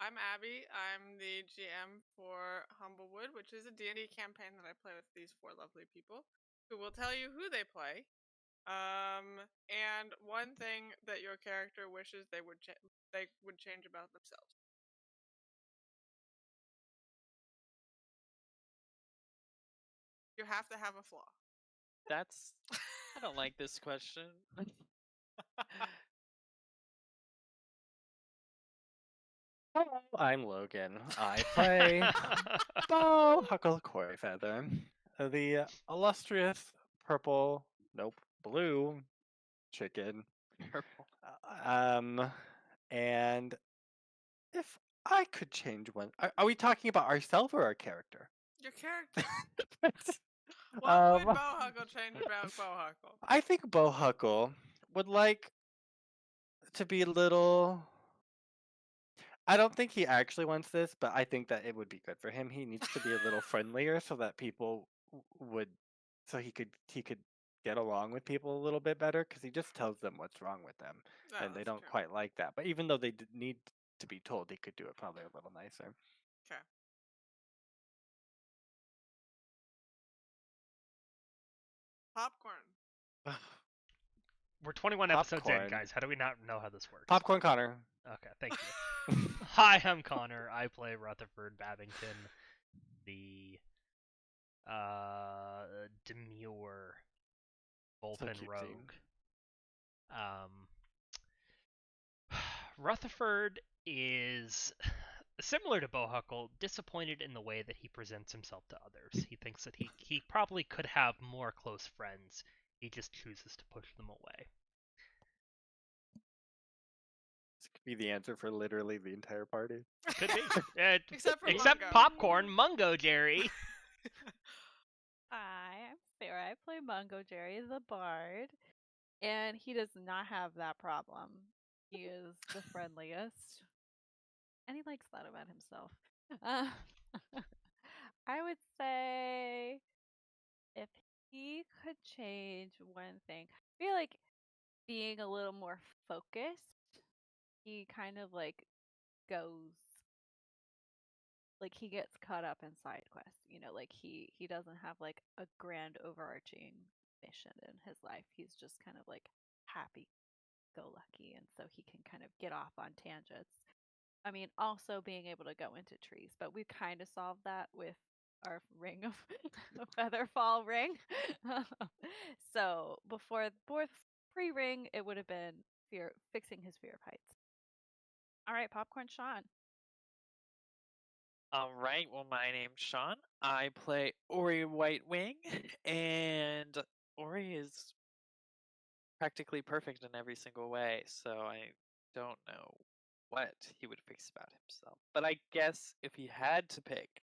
I'm Abby. I'm the GM for Humblewood, which is a D&D campaign that I play with these four lovely people who will tell you who they play. And one thing that your character wishes they would change about themselves. You have to have a flaw. I don't like this question. Hello, I'm Logan. I play Bohuckle Corriefeather, the illustrious blue chicken. Purple. And if I could change one, are we talking about ourselves or our character? Your character. What would Bohuckle change about Bohuckle? I think Bohuckle would like to be a little. I don't think he actually wants this, but I think that it would be good for him. He needs to be a little friendlier so that people so he could get along with people a little bit better, because he just tells them what's wrong with them, and they don't quite like that. But even though they need to be told, he could do it probably a little nicer. Okay. Popcorn. We're 21 episodes in, guys. How do we not know how this works? Popcorn Connor. Okay, thank you. Hi, I'm Connor. I play Rutherford Babbington, the demure Vulpin rogue. Rutherford is similar to Bohuckle, disappointed in the way that he presents himself to others. He thinks that he probably could have more close friends. He just chooses to push them away. This could be the answer for literally the entire party. Could be. Except popcorn, Mungojerry. Hi, I'm Sarah. I play Mungojerry the bard, and he does not have that problem. He is the friendliest, and he likes that about himself. I would say if he could change one thing, I feel like being a little more focused. He kind of goes, he gets caught up in side quests, he doesn't have a grand overarching mission in his life. He's just kind of happy go lucky, and so he can kind of get off on tangents. I mean, also being able to go into trees, but we kind of solved that with our ring of Featherfall ring. So before pre-ring, it would have been fixing his fear of heights. All right, Popcorn Sean. All right, well, my name's Sean. I play Ori Whitewing, and Ori is practically perfect in every single way, so I don't know what he would fix about himself. But I guess if he had to pick,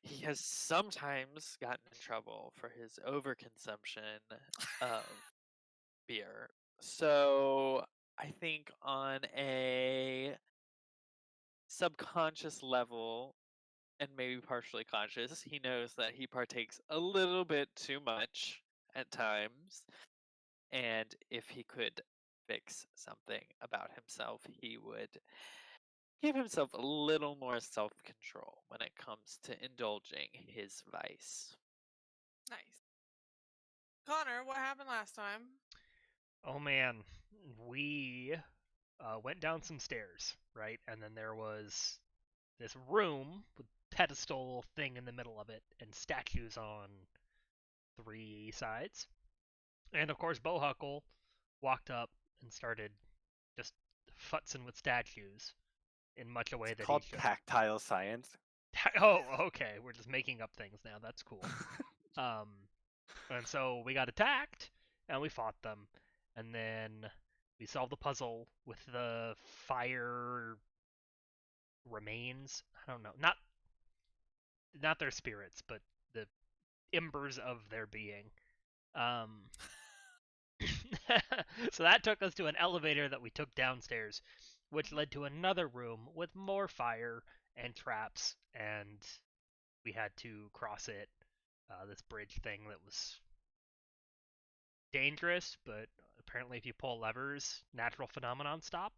he has sometimes gotten in trouble for his overconsumption of beer. So I think on a subconscious level, and maybe partially conscious, he knows that he partakes a little bit too much at times. And if he could fix something about himself, he would give himself a little more self-control when it comes to indulging his vice. Nice. Connor, what happened last time? Oh man, we went down some stairs, right? And then there was this room with pedestal thing in the middle of it and statues on 3 sides. And of course, Bohuckle walked up and started just futzing with statues in much a way that called tactile science. Oh, okay. We're just making up things now. That's cool. And so we got attacked, and we fought them, and then we solved the puzzle with the fire remains. I don't know, not their spirits, but the embers of their being. So that took us to an elevator that we took downstairs, which led to another room with more fire and traps, and we had to cross it. This bridge thing that was dangerous, but apparently if you pull levers, natural phenomenon stop.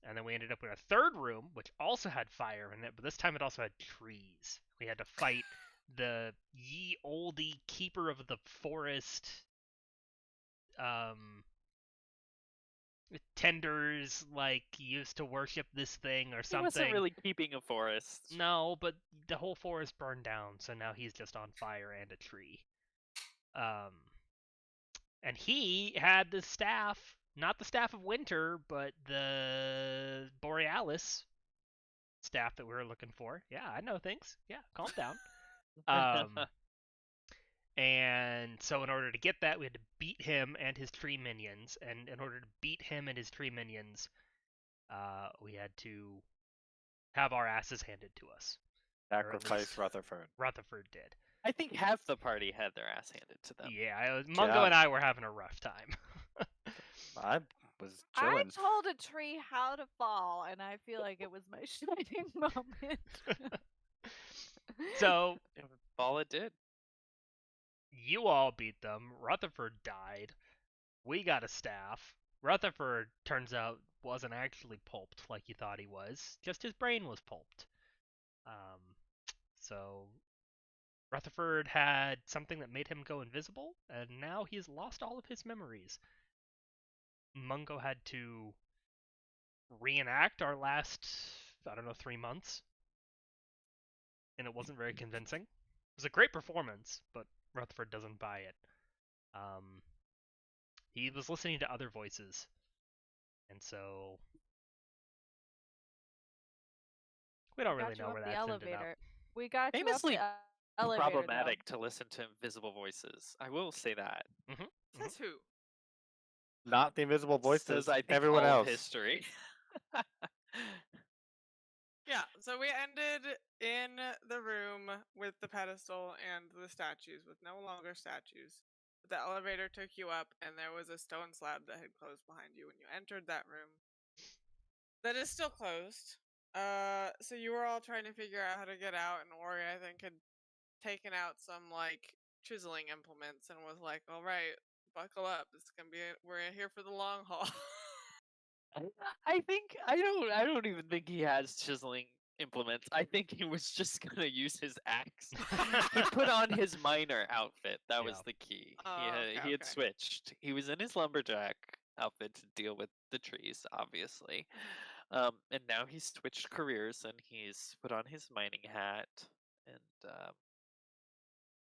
And then we ended up with a third room, which also had fire in it, but this time it also had trees. We had to fight the ye olde keeper of the forest, tenders, like, used to worship this thing or He something. wasn't really keeping a forest. No, but the whole forest burned down, so now he's just on fire and a tree. And he had the staff, not the staff of winter, but the Borealis staff that we were looking for. Yeah, I know things. Yeah, calm down. And so in order to get that, we had to beat him and his tree minions. And in order to beat him and his tree minions, we had to have our asses handed to us. Sacrifice Rutherford. Rutherford did. I think half the party had their ass handed to them. Yeah, Mungo and I were having a rough time. I was I chilling. told a tree how to fall, and I feel like it was my shining moment. So all it did. You all beat them. Rutherford died. We got a staff. Rutherford, turns out, wasn't actually pulped like you thought he was. Just his brain was pulped. So Rutherford had something that made him go invisible, and now he's lost all of his memories. Mungo had to reenact our last, 3 months. And it wasn't very convincing. It was a great performance, but Rutherford doesn't buy it. He was listening to other voices, and so we don't really know where that's ended up. We got you up Famously the elevator. problematic to listen to invisible voices. I will say that. Says who? Not the invisible voices. Says, I think everyone all else. of history. Yeah, so we ended in the room with the pedestal and the statues, with no longer statues. But the elevator took you up, and there was a stone slab that had closed behind you when you entered that room. That is still closed. So you were all trying to figure out how to get out, and Ori, I think, had taken out some, like, chiseling implements and was like, alright, buckle up, we're here for the long haul. I don't even think he has chiseling implements. I think he was just gonna use his axe. He put on his miner outfit. That was the key. He had switched. He was in his lumberjack outfit to deal with the trees, obviously. And now he's switched careers and he's put on his mining hat and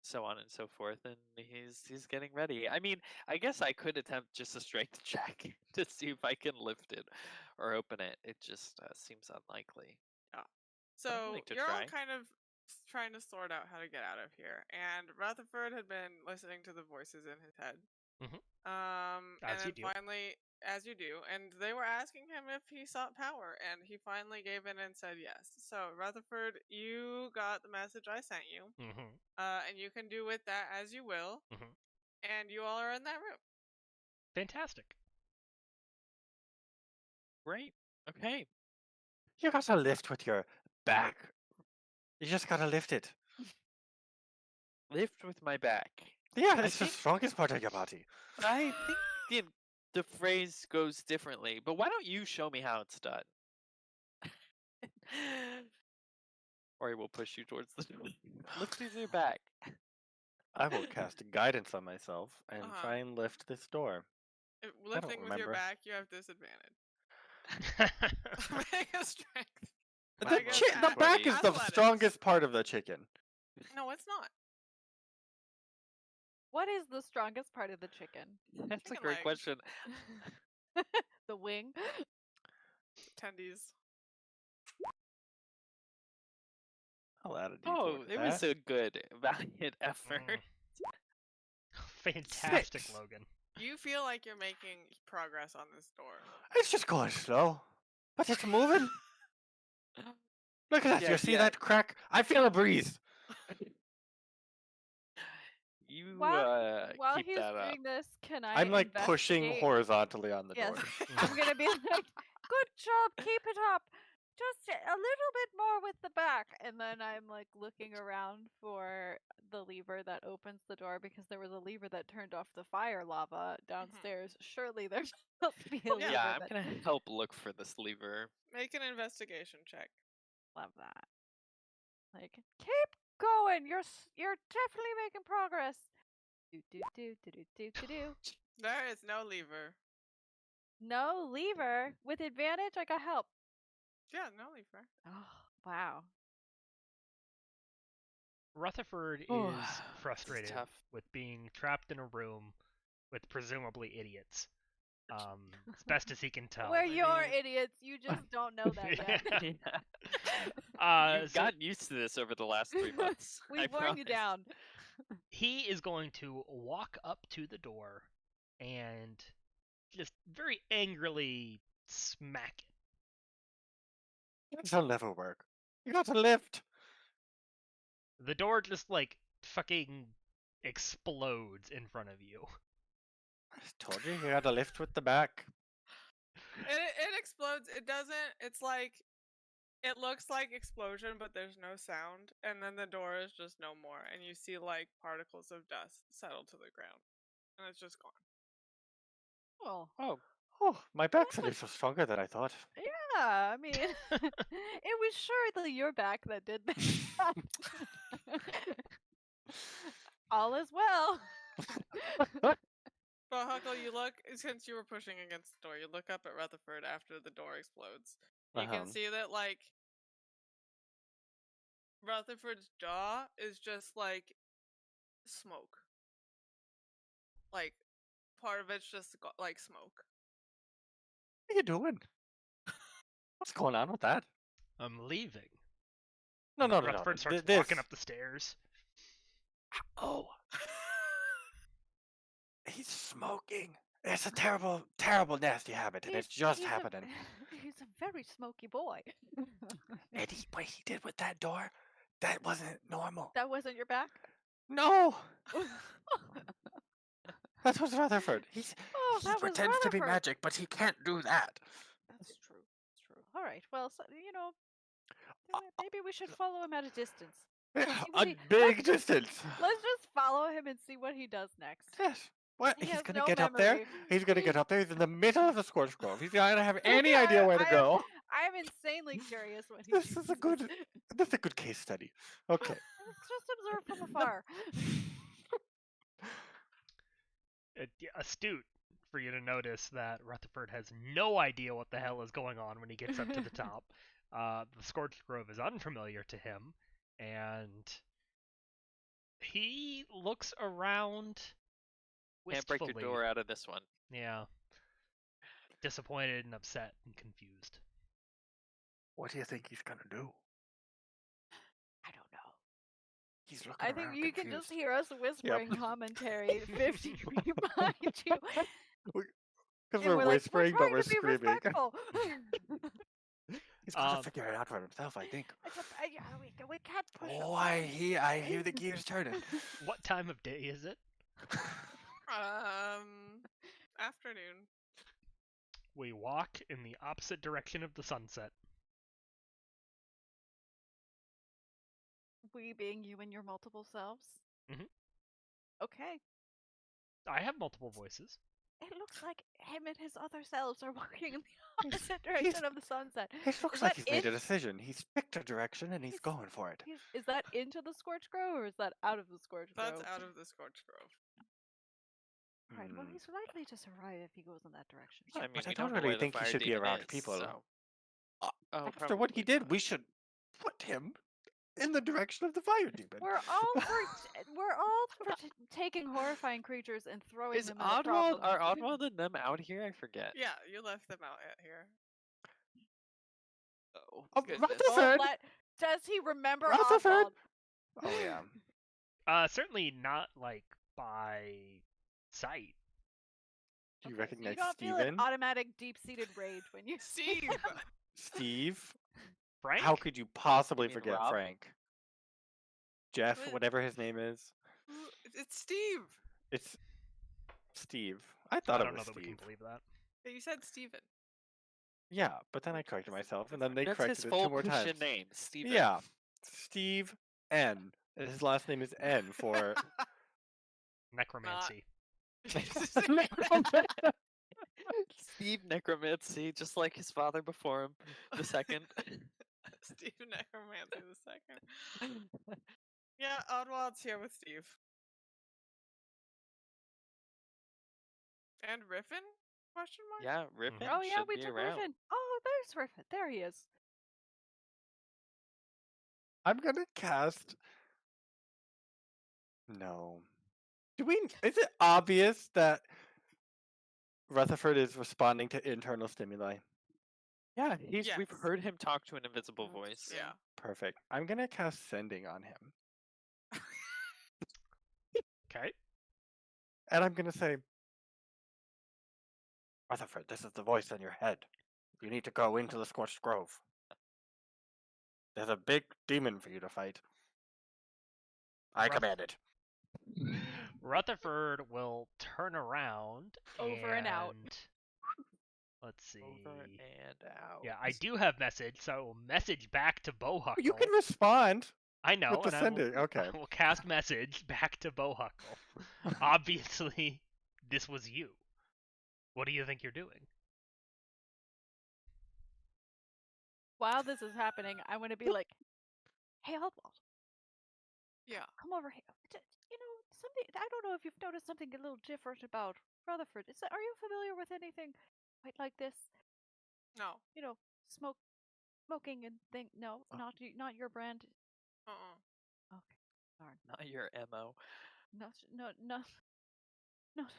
so on and so forth, and he's getting ready. I mean, I guess I could attempt just a strength check to see if I can lift it or open it. It just seems unlikely. Yeah. So you're try. all kind of trying to sort out how to get out of here, and Rutherford had been listening to the voices in his head. And then finally, as you do, and they were asking him if he sought power, and he finally gave in and said yes. So Rutherford, you got the message I sent you, and you can do with that as you will, and you all are in that room. Fantastic. Great. Okay. You gotta lift with your back. You just gotta lift it. Lift with my back. Yeah, it's the strongest part of your body. I think the phrase goes differently, but why don't you show me how it's done? Or he will push you towards the door. Lift with your back. I will cast guidance on myself and try and lift this door. Lifting with your back, you have disadvantage. Make a strength. The back is the strongest part of the chicken. No, it's not. What is the strongest part of the chicken? That's a great question. The wing? Tendies. I'll add a D4 Oh, to it that. was a good, valiant effort. Fantastic, 6. Logan. You feel like you're making progress on this door. It's just going slow, but it's moving. Look at that! You see that crack? I feel a breeze. You while keep he's that up. doing this, can I I'm like pushing investigate? horizontally on the door. I'm gonna be like, good job, keep it up. just a little bit more with the back. And then I'm like looking around for the lever that opens the door because there was a lever that turned off the fire lava downstairs. Surely there's supposed to be a lever. Yeah, I'm that... gonna help look for this lever. Make an investigation check. Love that. Like, keep going. You're definitely making progress. Do do do do do do do do. There is no lever. No lever with advantage. I got help. Yeah, no lever. Oh wow. Rutherford Oh, is this is frustrated tough. with being trapped in a room with presumably idiots. As best as he can tell. We're I your mean, idiots. You just don't know that yet. You've so gotten used to this over the last 3 months. I We've worn you promise. down. he is going to walk up to the door and just very angrily smack it. That'll never work. You got to lift. The door just like fucking explodes in front of you. I just told you you got to lift with the back. It explodes. It doesn't. It's like it looks like explosion, but there's no sound, and then the door is just no more, and you see like particles of dust settle to the ground, and it's just gone. Well, Oh, my back's a little stronger than I thought. yeah. I mean, it was surely your back that did that. All is well. Bohuckle, you look, since you were pushing against the door, you look up at Rutherford after the door explodes. You Uh-huh. can see that, like, Rutherford's jaw is just, like, smoke. Like, part of it's just, like, smoke. What are you doing? What's going on with that? I'm leaving. No. Rutherford starts This. walking up the stairs. Oh. He's smoking. It's a terrible, terrible, nasty habit, and it's just happening. He's a very smoky boy. And what he did with that door, that wasn't normal. That wasn't your back? No! That was Rutherford. He that was pretends to be Rutherford. magic, but he can't do that. That's true. That's true. All right. Well, so, maybe we should follow him at a distance. A big distance. Let's just follow him and see what he does next. Yes. What? He He's has gonna no get up there. memory. He's gonna get up there. He's in the middle of the Scorch Grove. He's not gonna have any idea where to go. I'm insanely curious what he This thinks. is a good. That's a good case study. Okay. Let's just observe from afar. Astute for you to notice that Rutherford has no idea what the hell is going on when he gets up to the top. The Scorched Grove is unfamiliar to him, and he looks around Can't wistfully. break your door out of this one. Yeah. Disappointed and upset and confused. What do you think he's gonna do? I don't know. He's looking I around think you can confused. just hear us whispering commentary 50 feet behind you. Because And we're we're like, whispering, but we're trying to be screaming. respectful. He's gonna figure it out for himself, I think. We can't push him. Oh, I hear the gears turning. What time of day is it? Afternoon. We walk in the opposite direction of the sunset. We being you and your multiple selves? Mhm. Okay. I have multiple voices. It looks like him and his other selves are walking in the opposite direction of the sunset. It looks Is like that he's made a in- decision. He's picked a direction and he's going for it. Is that into the Scorch Grove or is that out of the Scorch Grove? That's out of the Scorch Grove. Right, well, he's likely to survive if he goes in that direction. I mean, But I we don't know really where the think he fire should be demon around is, people. So. After what he probably did, not. we should put him in the direction of the fire demon. We're all for taking horrifying creatures and throwing Is them in the Oddwald, problem. are Oddwald and them out here? I forget. Yeah, you left them out here. Oh, Oh, goodness. Rutherford! Does he remember Rutherford! Oswald? Oh yeah. Certainly not like by sight. Do you Okay, so recognize you don't feel Steven? an automatic deep-seated rage when you Steve! Steve? Frank? How could you possibly You mean forget Rob? Frank? Jeff, What? whatever his name is. It's Steve! It's Steve. I thought I don't it know was that we Steve. can believe that. Yeah, you said Steven. Yeah, but then I corrected myself, and then they That's corrected his it full 2 more times. Christian name, Steven. Yeah, Steve N. And his last name is N for Necromancy. Steve Necromancy, just like his father before him, the second. Steve Necromancy the second. Yeah, Oddwild's here with Steve. And Riffin? Question mark? Yeah, Riffin Oh yeah, should we be took around. Riffin. Oh, there's Riffin. There he is. I'm gonna cast. No. Is it obvious that Rutherford is responding to internal stimuli? Yeah, we've Yes. heard him talk to an invisible voice. Yeah. Perfect. I'm gonna cast Sending on him. Okay. And I'm gonna say, Rutherford, this is the voice in your head. You need to go into the Scorched Grove. There's a big demon for you to fight. I command it. Rutherford will turn around Over and out. Let's see. Over and out. Yeah, I do have message, so I will message back to Bohuckle. You can respond. I know, with the and sending. Okay. I will cast message back to Bohuckle. Obviously, this was you. What do you think you're doing? While this is happening, I'm gonna be like, "Hey, Oddwald, Yeah. come over here. You know, something. I don't know if you've noticed something a little different about Rutherford. Are you familiar with anything quite like this? No. You know, smoking and thing. No, not your brand. Okay, darn. Not your MO. Not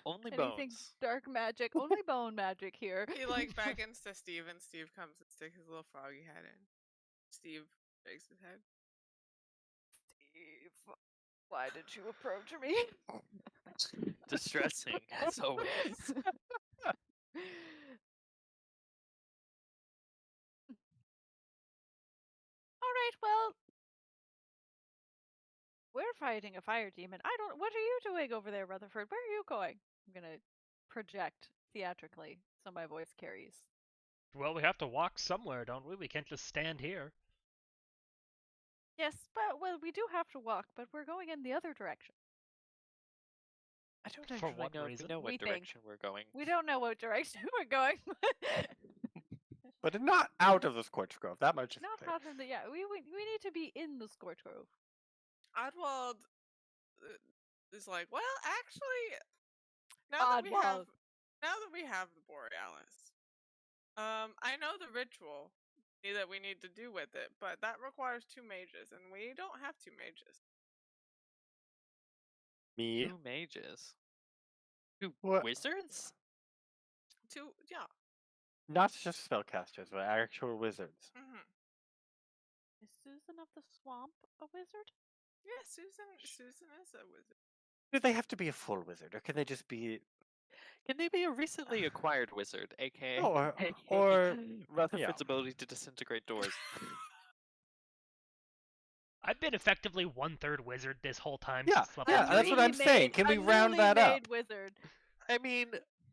Only anything bones. dark magic. Only bone magic here. He like beckons to Steve, and Steve comes and sticks his little froggy head in. Steve shakes his head. Steve, why did you approach me? Distressing, as always. Alright, well, we're fighting a fire demon. What are you doing over there, Rutherford? Where are you going? I'm gonna project theatrically so my voice carries. Well, we have to walk somewhere, don't we? We can't just stand here. Yes, well, we do have to walk, but we're going in the other direction. I don't For actually what know reason? if we know what We think. direction we're going. We don't know what direction we're going. But not out of the Scorched Grove. That much is Not clear. out in the we need to be in the Scorch Grove. Oddwald is like, well, actually, now that we have the Borealis, I know the ritual that we need to do with it, but that requires 2 mages, and we don't have 2 mages. Me? 2 mages. 2 What? wizards? 2, yeah. Not just spellcasters, but actual wizards. Mm-hmm. Is Susan of the Swamp a wizard? Yeah, Susan is a wizard. Do they have to be a full wizard, or can they just be? Can they be a recently acquired wizard, aka or Rutherford's ability to disintegrate doors? I've been effectively 1/3 wizard this whole time. Yeah, since level yeah, that's what I'm three. saying. Can we round that up? Wizard. I mean,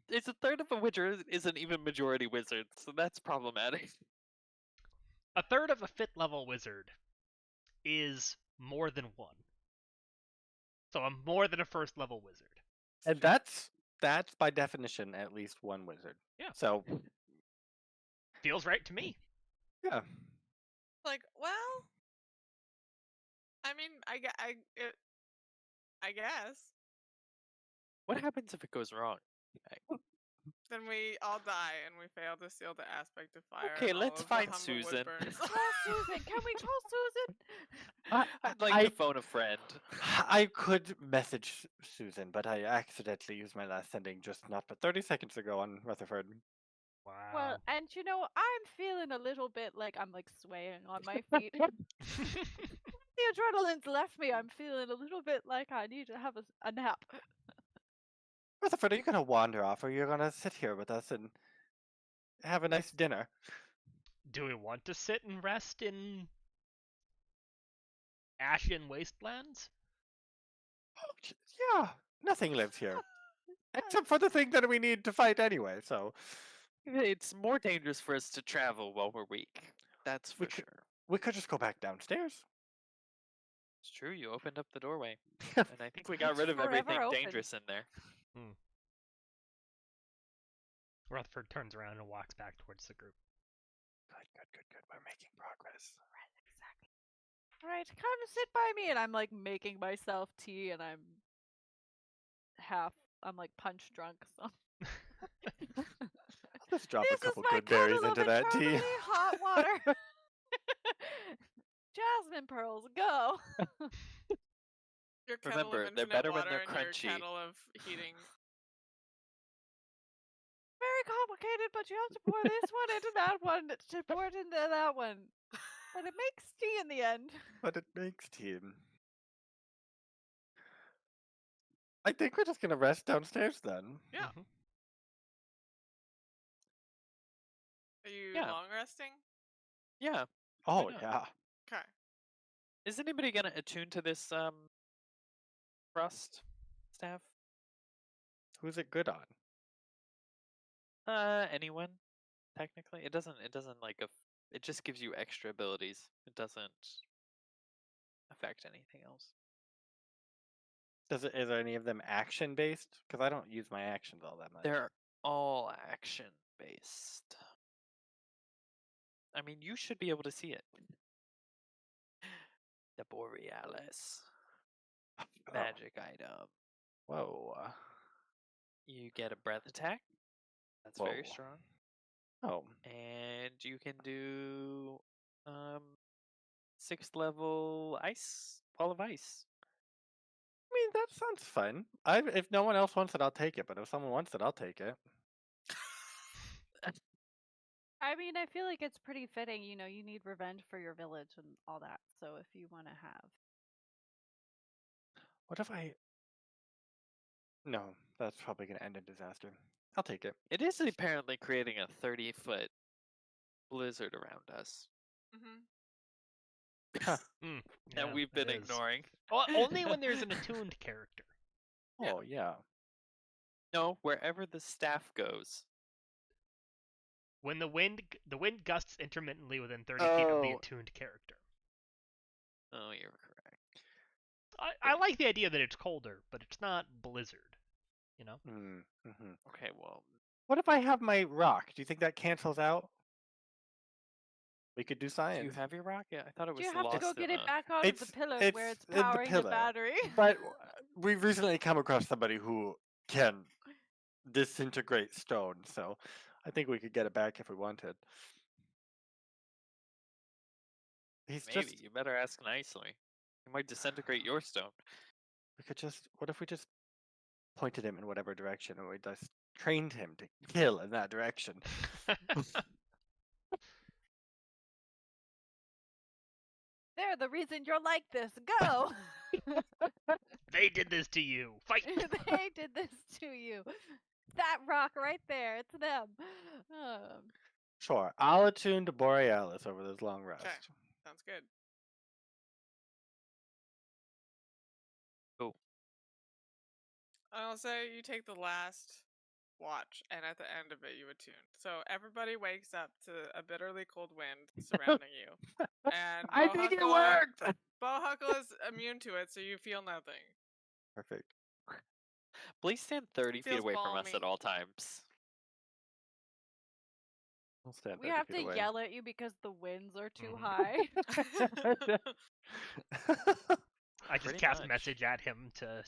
it's a third of a wizard isn't even majority wizard, so that's problematic. A third of a 5th level wizard is more than 1. So I'm more than a 1st level wizard. And that's by definition at least 1 wizard. Yeah. So Feels right to me. yeah. Like, well, I mean, I guess. What happens if it goes wrong? Then we all die, and we fail to seal the aspect of fire. Okay, and let's all of the find Humblewood Susan. burns. Call Susan. Can we call Susan? I'd like to phone a friend. I could message Susan, but I accidentally used my last sending just not but 30 seconds ago on Rutherford. Wow. Well, and you know, I'm feeling a little bit like I'm like swaying on my feet. The adrenaline's left me. I'm feeling a little bit like I need to have a nap. Rutherford, are you going to wander off, or are you going to sit here with us and have a nice dinner? Do we want to sit and rest in ashen wastelands? Yeah, nothing lives here. Except for the thing that we need to fight anyway, so... It's more dangerous for us to travel while we're weak. That's for sure. We could just go back downstairs. It's true. You opened up the doorway, and I think we got It's rid of forever everything open. dangerous in there. Rutherford turns around and walks back towards the group. Good. We're making progress. Exactly. All right, come sit by me, and I'm like making myself tea, and I'm like punch drunk. So Let's drop this a couple is my good berries cuddle of into that tea. eternally hot water. Jasmine pearls, go. Your kettle Remember, of they're infinite better when water they're and crunchy. your kettle of heating. Very complicated, but you have to pour this one into that one to pour it into that one. But it makes tea in the end. But it makes tea. I think we're just gonna rest downstairs then. Yeah. Mhm. Are you Yeah. long resting? Yeah. Oh not? yeah. Okay. Is anybody gonna attune to this frost staff? Who's it good on? Anyone? Technically, it doesn't like it just gives you extra abilities. It doesn't affect anything else. Is there any of them action based? Because I don't use my actions all that much. They're all action based. I mean, you should be able to see it. The Borealis magic item. Whoa. You get a breath attack. That's very Whoa. strong. Oh. And you can do 6th level wall of ice. I mean, that sounds fun. If no one else wants it, I'll take it. But if someone wants it, I'll take it. I mean, I feel like it's pretty fitting. You know, you need revenge for your village and all that. So if you want to have. What if I? No, that's probably gonna end in disaster. I'll take it. It is apparently creating a 30-foot blizzard around us Mm-hmm. that Yeah, we've been it is. ignoring. Well, only when there's an attuned character. Yeah. Oh yeah. No, wherever the staff goes. When the wind gusts intermittently within 30 feet of the Oh. attuned character. Oh, you're correct. I like the idea that it's colder, but it's not blizzard. You know? Mm-hmm. Okay, well, What if I have my rock? Do you think that cancels out? We could do do science. you have your rocket? I thought it was Do you have to lost go in get it the- back out of the pillar where it's in the powering the pillar. battery? But we've recently come across somebody who can disintegrate stone, so I think we could get it back if we wanted. He's Maybe. just. You better ask nicely. He might disintegrate your stone. We could just. What if we just pointed him in whatever direction and we just trained him to kill in that direction? They're the reason you're like this. Go! They did this to you. Fight! They did this to you. That rock right there. It's them. Sure, I'll attune to Borealis over this long rest. Okay. Sounds good. Cool. I'll say you take the last watch, and at the end of it, you attune. So everybody wakes up to a bitterly cold wind surrounding you. And I think it worked! Bohuckle is immune to it, so you feel nothing. Perfect. Please stand 30 feet Feels away from us balmy. at all times. I'll stand We 30 have feet to away. yell at you because the winds are too Mhm. high. I just Pretty cast much. message at him to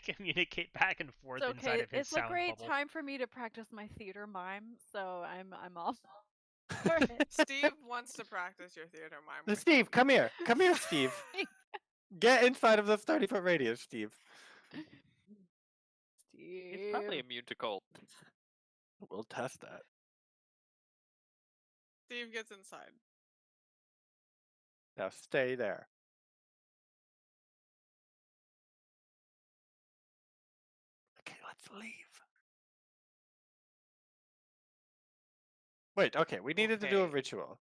communicate back and forth It's inside okay. of his It's a sound great bubble. time for me to practice my theater mime, so I'm all for it. Steve wants to practice your theater mime. with Steve, come here. Come here, Steve. Get inside of this 30-foot radius, Steve. He's probably Steve. immune to cold. We'll test that. Steve gets inside. Now stay there. Okay, let's leave. Wait, okay, we needed to do a Okay. ritual.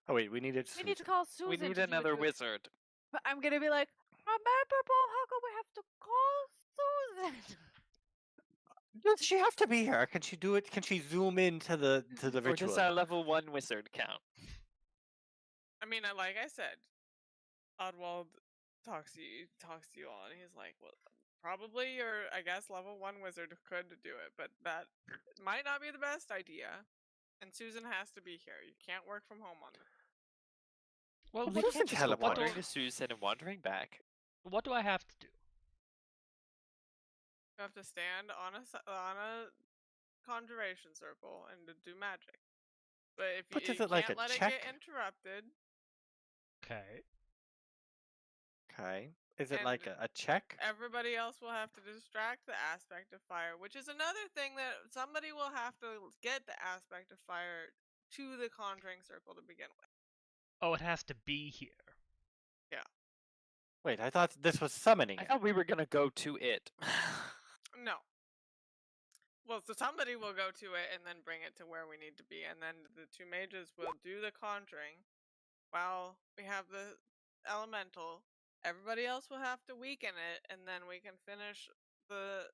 Oh wait, we needed We need to Susan. call Susan. We need to do another it. wizard. But I'm gonna be like, remember, Bohuckle, we have to call Susan. Does she have to be here? Can she do it? Can she zoom into the Or ritual? does our level 1 wizard count? I mean, like I said, Oddwald talks to you all, and he's like, well, probably your, I guess, level 1 wizard could do it, but that might not be the best idea. And Susan has to be here. You can't work from home on this. Well, We Susan can't just go teleport. wandering to Susan and wandering back. what do I have to do? You have to stand on a conjuration circle and to do magic. But if But you is it like can't a let check? it get interrupted, Okay. Okay. Is it And like a check? everybody else will have to distract the aspect of fire, which is another thing that somebody will have to get the aspect of fire to the conjuring circle to begin with. Oh, it has to be here. Wait, I thought this was summoning I it. thought we were gonna go to it. No. Well, so somebody will go to it and then bring it to where we need to be, and then the two mages will do the conjuring while we have the elemental. Everybody else will have to weaken it, and then we can finish the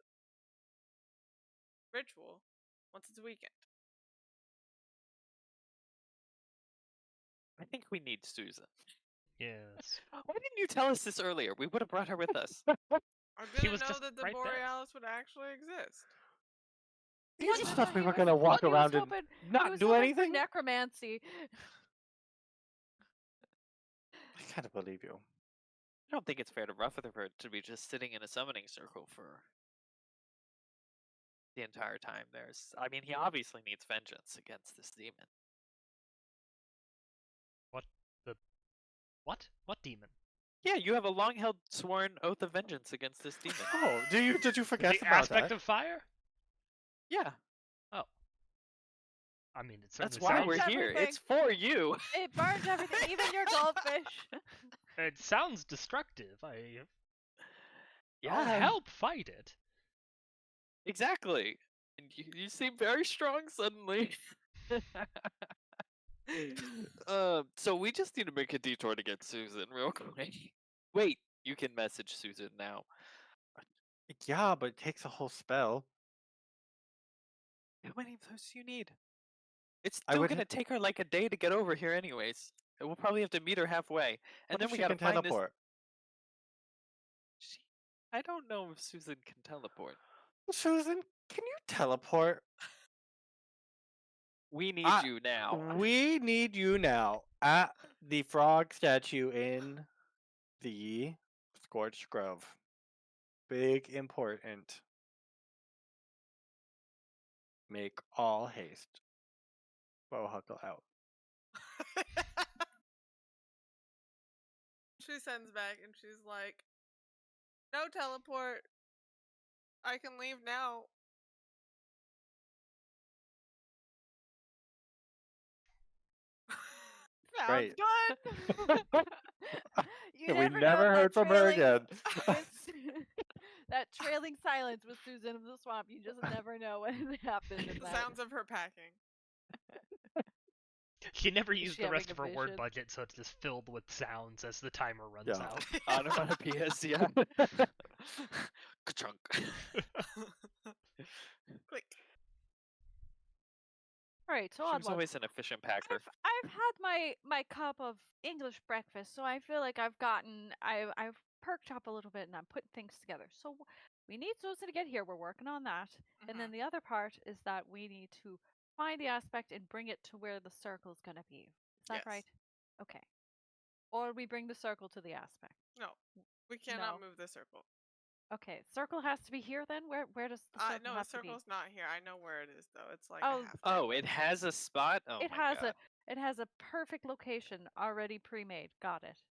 ritual once it's weakened. I think we need Susan. Yes. Why didn't you tell us this earlier? We would have brought her with us. I He didn't was know just that the right there. Borealis would actually exist. You What? just No, thought we he were was- gonna walk he was around and hoping- he not was do hoping for anything? necromancy. I kind of believe you. I don't think it's fair to Rutherford to be just sitting in a summoning circle for the entire time. I mean, he obviously needs vengeance against this demon. What? What demon? Yeah, you have a long-held sworn oath of vengeance against this demon. Oh, did you forget The about aspect that? of fire? Yeah, I mean, it that's certainly why sounds. we're here. everything. It's for you. It burns everything, even your goldfish. It sounds destructive. I'll Yeah, help fight it. exactly. And you seem very strong suddenly. So we just need to make a detour to get Susan real quick. Wait, you can message Susan now. Yeah, but it takes a whole spell. How many of those do you need? It's I still would gonna take her like a day to get over here anyways. And we'll probably have to meet her halfway. And What then if we she gotta can find this. teleport? I don't know if Susan can teleport. Susan, can you teleport? We need Ah, you now. We need you now at the frog statue in the Scorched Grove. Big important. Make all haste. Bohuckle out. She sends back and she's like, no teleport. I can leave now. Sounds Right. good. You We never never know heard from her again. That trailing silence with Susan of the Swamp. You just never know what happens in The that. sounds of her packing. She never Is used she the rest having of a her word vision? budget, so it's just filled with sounds as the timer runs Yeah. out. Onomatopoeias, yeah. Ka-chunk. Click. Right, so She was Oddwald, always an efficient packer. I've had my cup of English breakfast, so I feel like I've perked up a little bit and I'm putting things together. So we need Susan to get here. We're working on that. And then the other part is that we need to find the aspect and bring it to where the circle's gonna be. Is that Yes. right? Okay. Or we bring the circle to the aspect. No, we cannot No. move the circle. Okay, circle has to be here then. Where does the circle No, the have to be? circle's not here. I know where it is though. It's like Oh, a half. Oh, it has a spot? Oh It my has god. it has a perfect location already pre-made. Got it.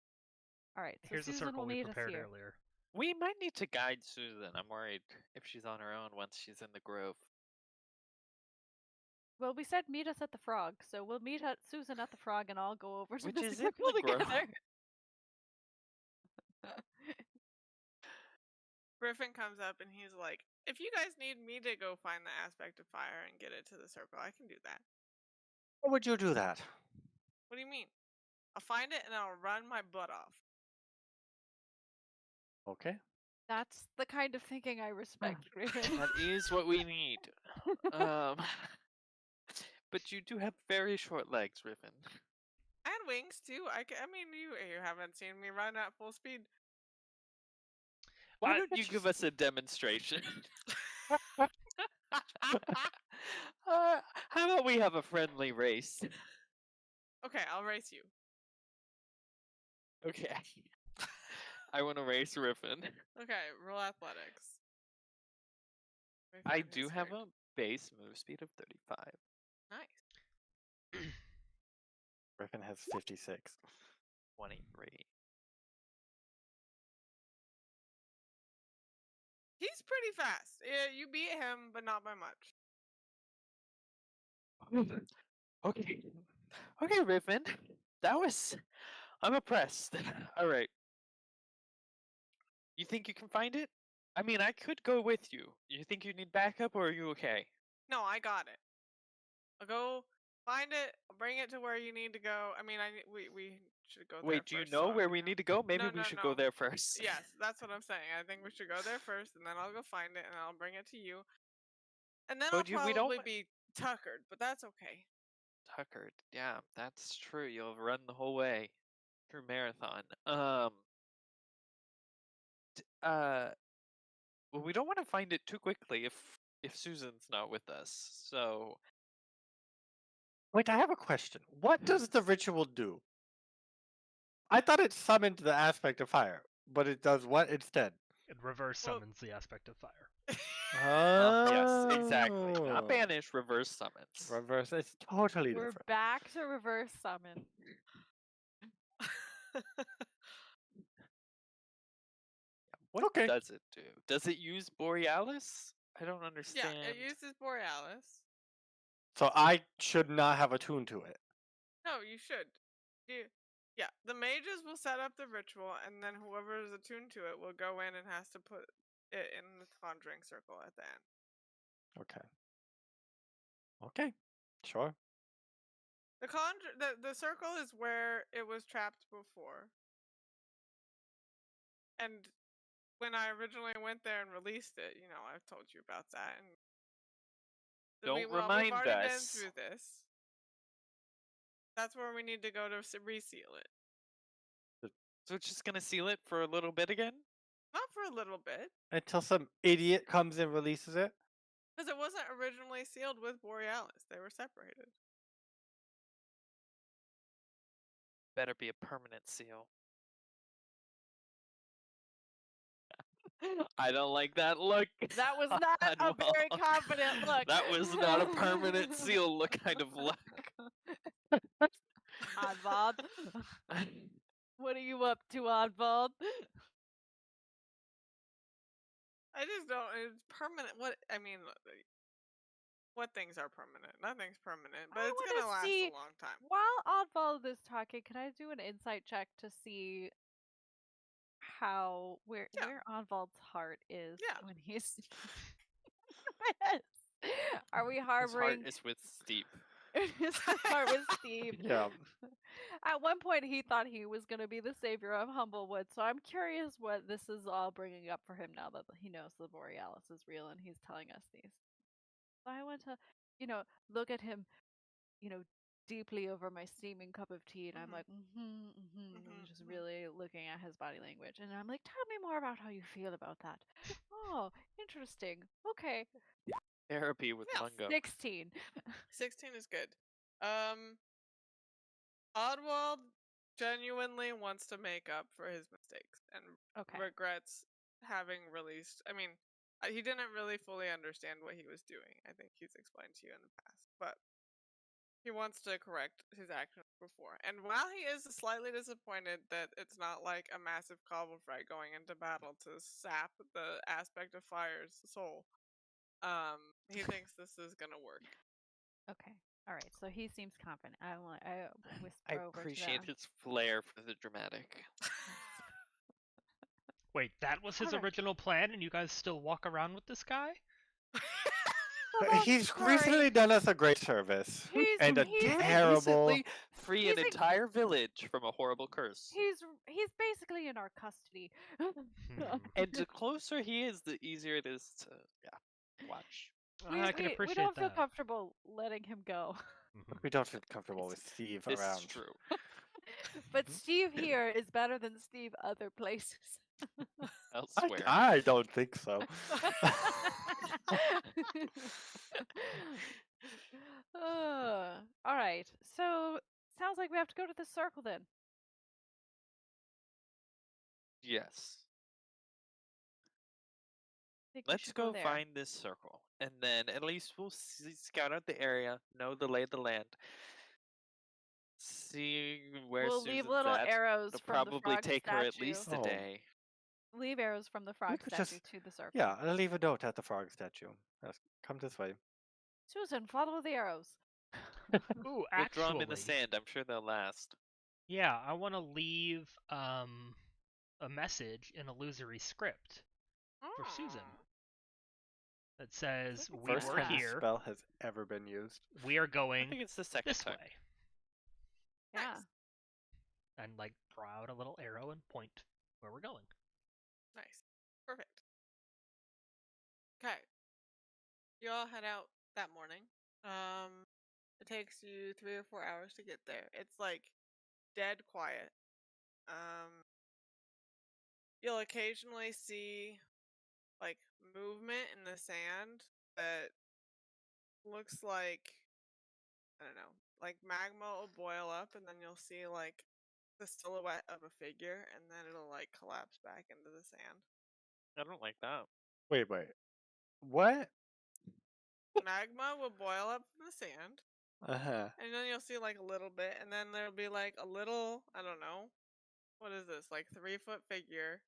All right. So Here's the Susan circle will we meet us prepared here. earlier. We might need to guide Susan. I'm worried if she's on her own once she's in the grove. Well, we said meet us at the frog, so we'll meet at Susan at the frog, and I'll go over to Which the is in circle the grove. together. Griffin comes up and he's like, if you guys need me to go find the aspect of fire and get it to the circle, I can do that. How would you do that? What do you mean? I'll find it and I'll run my butt off. Okay. That's the kind of thinking I respect, Griffin. That is what we need. But you do have very short legs, Riven. And wings too. I mean, you haven't seen me run at full speed. Why don't you give us a demonstration? How about we have a friendly race? Okay, I'll race you. Okay. I want to race Riven. Okay, roll athletics. Let me I find do his have character. a base move speed of 35. Nice. Griffin has 56. 23. He's pretty fast. Yeah, you beat him, but not by much. Okay. Okay, Riven. I'm impressed. Alright. You think you can find it? I mean, I could go with you. You think you need backup, or are you okay? No, I got it. I'll go find it. I'll bring it to where you need to go. I mean, we should go there Wait, do you first, know so, where we need to go? Maybe we should go No. there first. Yes, that's what I'm saying. I think we should go there first, and then I'll go find it, and I'll bring it to you. And then But I'll we don't probably be tuckered, but that's okay. Tuckered. Yeah, that's true. You'll run the whole way through marathon. Well, we don't want to find it too quickly if Susan's not with us. So Wait, I have a question. What does the ritual do? I thought it summoned the aspect of fire, but it does what instead? It reverse Well- summons the aspect of fire. yes, exactly. Not Oh. banish, reverse summons. Reverse. It's totally We're different. back to reverse summon. What Okay. does it do? Does it use Borealis? I don't Yeah, understand. it uses Borealis. So I should not have attuned to it. No, you should. Yeah, the mages will set up the ritual, and then whoever is attuned to it will go in and has to put it in the conjuring circle at the end. Okay. Okay. Sure. The circle is where it was trapped before. And when I originally went there and released it, I've told you about that. And Don't we've remind already been us. through this. That's where we need to go to reseal it. So it's just gonna seal it for a little bit again? Not for a little bit, Until some idiot comes and releases it. because it wasn't originally sealed with Borealis. They were separated. Better be a permanent seal. I don't like that look. That was not a very Well, confident look. That was not a permanent seal look kind of look. Oddball. What are you up to, Oddball? I just don't. It's permanent. What things are permanent? Nothing's permanent, but I it's wanna gonna last see- a long time. While Oddball is talking, can I do an insight check to see where Oddball's heart is Yeah. when he's Are we His harboring heart is with Steve. his heart with Steve? Yeah. At one point, he thought he was going to be the savior of Humblewood, so I'm curious what this is all bringing up for him now that he knows the Borealis is real and he's telling us these. So I want to, look at him, deeply over my steaming cup of tea, and I'm like, and just really looking at his body language, and I'm like, tell me more about how you feel about that. Oh, interesting. Okay, Therapy with Yeah, Mungo. 16. 16 is good. Oddwald genuinely wants to make up for his mistakes and Okay. regrets having released. I mean, he didn't really fully understand what he was doing. I think he's explained to you in the past, but he wants to correct his actions before. And while he is slightly disappointed that it's not like a massive cobble fight going into battle to sap the aspect of fire's soul, he thinks this is gonna work. Okay. All right. So he seems confident. I whisper I over appreciate to them. his flair for the dramatic. Wait, that was his Alright. original plan, and you guys still walk around with this guy? Long He's story. recently done us a great service. He's- and a he's terrible. Recently free an He's entire village from a horrible curse. he's basically in our custody. And the closer he is, the easier it is to watch. I can we appreciate don't feel that. comfortable letting him go. But we don't feel comfortable with Steve This around. is true. But Steve here is better than Steve other places. Elsewhere. I don't think so. All right. So sounds like we have to go to the circle then. Yes. Think we Let's should go there. find this circle, and then at least we'll scout out the area, know the lay of the land, see where We'll Susan's leave little at. arrows It'll from probably the frog take her at statue. least a Oh. day. Leave arrows from the frog could statue just- to the circle. Yeah, I'll leave a note at the frog statue. Yes, come this way. Susan, follow the arrows. Ooh, We'll actually, draw them in the sand. I'm sure they'll last. yeah, I want to leave a message in illusory script for Susan that says, Look at "We that. First were time this here. spell has ever been used. We are I going think it's the second this time. way," Yeah. Nice. and like draw out a little arrow and point where we're going. Nice. Perfect. Okay. You all head out that morning. It takes you 3 or 4 hours to get there. It's like dead quiet. You'll occasionally see like movement in the sand that looks like, I don't know, like magma will boil up and then you'll see like the silhouette of a figure and then it'll like collapse back into the sand. I don't like that. Wait. What? Magma will boil up from the sand Uh-huh. and then you'll see like a little bit and then there'll be like a little, I don't know, what is this, like 3-foot figure,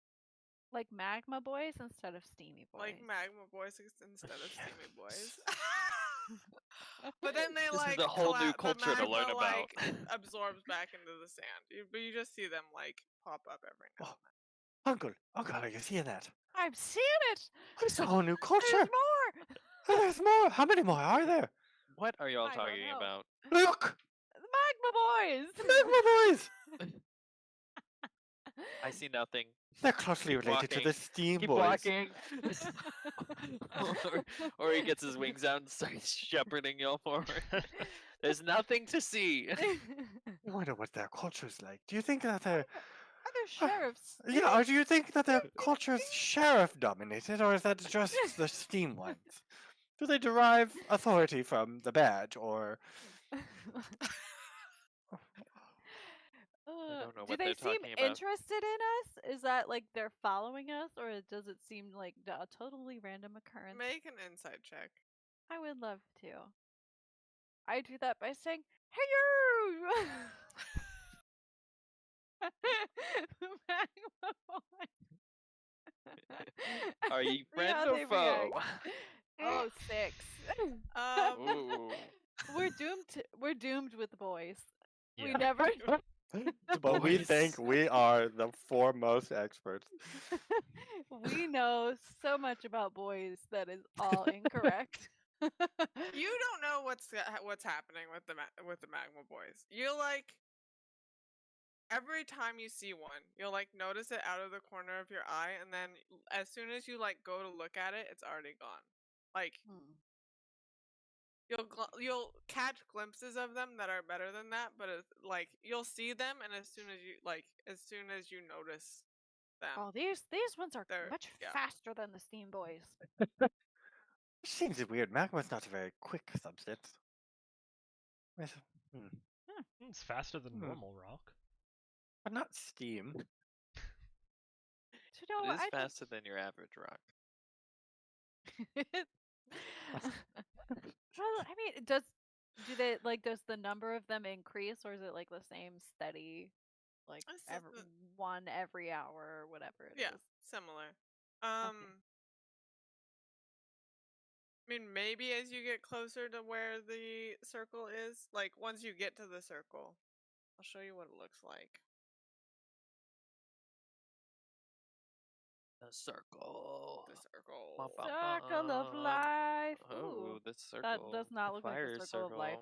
Like magma boys instead of steamy boys. like magma boys instead of steamy Yes. boys. But then they This is like a whole new the culture to learn magma, about. like, absorbs back into the sand. But you just see them like pop up every now. Oh, Uncle, are you seeing that? I'm seeing it. It's a whole new There's culture. more. There's more. How many more are there? What are y'all I don't talking know. about? Look, The magma boys. the magma boys. I see nothing. They're closely Keep related to walking. the steam Keep boys. walking. or he gets his wings out and starts shepherding y'all forward. There's nothing to see. I wonder what their culture's like. Do you think that they're Are there sheriffs? yeah, or do you think that their culture's sheriff dominated, or is that just the steam ones? Do they derive authority from the badge, or don't know Do what they they're seem talking about. interested in us? Is that like they're following us, or does it seem like a totally random occurrence? Make an insight check. I would love to. I do that by saying, "Hey you!" Magma boy. Are ye See friend how or they foe? react. Oh, 6. Ooh. We're doomed with the boys. We Yeah. never. but we Boys. think we are the foremost experts. We know so much about boys that is all incorrect. You don't know what's happening with the magma boys. You like every time you see one, you'll like notice it out of the corner of your eye, and then as soon as you like go to look at it, it's already gone. Like you'll catch glimpses of them that are better than that, but it's like you'll see them, and as soon as you notice them, Oh, these ones are They're- much yeah. faster than the steam boys. Which seems weird. Magma's not a very quick substance. It's faster than Hmm. normal rock. But not steam. You know, It is I faster than your average rock. Well, I mean, does the number of them increase, or is it like the same steady, like This is one every hour or whatever it is? yeah, similar. I mean, maybe as you get closer to where the circle is, like once you get to the circle, I'll show you what it looks like. The circle. The circle. Bum, bum, Circle of bum. life. Oh, Ooh, the circle. that does not look like fire the circle of life.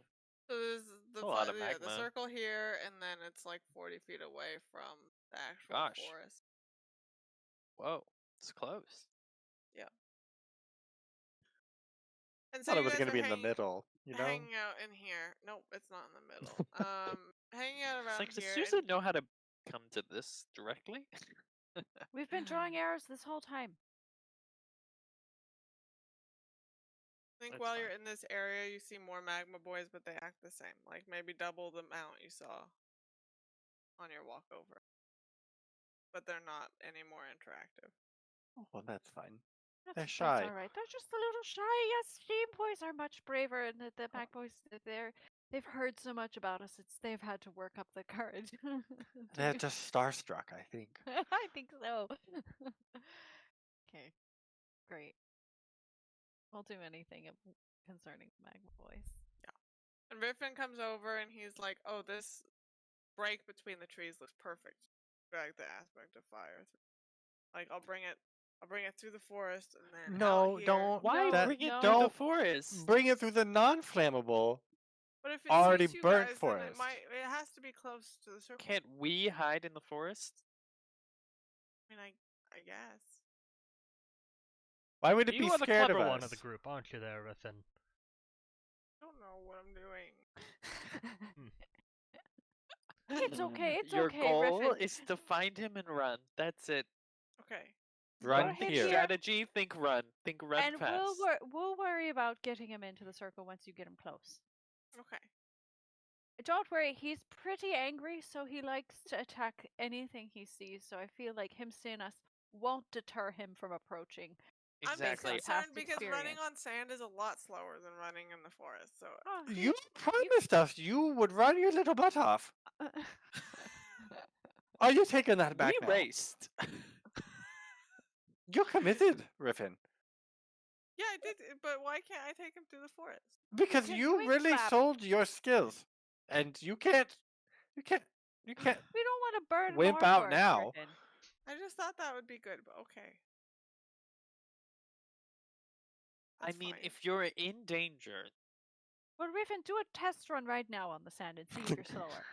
So there's A lot of the magma. circle here, and then it's like 40 feet away from the actual Gosh. forest. Whoa, it's close. And I so thought it you was guys going to are be in the middle, you know? hanging out in here. Nope, it's not in the middle. Hanging out It's around like, does here. Susan and know how to come to this directly? We've been drawing arrows this whole time. I think That's while fine. you're in this area, you see more magma boys, but they act the same. Like maybe double the amount you saw on your walk over. But they're not any more interactive. Oh, well, that's fine. That's, They're that's shy. all right. They're just a little shy. Yes, steam boys are much braver, and the mag boys, they've heard so much about us. They've had to work up the courage. They're just starstruck, I think. I think so. Okay, great. We'll do anything concerning the magma boys. And Riffin comes over and he's like, "Oh, this break between the trees looks perfect. Like the aspect of fire. Like I'll bring it through the forest and then No, out here." don't. Why that- bring it no. through the don't forest? Bring it through the non-flammable. But if it already suits you burnt guys, then forest. it has to be close to the circle. Can't we hide in the forest? I mean, I guess. Why would it You be are the scared of clever us? one of the group, aren't you there, Riffin? I don't know what I'm doing. It's okay. It's Your okay, goal Riffin. is to find him and run. That's it. Okay. Run Go ahead here. Strategy, think run. Think run And fast. we'll worry about getting him into the circle once you get him close. Okay. Don't worry, he's pretty angry, so he likes to attack anything he sees. So I feel like him seeing us won't deter him from approaching. Exactly. I'm just concerned Past because running experience. on sand is a lot slower than running in the forest. So Oh, You promised us you would run your little butt off. Are you taking that back We now? raced. You're committed, Riffin. yeah, I did. But why can't I take him through the forest? Because Can you you really clap? sold your skills. And you can't We don't want to burn Wimp more out for it, now. Griffin. I just thought that would be good, but okay. I That's mean, fine. if you're in danger, Well, Riffin, do a test run right now on the sand and see if you're slower.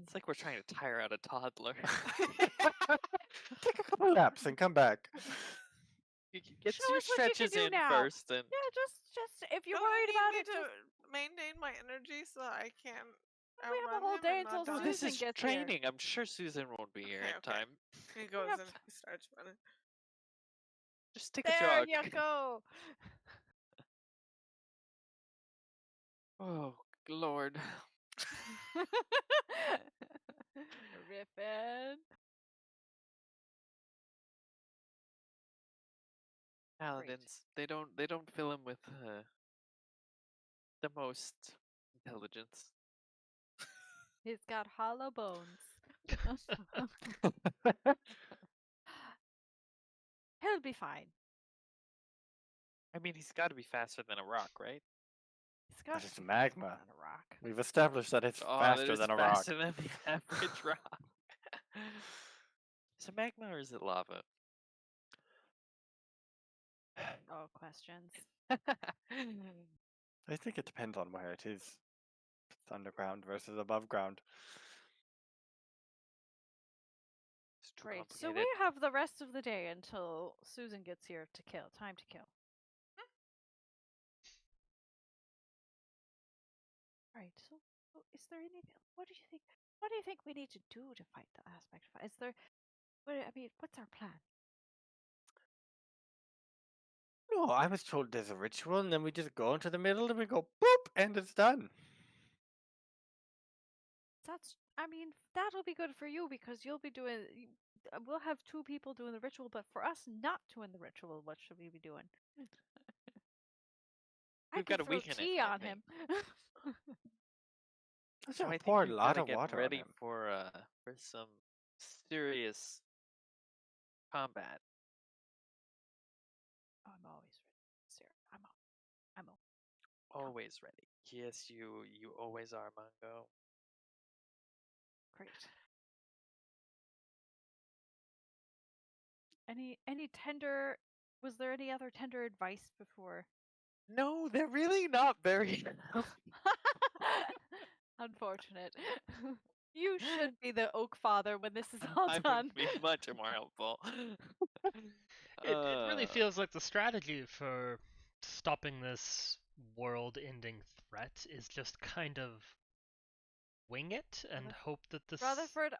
it's like we're trying to tire out a toddler. take a couple laps and come back. Get Show your us what you can stretches do in now. first, and Yeah, just if you're Don't you worried need about me it, to just maintain my energy so I can we have a outrun whole him day and not until no, die? this Susan is gets here. training. I'm sure Susan won't be here Okay, in okay. time. He goes Yep. and he starts running. Just take a There jog. you go. Oh Lord. Riffin. Paladins. They don't fill him with the most intelligence. He's got hollow bones. He'll be fine. I mean, he's got to be faster than a rock, right? He's got But to it's be magma. on a rock. We've established that it's Oh, faster that is than a rock. faster than the average rock. Is it magma or is it lava? Oh, questions. I think it depends on where it is. It's underground versus above ground. It's too Great. So we complicated. have the rest of the day until Susan gets here to kill. Time to kill. Right. So, is there anything? What do you think? What do you think we need to do to fight the aspect? Is there? What's our plan? No, I was told there's a ritual, and then we just go into the middle, and we go boop, and it's done. That'll be good for you because you'll be doing. We'll have two people doing the ritual, but for us not doing the ritual, what should we be doing? I We've could got to throw weaken it, tea I on think. him. I So I just think pour a we've lot gotta of get water on ready him. for some serious combat. I'm always ready, sir. I'm on. Always ready. Yes, you always are, Mungo. Great. Any tender? Was there any other tender advice before? No, they're really not very. Unfortunate. You should be the Oak Father when this is all I done. would be much more helpful. It really feels like the strategy for stopping this world-ending threat is just kind of wing it and hope that this. Rutherford,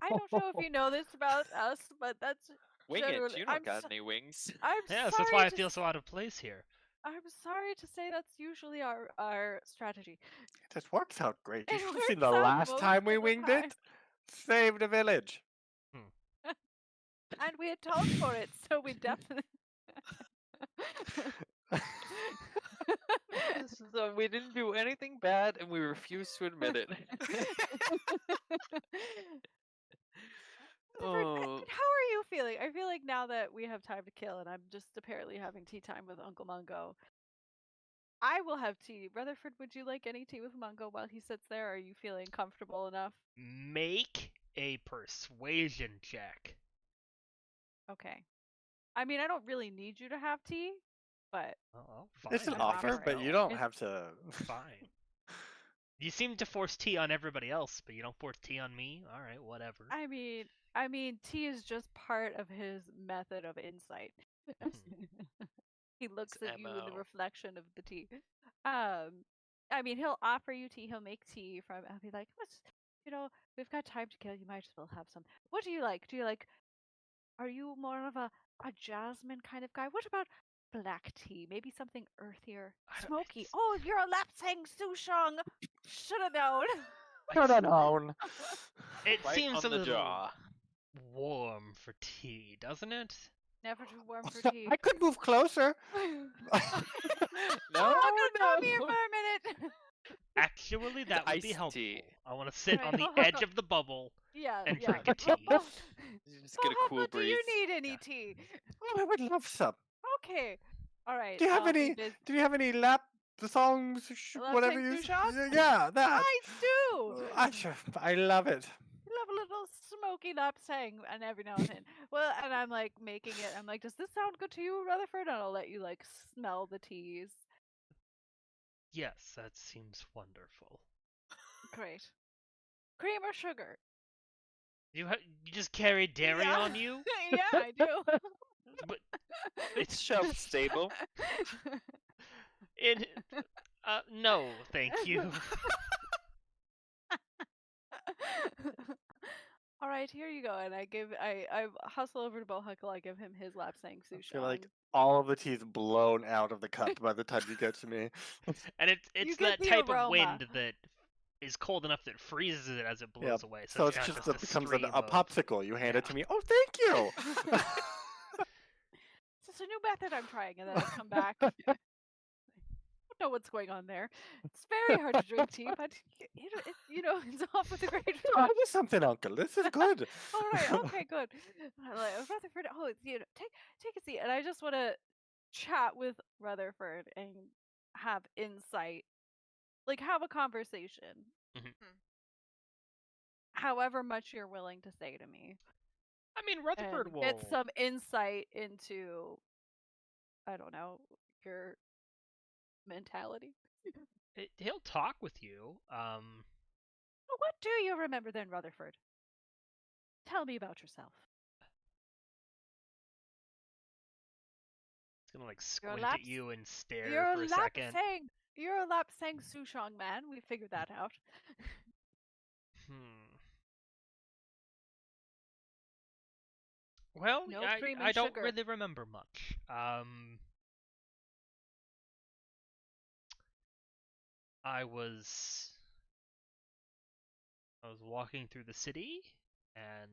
I don't know if you know this about us, but that's Wing it. generally. You don't got any wings. I'm Yes, sorry that's why I to feel s- so out of place here. I'm sorry to say that's usually our strategy. This works out great. You It should have seen works the out last most time we of the winged time. it. Saved a village. And we atoned for it, so we definitely. So we didn't do anything bad, and we refuse to admit it. Oh. How are you feeling? I feel like now that we have time to kill, and I'm just apparently having tea time with Uncle Mungo. I will have tea. Rutherford, would you like any tea with Mungo while he sits there? Are you feeling comfortable enough? Make a persuasion check. Okay. I mean, I don't really need you to have tea, but Oh, It's fine. an I'm offer, but offering you it. don't It's- have to. Fine. You seem to force tea on everybody else, but you don't force tea on me. All right, whatever. I mean, tea is just part of his method of insight. He looks His at you in the MO. reflection of the tea. I mean, he'll offer you tea. He'll make tea from. I'll be like, we've got time to kill. You might as well have some. What do you like? Are you more of a jasmine kind of guy? What about black tea? Maybe something earthier, I don't- smoky. it's- Oh, you're a Lapsang Souchong. Should have known. Should have known. It Right seems on a the little jaw. warm for tea, doesn't it? Never too warm for tea. I could move closer. No, Come here for a minute. Actually, that would be iced helpful. tea. I want to sit Right. on the edge of the bubble. Yeah, And yeah. drink a tea. You just get a cool Bohuckle, do breeze. you need any tea? Oh, I would love some. Okay. All right. Do you have I'll be any? busy. Do you have any lap songs? Lap Whatever sing you. Souchong? Yeah, that. I do. I love it. Love a little smoky lapsang, and every now and then. Well, and I'm like making it. I'm like, does this sound good to you, Rutherford? And I'll let you like smell the teas. Yes, that seems wonderful. Great. Cream or sugar? You just carry dairy Yeah. on you? Yeah, I do. But It's shelf stable. no, thank you. All right, here you go. And I hustle over to Bohuckle. I give him his lapsang I Souchong. feel like all of the tea's blown out of the cup by the time you get to me. And You it's get that the type aroma. of wind that is cold enough that freezes it as it blows away. So it's it's not just a becomes stream a of... popsicle. You hand it to me. Oh, thank you. It's a new method I'm trying, and then I come back. I don't know what's going on there. It's very hard to drink tea, but it's off with a great Try fun. this something, Uncle. This is good. All right, okay, good. I'm like, Rutherford, take a seat, and I just want to chat with Rutherford and have insight, like have a conversation. Mhm. However much you're willing to say to me, I mean, Rutherford and will... get some insight into, I don't know, your mentality. He'll talk with you. What do you remember then, Rutherford? Tell me about yourself. He's gonna like You're a squint at you and stare You're for a a second. You're a Lapsang Souchong man. We figured that out. Well, No I cream I and don't sugar. really remember much. I was walking through the city and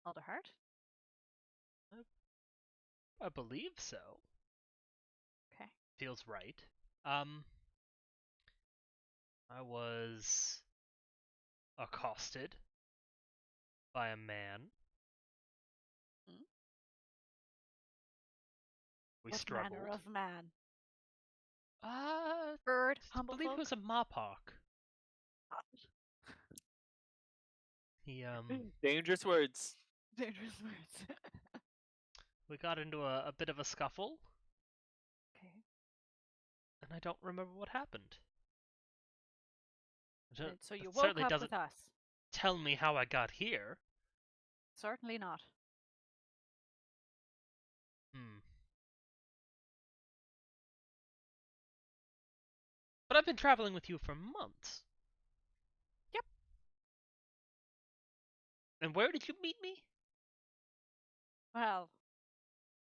Alderheart? I believe so. Okay. Feels right. I was accosted by a man. Hmm? We What struggled. manner of man? I Bird? believe Humblefolk? it was a Mopok. He Dangerous words. Dangerous words. we got into a bit of a scuffle. Okay. and I don't remember what happened. And so you That woke certainly up doesn't with us. tell me how I got here. Certainly not. But I've been traveling with you for months. Yep. And where did you meet me? Well,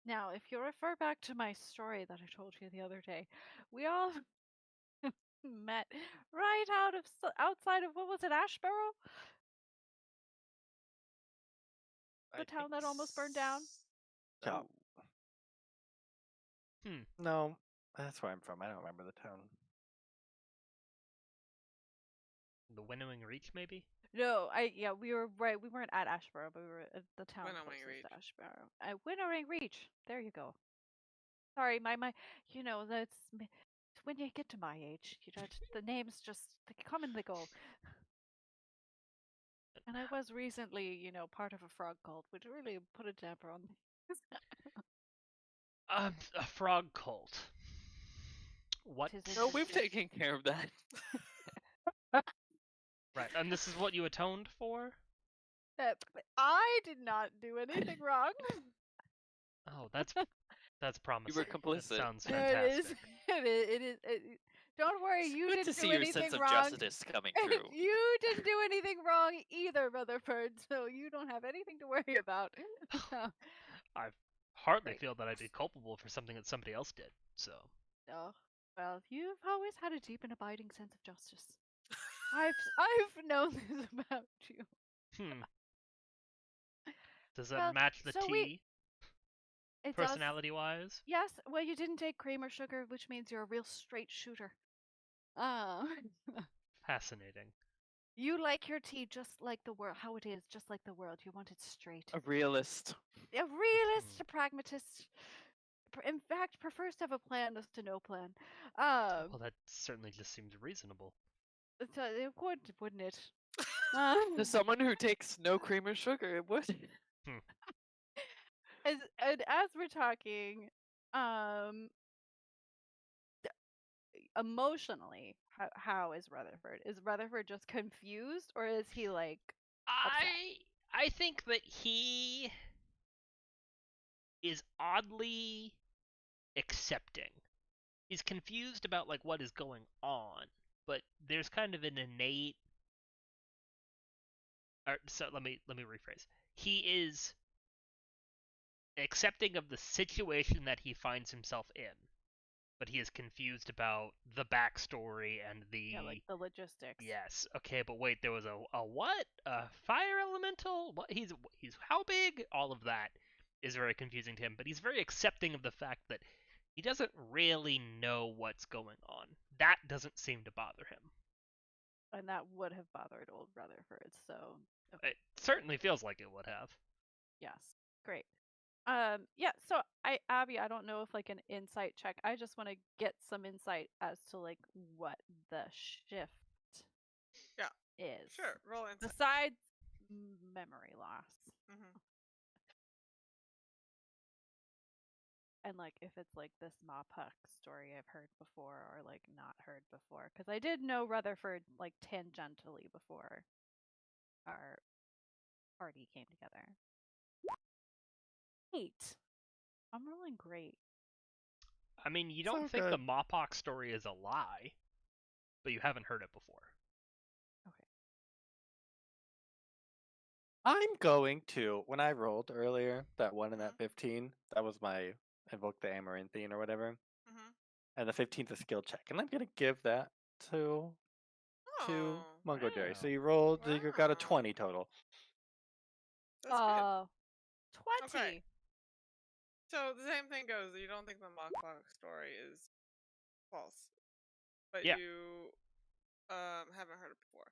now, if you refer back to my story that I told you the other day, we all met right outside of, what was it, Ashborough? The town that almost burned down? No. Hmm. No, that's where I'm from. I don't remember the town. The Winnowing Reach, maybe? No, we were right. We weren't at Ashborough, but we were at the town Winnowing closest Reach. to Ashborough. Winnowing Reach. There you go. Sorry, my, that's when you get to my age, the names just they come and they go. And I was recently, part of a frog cult, which really put a damper on things. A frog cult. What? Tis No, we've interesting. taken care of that. Right, and this is what you atoned for? I did not do anything wrong. Oh, that's promising. You were That complicit. sounds It fantastic. is. Don't worry, you Good to didn't see do your anything sense of wrong. justice coming through. You didn't do anything wrong either, Rutherford, so you don't have anything to worry about. I hardly Great. feel that I'd be culpable for something that somebody else did, so. Oh, well, you've always had a deep and abiding sense of justice. I've known this about you. Does that Well, match the so tea, It does. personality-wise? Yes, well, you didn't take cream or sugar, which means you're a real straight shooter. Fascinating. You like your tea just like the world, how it is, just like the world. You want it straight. A realist. A realist, a pragmatist. In fact, prefers to have a plan as to no plan. Well, that certainly just seems reasonable. So it would, wouldn't it? To someone who takes no cream or sugar, it would. As we're talking, emotionally, how is Rutherford? Is Rutherford just confused, or is he like upset? I think that he is oddly accepting. He's confused about like what is going on, but there's kind of an innate. So let me rephrase. He is accepting of the situation that he finds himself in, but he is confused about the backstory and the Like the logistics. Yes. Okay, but wait, there was a what? A fire elemental? What? He's how big? All of that is very confusing to him, but he's very accepting of the fact that he doesn't really know what's going on. That doesn't seem to bother him. And that would have bothered old Rutherford, so It certainly feels like it would have. yes. Great. So Abby, I don't know if like an insight check. I just want to get some insight as to like what the shift is. Sure, roll insight. Besides memory loss. And like if it's like this Mopuk story I've heard before or like not heard before, because I did know Rutherford like tangentially before our party came together. 8. I'm rolling great. I mean, you don't So think good. the Mopok story is a lie, but you haven't heard it before. Okay. I'm going to, when I rolled earlier, that 1 and that 15, that was my invoke the Amaranthine or whatever. And the 15th is skill check. And I'm going to give that to Mungojerry. So wow. you rolled, you got a 20 total. That's good. 20. Okay. So the same thing goes. You don't think the Mocklock story is false, but Yeah. you haven't heard it before.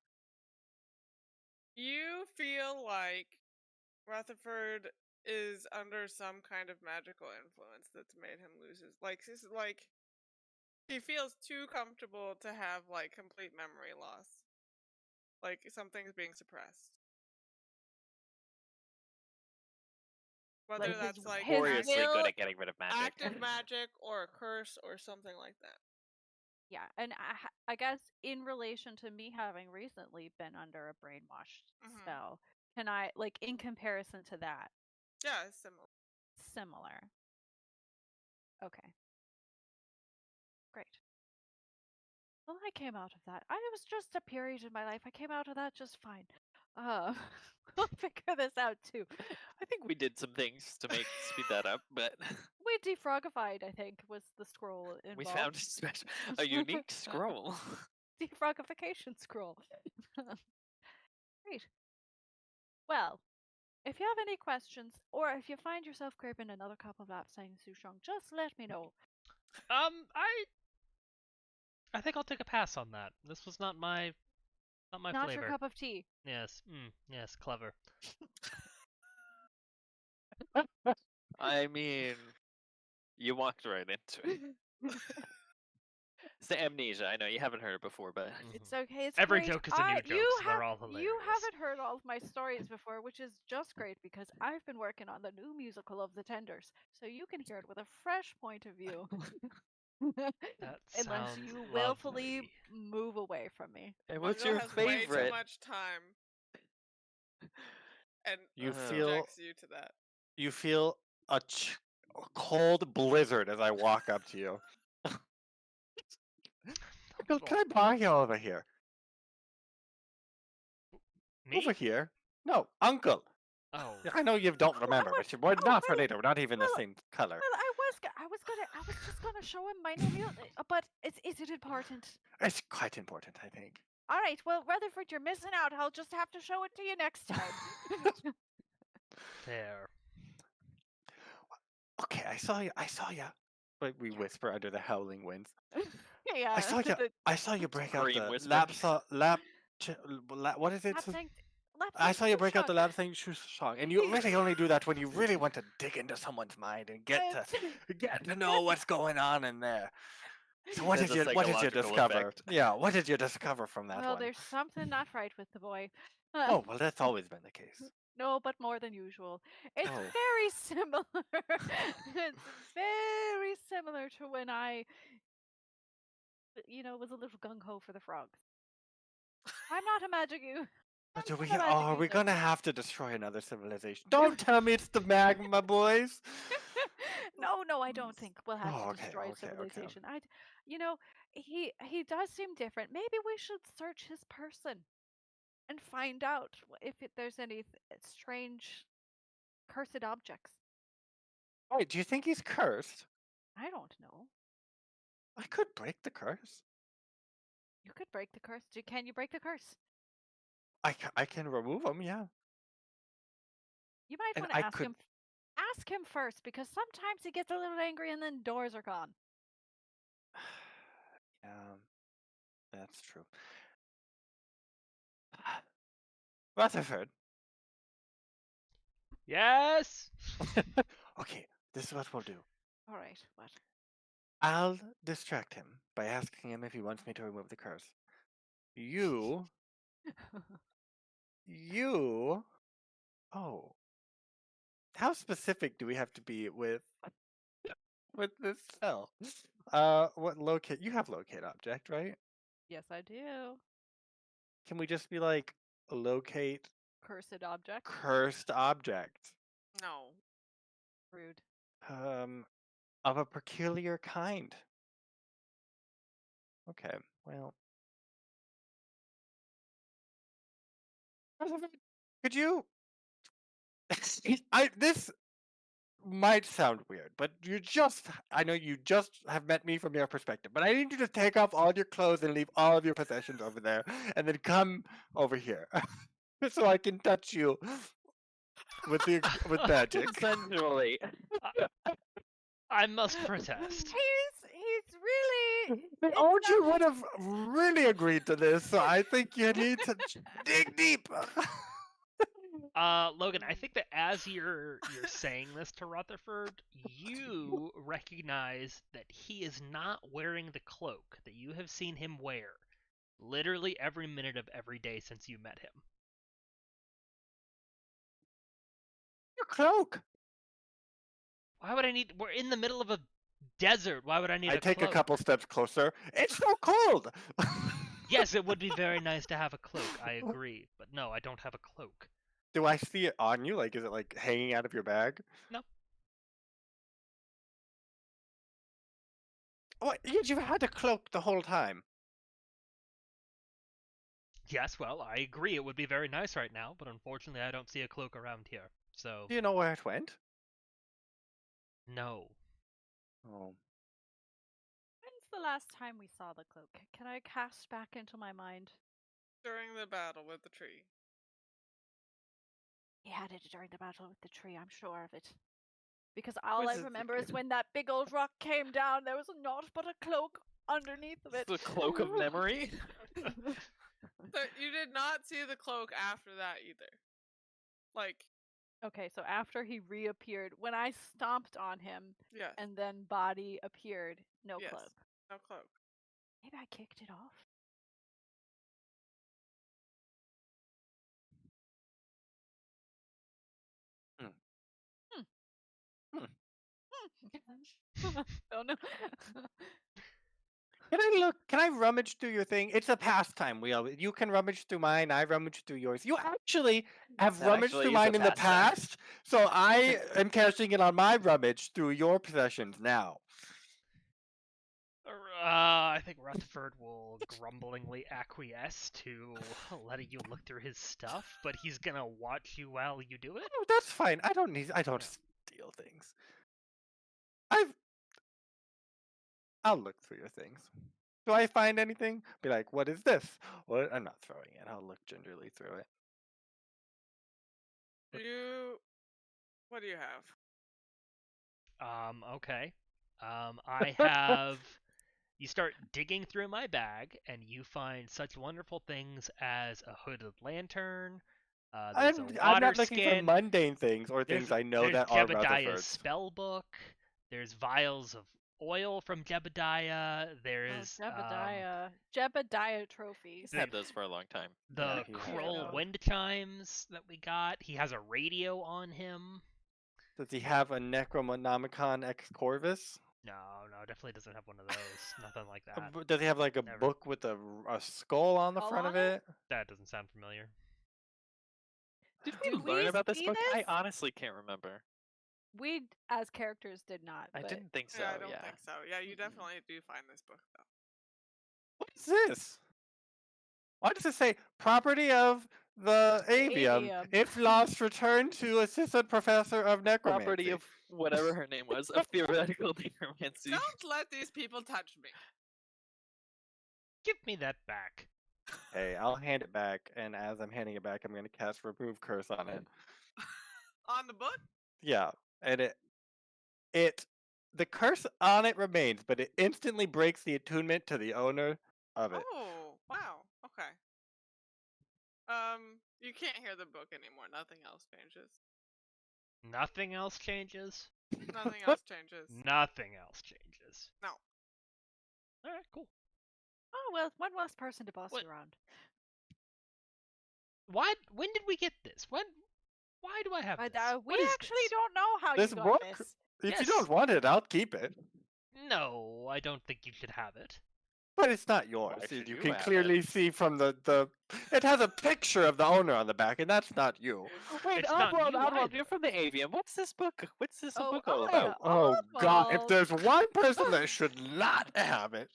You feel like Rutherford is under some kind of magical influence that's made him lose his he feels too comfortable to have like complete memory loss. Like something's being suppressed. Whether Like that's like Gloriously will- good at getting rid of magic. active magic or a curse or something like that. Yeah, and I guess in relation to me having recently been under a brainwashed spell, can I, like, in comparison to that? Yeah, it's similar. Similar. Okay. Great. Well, I came out of that. I was just a period in my life. I came out of that just fine. We'll figure this out too. I think we did some things to speed that up, but We defrogified, I think, was the scroll involved. we found a unique scroll. Defrogification scroll. Great. Well, if you have any questions, or if you find yourself craving another cup of lapsang souchong, just let me know. I think I'll take a pass on that. This was not my Not flavor. your cup of tea. Yes. Yes, clever. I mean, you walked right into it. It's the amnesia. I know you haven't heard it before, but It's okay. It's Every great. joke is a new joke, so they're all hilarious. You haven't heard all of my stories before, which is just great because I've been working on the new musical of The Tenders, so you can hear it with a fresh point of view. That Unless sounds you willfully lovely. move away from me. and what's Mungo your has way too favorite? much time. And You Uh, feel subjects you to that. you feel a cold blizzard as I walk up to you. Uncle, can I borrow you over here? Me? Over here? No, Uncle. Oh. I know you don't remember, but we're not well, related. We're not even the well, same color. Well, I was just gonna show him my new music, but is it important? It's quite important, I think. All right, well, Rutherford, you're missing out. I'll just have to show it to you next time. There. Okay, I saw you. But we whisper under the howling winds. Yeah. I saw you break out Scream the whisper. what is it? Lapsang I saw you break out the souchong. lap thing song, and you really only do that when you really want to dig into someone's mind and get to know what's going on in there. So what There's did a you psychological discover? effect. Yeah, what did you discover from that Well, one? there's something not right with the boy. Oh, well, that's always been the case. No, but more than usual. It's Oh. very similar. It's very similar to when I, was a little gung ho for the frogs. I'm not a magic you. Are we gonna have to destroy another civilization? Don't tell me it's the magma, boys. No, I don't think we'll have Oh, to destroy okay. civilization. He does seem different. Maybe we should search his person and find out if there's any strange, cursed objects. Wait, do you think he's cursed? I don't know. I could break the curse. You could break the curse. Can you break the curse? I can remove him, yeah. You might And want to I ask could- him. Ask him first, because sometimes he gets a little angry and then doors are gone. Yeah, that's true. Rutherford. Yes. Okay, this is what we'll do. All right, what? I'll distract him by asking him if he wants me to remove the curse. You. Oh. How specific do we have to be with this spell? What locate? You have locate object, right? Yes, I do. Can we just be like locate Cursed object. cursed object? No. Rude. Of a peculiar kind. Okay, well. Could you? This might sound weird, but I know you just have met me from your perspective, but I need you to take off all your clothes and leave all of your possessions over there, and then come over here, so I can touch you with magic. Essentially. I must protest. He's really. Oju would have really agreed to this, so I think you need to dig deep. Logan, I think that as you're saying this to Rutherford, you recognize that he is not wearing the cloak that you have seen him wear literally every minute of every day since you met him. Your cloak. Why would I need? We're in the middle of a desert. Why would I need I a take cloak? a couple steps closer. It's so cold! Yes, it would be very nice to have a cloak. I agree, but no, I don't have a cloak. Do I see it on you? Like, is it like hanging out of your bag? No. What? You've had a cloak the whole time. Yes, well, I agree. It would be very nice right now, but unfortunately, I don't see a cloak around here. So Do you know where it went? no. Oh. When's the last time we saw the cloak? Can I cast back into my mind? During the battle with the tree. He had it during the battle with the tree, I'm sure of it. Because all Was I it remember is when that big old rock came down, there was naught but a cloak underneath of it. The cloak of memory. So you did not see the cloak after that either. Like, Okay, so after he reappeared, when I stomped on him yes. and then body appeared, no Yes. cloak. No cloak. Maybe I kicked it off. Oh no. Can I rummage through your thing? It's a pastime. You can rummage through mine, I rummage through yours. You actually have That rummaged actually through is a mine in the pastime. past, so I am casting it on my rummage through your possessions now. I think Rutherford will grumblingly acquiesce to letting you look through his stuff, but he's gonna watch you while you do it. Oh, that's fine. I don't steal things. I'll look through your things. Do I find anything? Be like, what is this? What? I'm not throwing it. I'll look gingerly through it. What do you have? Okay. I have. You start digging through my bag, and you find such wonderful things as a hooded lantern. There's a water I'm not looking for skin. mundane things or things I know that are Jebediah's Rutherford's. spell book. There's vials of oil from Jebediah. There's Jebediah trophies. He's had those for a long time. the he has Kroll those. wind chimes that we got. He has a radio on him. Does he have a Necronomicon Ex Corvus? No, definitely doesn't have one of those. Nothing like that. Does he have like a Never. book with a skull on the Skull front on of it? That doesn't sound familiar. Did we Did learn we about this see book? I this? honestly can't remember. We, as characters, did not. I but didn't think so. Yeah, I don't yeah. think so. Yeah, you definitely do find this book though. What is this? Why does it say property of the avium? Avium. If lost, return to assistant professor of necromancy. Property of whatever her name was, of theoretical necromancy. Don't let these people touch me. Give me that back. Hey, I'll hand it back, and as I'm handing it back, I'm going to cast remove curse on it. On the book? Yeah, and the curse on it remains, but it instantly breaks the attunement to the owner of it. Oh, wow. Okay. You can't hear the book anymore. Nothing else changes. Nothing else changes? Nothing else changes. Nothing else changes. No. Alright, cool. Oh well, one less person to boss What? you around. When did we get this? Why do I have this? We What is actually this? don't know how This you got book? this. If Yes. you don't want it, I'll keep it. No, I don't think you should have it. But it's not yours. Why should You you can have clearly see from the. It has a picture of the owner on the back, and that's not you. Wait, It's not Oddworld, you Oddworld, either. you're from the avium. What's this book? What's this Oh, book oh, all yeah. about? Oh God! If Oswald. there's one person that should not have it.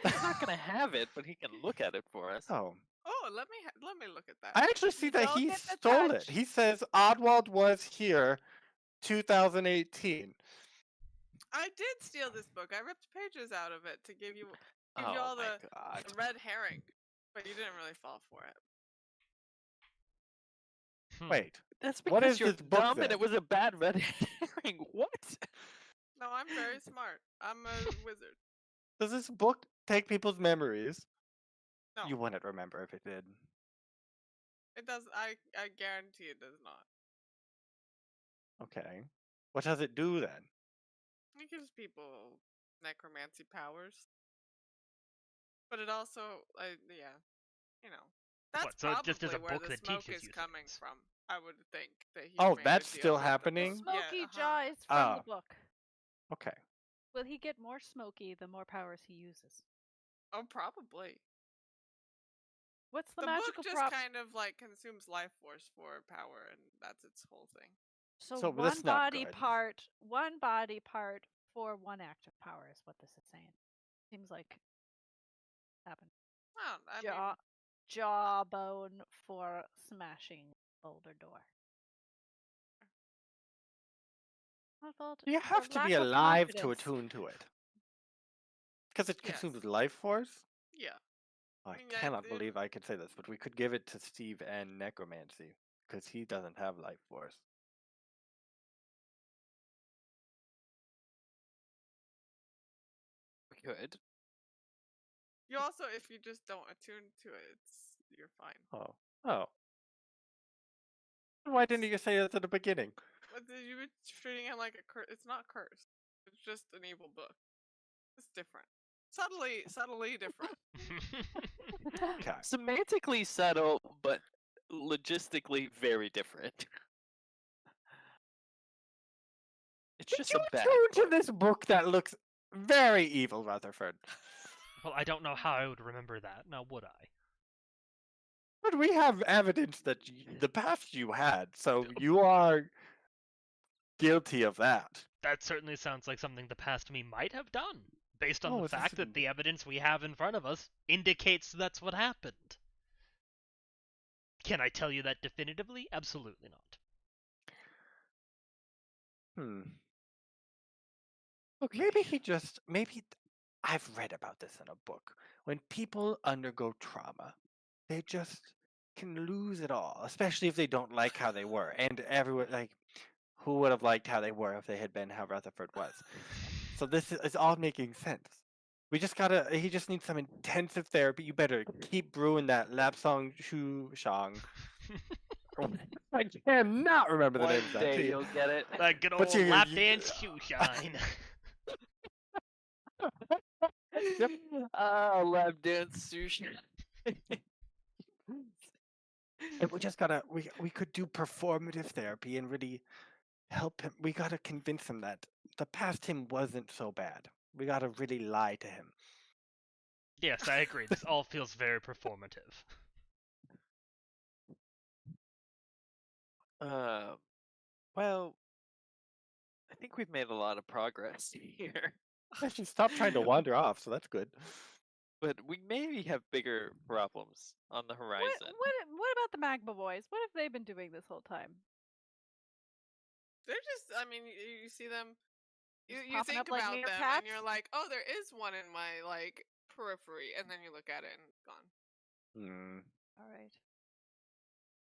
He's not gonna have it, but he can look at it for us. Oh, Oh, let me look at that. I actually see that Don't he get the stole it. touch. He says Oddwald was here, 2018. I did steal this book. I ripped pages out of it to give you Oh all my the god. red herring, but you didn't really fall for it. Wait, That's What because is you're this book, dumb and then? it was a bad red herring. What? No, I'm very smart. I'm a wizard. does this book take people's memories? No, You wouldn't remember if it did. it does. I guarantee it does not. Okay. What does it do then? It gives people necromancy powers, but it also, yeah, you know, that's What, so it just is probably a where book the that smoke teaches is you coming things. from. I would think that he. Oh, made a that's deal still with the book. happening? Smoky Yeah, jaw is from Ah. the book. Okay. Will he get more smoky the more powers he uses? Oh, probably. What's the The magical book just prop? kind of like consumes life force for power, and that's its whole thing. So So one that's not body good. part for one active power is what this is saying. Seems like happened. I mean, Jawbone for smashing boulder door. You have to be lack of alive to confidence. attune to it. Because it Yes. consumes life force? yeah. I mean, cannot believe I could say this, but we could give it to Steve and Necromancy. Because he doesn't have life force. We could. You also, if you just don't attune to it, you're fine. Oh. Oh. Why didn't you say that at the beginning? But you were treating it like a curse. It's not cursed. It's just an evil book. It's different. Subtly different. Okay. Semantically subtle, but logistically very different. It's Did just you a bad attune to book. this book that looks very evil, Rutherford? Well, I don't know how I would remember that. Now, would I? But we have evidence that the past you had, so you are guilty of that. That certainly sounds like something the past me might have done, based on Oh, the is this fact that the evidence we have in front of us indicates that's what happened. Can I tell you that definitively? Absolutely not. Look, maybe I've read about this in a book. When people undergo trauma, they just can lose it all, especially if they don't like how they were. And everyone, like, who would have liked how they were if they had been how Rutherford was? So this is all making sense. He just needs some intensive therapy. You better keep brewing that Lapsang Shu Shang. I cannot remember the One name of that day tea. you'll get it. That good But old lap dance shoe shine. Yep. Lap dance sushi. And we could do performative therapy and really help him. We gotta convince him that the past him wasn't so bad. We gotta really lie to him. Yes, I agree. This all feels very performative. Well, I think we've made a lot of progress here. Actually, stop trying to wander off, so that's good. But we maybe have bigger problems on the horizon. What about the Magma Boys? What have they been doing this whole time? They're just. I mean, you see them. You popping think up like about them, meerkats? and you're like, oh, there is one in my like periphery, and then you look at it and it's gone. All right.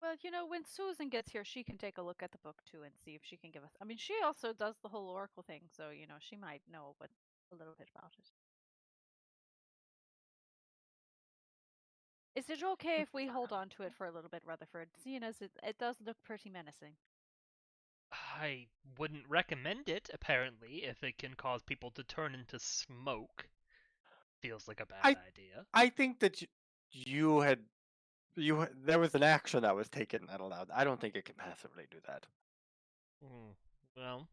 Well, when Susan gets here, she can take a look at the book too and see if she can give us. I mean, she also does the whole oracle thing, so she might know a little bit about it. Is it okay if we hold on to it for a little bit, Rutherford? Seeing as it does look pretty menacing. I wouldn't recommend it, apparently, if it can cause people to turn into smoke. Feels like a bad idea. I think that there was an action that was taken that allowed. I don't think it can passively do that. Well,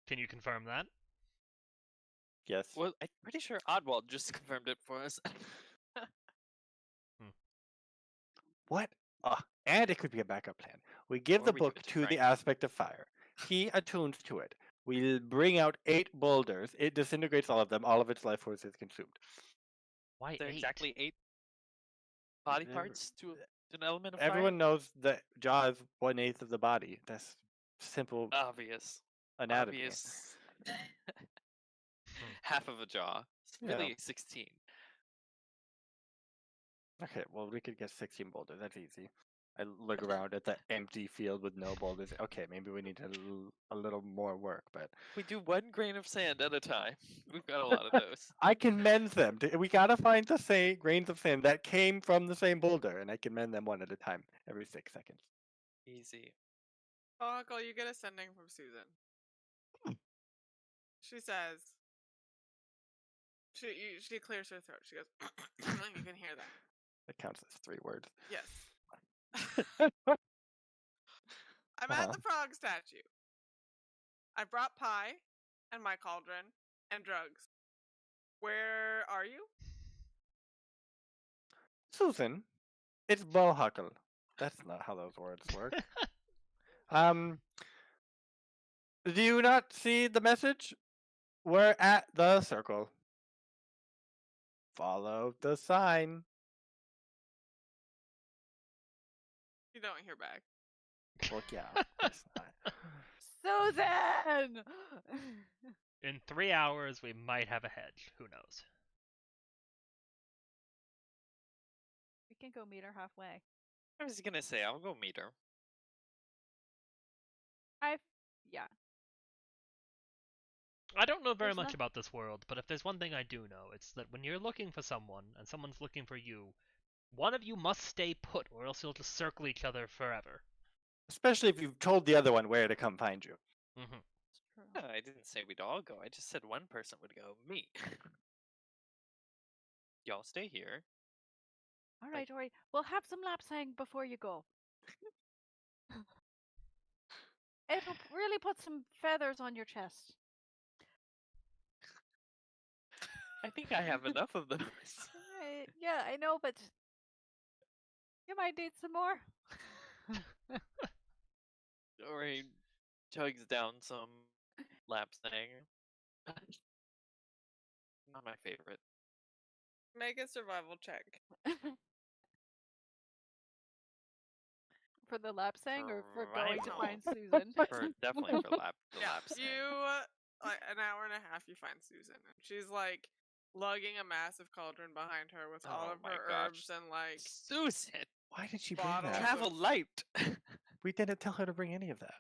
can you confirm that? Yes. Well, I'm pretty sure Oddwald just confirmed it for us. What? And it could be a backup plan. We give Or the we give book it to to the Frank. aspect of fire. He attunes to it. We bring out 8 boulders. It disintegrates all of them. All of its life force is consumed. Why There are 8? exactly 8 body parts to an element of Everyone fire? knows that jaw is 1/8 of the body. That's simple Obvious. anatomy. Obvious. Half of a jaw. It's really 16. Okay, well, we could get 16 boulders. That's easy. I look around at the empty field with no boulders. Okay, maybe we need a little more work, but We do 1 grain of sand at a time. We've got a lot of those. I can mend them. We gotta find the same grains of sand that came from the same boulder, and I can mend them one at a time every 6 seconds. Easy. Bohuckle, you get a sending from Susan. She says. She clears her throat. She goes. You can hear that. That counts as 3 words. Yes. I'm at the frog statue. I brought pie and my cauldron and drugs. Where are you? Susan, it's Bohuckle. That's not how those words work. Do you not see the message? We're at the circle. Follow the sign. You don't hear back. Well, yeah, of course not. Susan! In 3 hours, we might have a hedge. Who knows? We can go meet her halfway. I was gonna say I'll go meet her. Yeah. I don't know very There's much no- about this world, but if there's one thing I do know, it's that when you're looking for someone and someone's looking for you, one of you must stay put, or else you'll just circle each other forever. Especially if you've told the other one where to come find you. Mm-hmm. It's true. Yeah, I didn't say we'd all go. I just said one person would go. Me. Y'all stay here. All right, Ori. We'll have some lapsang before you go. It'll really put some feathers on your chest. I think I have enough of those. Yeah, I know, but you might need some more. Or he chugs down some lapsang. Not my favorite. Make a survival check. For the lapsang or for going to Survival. find Susan? Definitely for the Yeah, lapsang. you like an hour and a half. You find Susan, and she's like lugging a massive cauldron behind her with all Oh of my her gosh. herbs and like Susan! Why did she bring Bottles that? of- Travel light! We didn't tell her to bring any of that.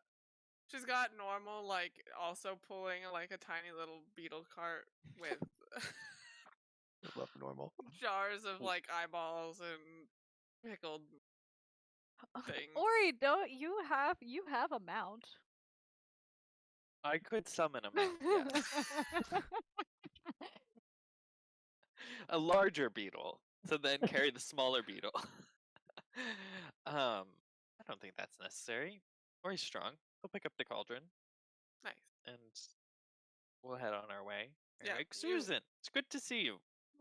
she's got normal like also pulling like a tiny little beetle cart with I love normal. jars of like eyeballs and pickled things. Ori, don't you have a mount? I could summon a mount, yes. A larger beetle, so then carry the smaller beetle. I don't think that's necessary. Or he's strong. He'll pick up the cauldron, Nice. and we'll head on our way. Yeah, Like, you- Susan, it's good to see you.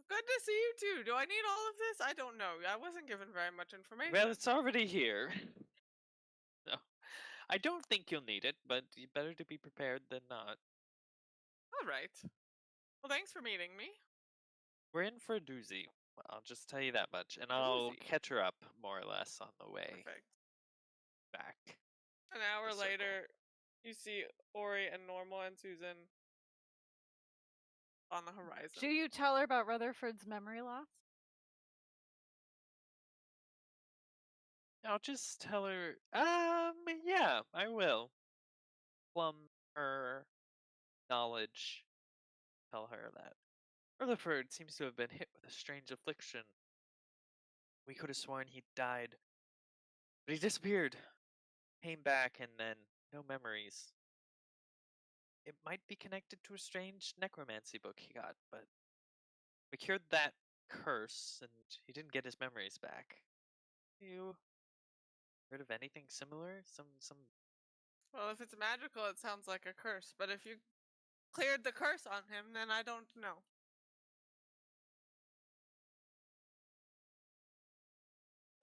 Good to see you too. Do I need all of this? I don't know. I wasn't given very much information. Well, it's already here. No, I don't think you'll need it, but better to be prepared than not. All right. Well, thanks for meeting me. We're in for a doozy. I'll just tell you that much, and I'll Doozy. catch her up more or less on the way Perfect. back. An hour the circle. later, you see Ori and Normal and Susan on the horizon. Do you tell her about Rutherford's memory loss? I'll just tell her. Yeah, I will. Plumb her knowledge. Tell her that Rutherford seems to have been hit with a strange affliction. We could have sworn he died, but he disappeared, came back, and then no memories. It might be connected to a strange necromancy book he got, but we cured that curse, and he didn't get his memories back. You heard of anything similar? Some Well, if it's magical, it sounds like a curse. But if you cleared the curse on him, then I don't know.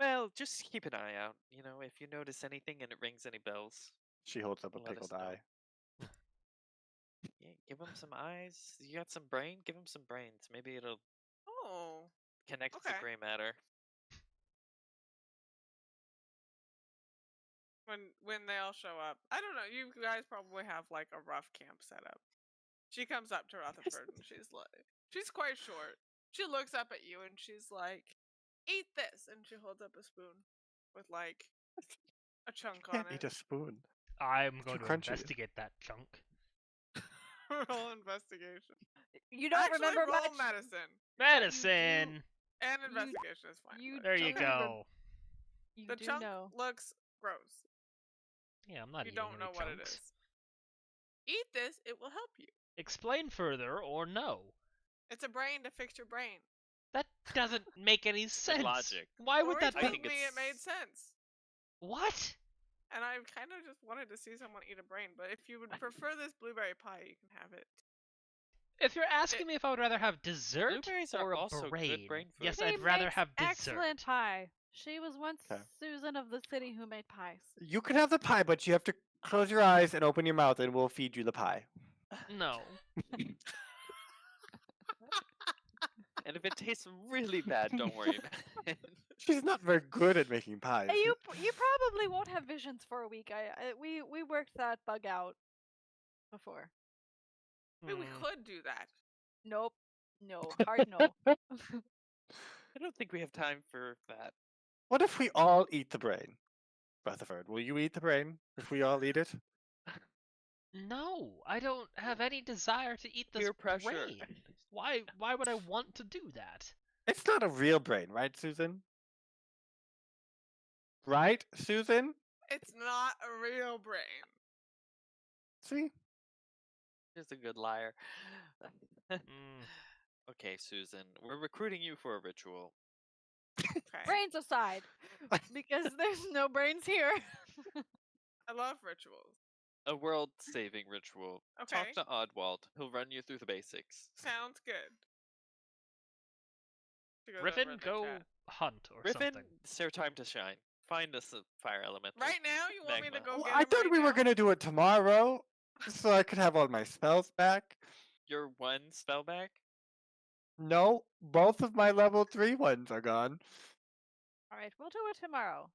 Well, just keep an eye out. You know, if you notice anything and it rings any bells, She holds up a Let us pickled know. eye. yeah, give him some eyes. You got some brain? Give him some brains. Maybe it'll Oh. connect Okay. to gray matter. When they all show up, I don't know. You guys probably have like a rough camp set up. She comes up to Rutherford and she's quite short. She looks up at you and she's like, "Eat this," and she holds up a spoon with like a chunk on Can't it. eat a spoon. I'm Too going to crunchy. investigate that chunk. Roll investigation. You don't Actually, remember roll much. medicine Medicine! and investigation is fine. you but There you okay. go. You The do chunk know. looks gross. Yeah, I'm not You eating don't any know what it chunks. is. Eat this; it will help you. Explain further or no. It's a brain to fix your brain. That doesn't make any sense. logic. Why would Ori that told be? think me it made it's- sense. What? And I kind of just wanted to see someone eat a brain, but if you would prefer this blueberry pie, you can have it. If you're asking me if I would rather have dessert Blueberries or are a also good brain, brain food. yes, She I'd rather makes have dessert. excellent pie. She was once Okay. Susan of the city who made pies. You can have the pie, but you have to close your eyes and open your mouth, and we'll feed you the pie. No. And if it tastes really bad, don't worry about it. She's not very good at making pies. You probably won't have visions for a week. We worked that bug out before. Maybe we Hmm. could do that. Nope. No. Hard no. I don't think we have time for that. What if we all eat the brain? Rutherford, will you eat the brain if we all eat it? No, I don't have any desire to eat this Peer pressure. brain. Why would I want to do that? It's not a real brain, right, Susan? Right, Susan? It's not a real brain. See? She's a good liar. Mm. Okay, Susan, we're recruiting you for a ritual. Okay. Brains aside, because there's no brains here. I love rituals. A world-saving ritual. Okay. Talk to Oddwald. He'll run you through the basics. Sounds good. She goes over Griffin, in the go chat. hunt or Griffin, something. it's your time to shine. Find us a fire element. Right now, you want me to Magma. go Well, get I him thought right we were now? gonna do it tomorrow, so I could have all my spells back. Your one spell back? No, both of my level 3 ones are gone. All right, we'll do it tomorrow.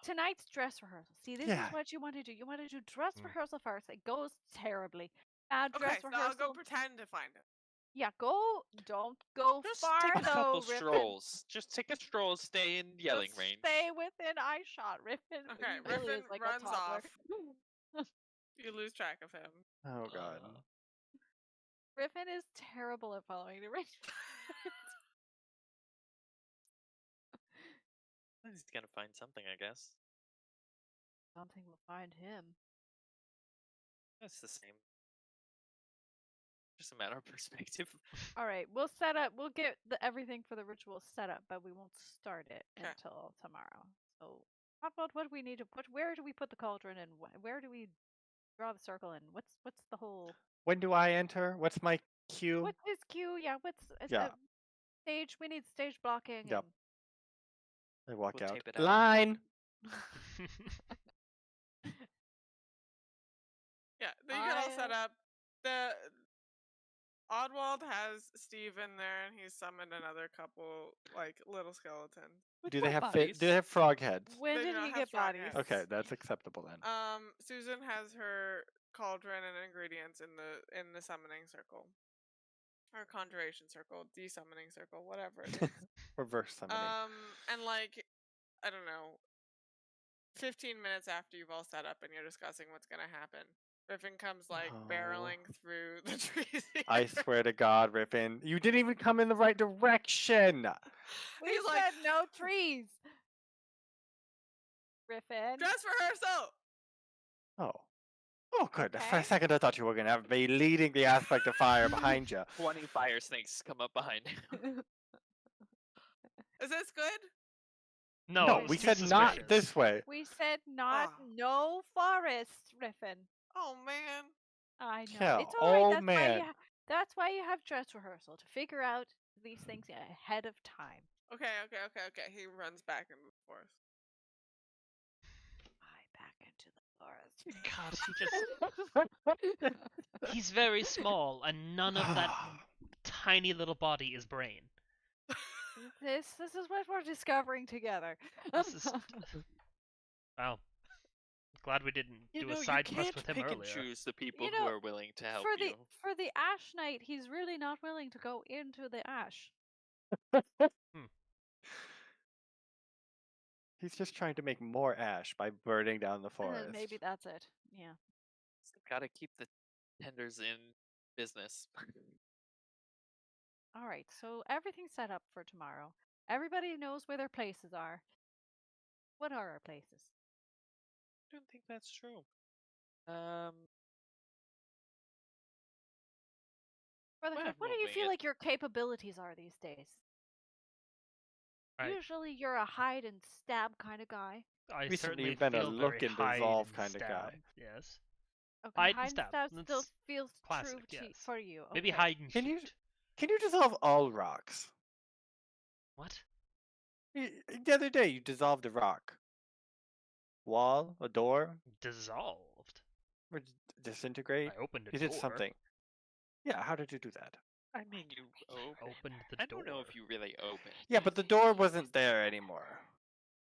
Tonight's dress rehearsal. See, this Yeah. is what you want to do. You want to do dress Mm. rehearsal first. It goes terribly. Bad Okay, dress so rehearsal. I'll go pretend to find it. Yeah, don't go Just far take a though, couple Riffin. strolls. Just take a stroll, stay in yelling Just range. Stay within eye shot, Riffin. Okay, He really Riffin is like runs a toddler. off. You lose track of him. Oh god. Riffin is terrible at following directions. He's gonna find something, I guess. Something will find him. That's the same. Just a matter of perspective. All right, we'll set up. We'll get everything for the ritual set up, but we won't start it Okay. until tomorrow. So, how about what we need to put? Where do we put the cauldron, and where do we draw the circle? And what's the whole? When do I enter? What's my cue? What's his cue? Yeah, what's Yeah. stage? We need stage blocking. Yep. I walk We'll out. tape it out. Line! Yeah, you get all set up. The Oddwald has Steve in there, and he's summoned another couple like little skeletons. Do they what have bodies? do they have frog heads? When They do did not he have get frog bodies? heads. Okay, that's acceptable then. Susan has her cauldron and ingredients in the summoning circle, or conjuration circle, desummoning circle, whatever it is. Reverse summoning. And like, I don't know, 15 minutes after you've all set up and you're discussing what's gonna happen, Griffin comes like barreling through the trees. I swear to God, Riffin, you didn't even come in the right direction. We He's said like, no trees. Riffin. dress rehearsal. Oh, good. For Okay. a second, I thought you were gonna be leading the aspect of fire behind you. 20 fire snakes come up behind you. Is this good? No, No, it's we too said not suspicious. this way. We said not Ah. no forest, Riffin. Oh man. I know. Kel, It's all right. oh, That's why man. that's why you have dress rehearsal to figure out these things ahead of time. Okay. He runs back into the forest. I back into the forest. God, he's very small, and none of that tiny little body is brain. This is what we're discovering together. This is wow. Glad we didn't do a side quest with him pick earlier. and choose the people You who know, are willing to help for you. the ash knight, he's really not willing to go into the ash. He's just trying to make more ash by burning down the forest. Maybe that's it. Yeah. Gotta keep the tenders in business. All right. So everything's set up for tomorrow. Everybody knows where their places are. What are our places? I don't think that's true. Rutherford, have what do no you wing feel it. like your capabilities are these days? Right. Usually you're a hide and stab kind of guy. I Recently, certainly you've been a feel look very and hide dissolve and kind of guy. stab, Yes. Okay, Hide and hide and stab. stab still That's feels classic, true yes. for you. Maybe okay. hide and Can you- shoot. Can you dissolve all rocks? What? The other day, you dissolved a rock. Wall, a door, Dissolved. or disintegrate. I opened a You door. did something. Yeah, how did you do that? I mean, you Opened the I door. don't know if you really opened. Yeah, but the door wasn't there anymore.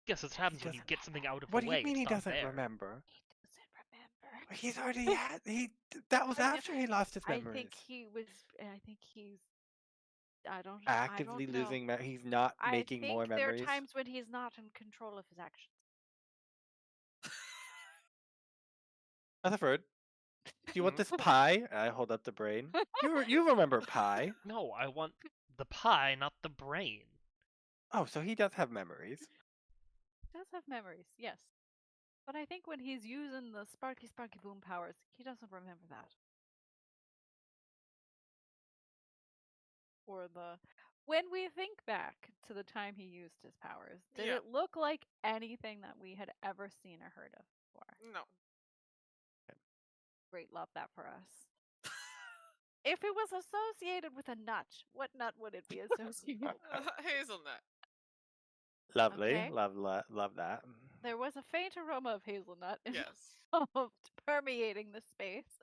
Guess what happens when you doesn't get something out of What the do way. you mean it's he not doesn't there. remember? He doesn't remember. He's already had that was I know. after he lost his I memories. think he's. I don't. Actively I don't know. losing. He's not I making think more there memories. are times when he's not in control of his actions. Rutherford, do you want this pie? I hold up the brain. You remember pie? No, I want the pie, not the brain. Oh, so he does have memories. He does have memories, yes. But I think when he's using the sparky boom powers, he doesn't remember that. Or when we think back to the time he used his powers, did Yeah. it look like anything that we had ever seen or heard of before? No. Great, love that for us. If it was associated with a nut, what nut would it be associated with? Hazelnut. Lovely, Okay. love that. There was a faint aroma of hazelnut Yes. involved permeating the space.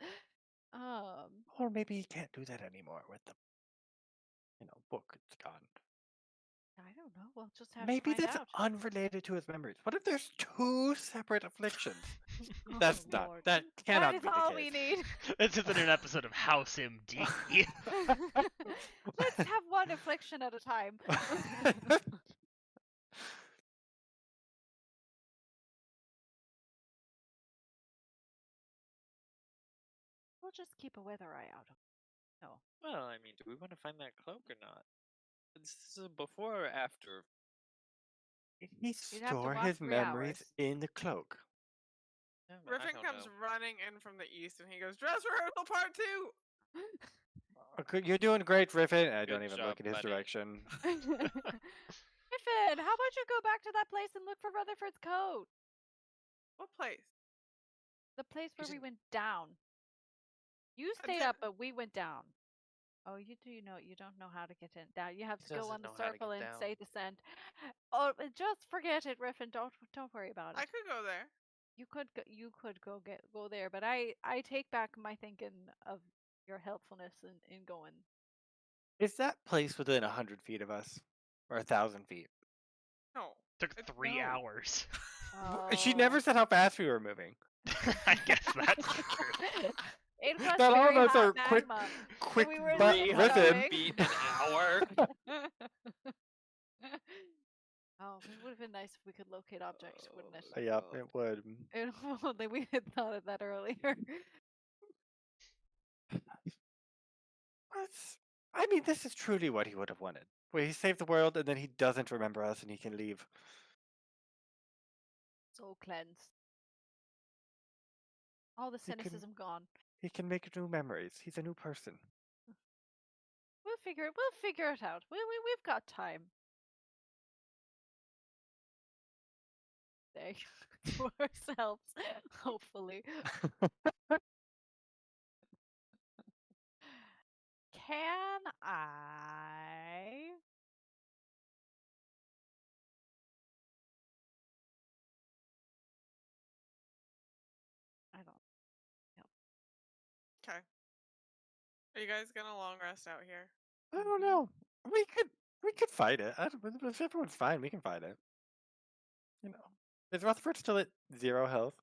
Or maybe he can't do that anymore with the, book. It's gone. I don't know. We'll just have Maybe to find that's out. unrelated to his memories. What if there's two separate afflictions? Oh, That's not. Lord. That That cannot is be the all case. we need. This isn't an episode of House MD. Let's have one affliction at a time. We'll just keep a weather eye out. No. Well, I mean, do we want to find that cloak or not? This is before or after? He You'd have to store walk his 3 memories hours. in the cloak. Yeah, but I Griffin don't comes know. running in from the east and he goes, "Dress rehearsal part 2!" Okay, you're doing great, Griffin. I don't Good even job, look in his buddy. direction. Griffin, how about you go back to that place and look for Rutherford's coat? What place? The place where we Isn't- went down. You I stayed did- up, but we went down. Oh, you don't know how to get in. Down. You have He to go on doesn't the know how to circle get and down. say descent. Oh, just forget it, Griffin. Don't worry about it. I could go there. You could go there, but I take back my thinking of your helpfulness in going. Is that place within 100 feet of us? Or 1,000 feet? No. Took It's 3 no. hours. She Oh. never said how fast we were moving. I guess that's true. It was Not all very of us hot are quick, magma. quick we were butt looking riffing. going. Feet an hour. Oh, it would have been nice if we could locate objects, wouldn't it? Yep, it would. If only we had thought of that earlier. I mean, this is truly what he would have wanted. Where he saved the world and then he doesn't remember us and he can leave. So cleansed. All the He can- cynicism gone. He can make new memories. He's a new person. We'll figure it out. We've got time. Day to ourselves, hopefully. Can I? I don't. Okay. Are you guys gonna long rest out here? I don't know. We could fight it. If everyone's fine, we can fight it. Is Rutherford still at 0 health?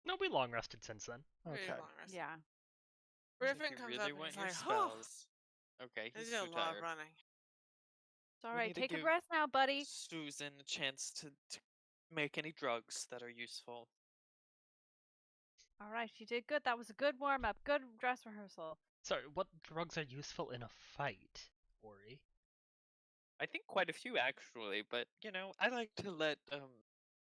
No, we long rested since then. Pretty Okay. long rest. Yeah. Griffin If you comes really up and want he's your like, "Oh, spells. Okay, there's he's a too lot of tired. running." It's all We right. need to Take a give rest now, buddy. Susan a chance to make any drugs that are useful. All right, you did good. That was a good warm up. Good dress rehearsal. Sorry, what drugs are useful in a fight, Ori? I think quite a few actually, but I like to let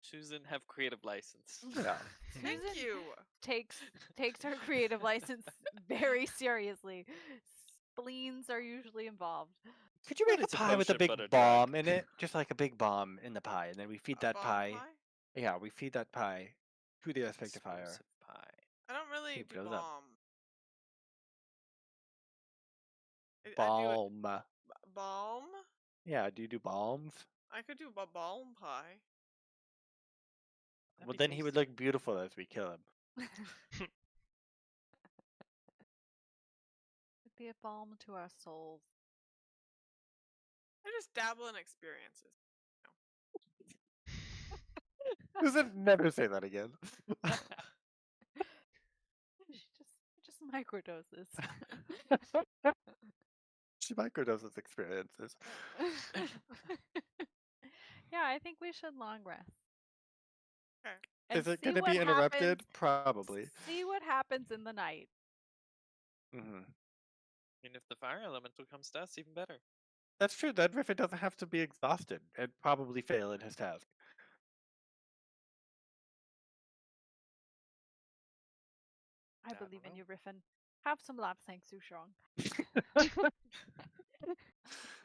Susan have creative license. Yeah. Thank Susan you. takes her creative license very seriously. Spleens are usually involved. Could you Well, make a it's a pie with a potion, big but a drug. bomb in it? Just like a big bomb in the pie, and then we feed A that bomb pie. Yeah, we feed that pie to the expectifier. Explosive pie. I don't really He do blows up. bomb. I do it Balm. balm. Yeah, do you do balms? I could do a balm pie. That'd Well, be then he would tasty. look beautiful as we kill him. It'd be a balm to our souls. I just dabble in experiences. Susan, never say that again. Just microdoses. She microdoses experiences. Yeah, I think we should long rest. Okay. And Is it see going to what be interrupted? happens- Probably. See what happens in the night. Hmm. And if the fire elemental comes to us, even better. That's true. Then Riffin doesn't have to be exhausted and probably fail in his task. I don't believe in know. you, Riffin. Have some lapsang souchong.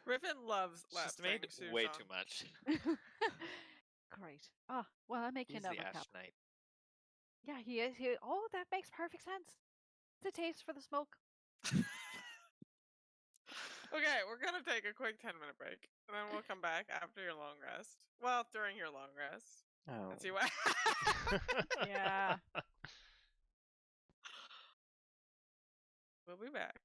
Riffin loves She's lapsang made way too souchong. much. Great. Oh, well, I'll make you He's the another Ash cup. Knight. Yeah, he is. Oh, that makes perfect sense. It's a taste for the smoke. Okay, we're gonna take a quick 10-minute break, and then we'll come back after your long rest. Well, during your long rest, Oh. and see what. Yeah. We'll be back.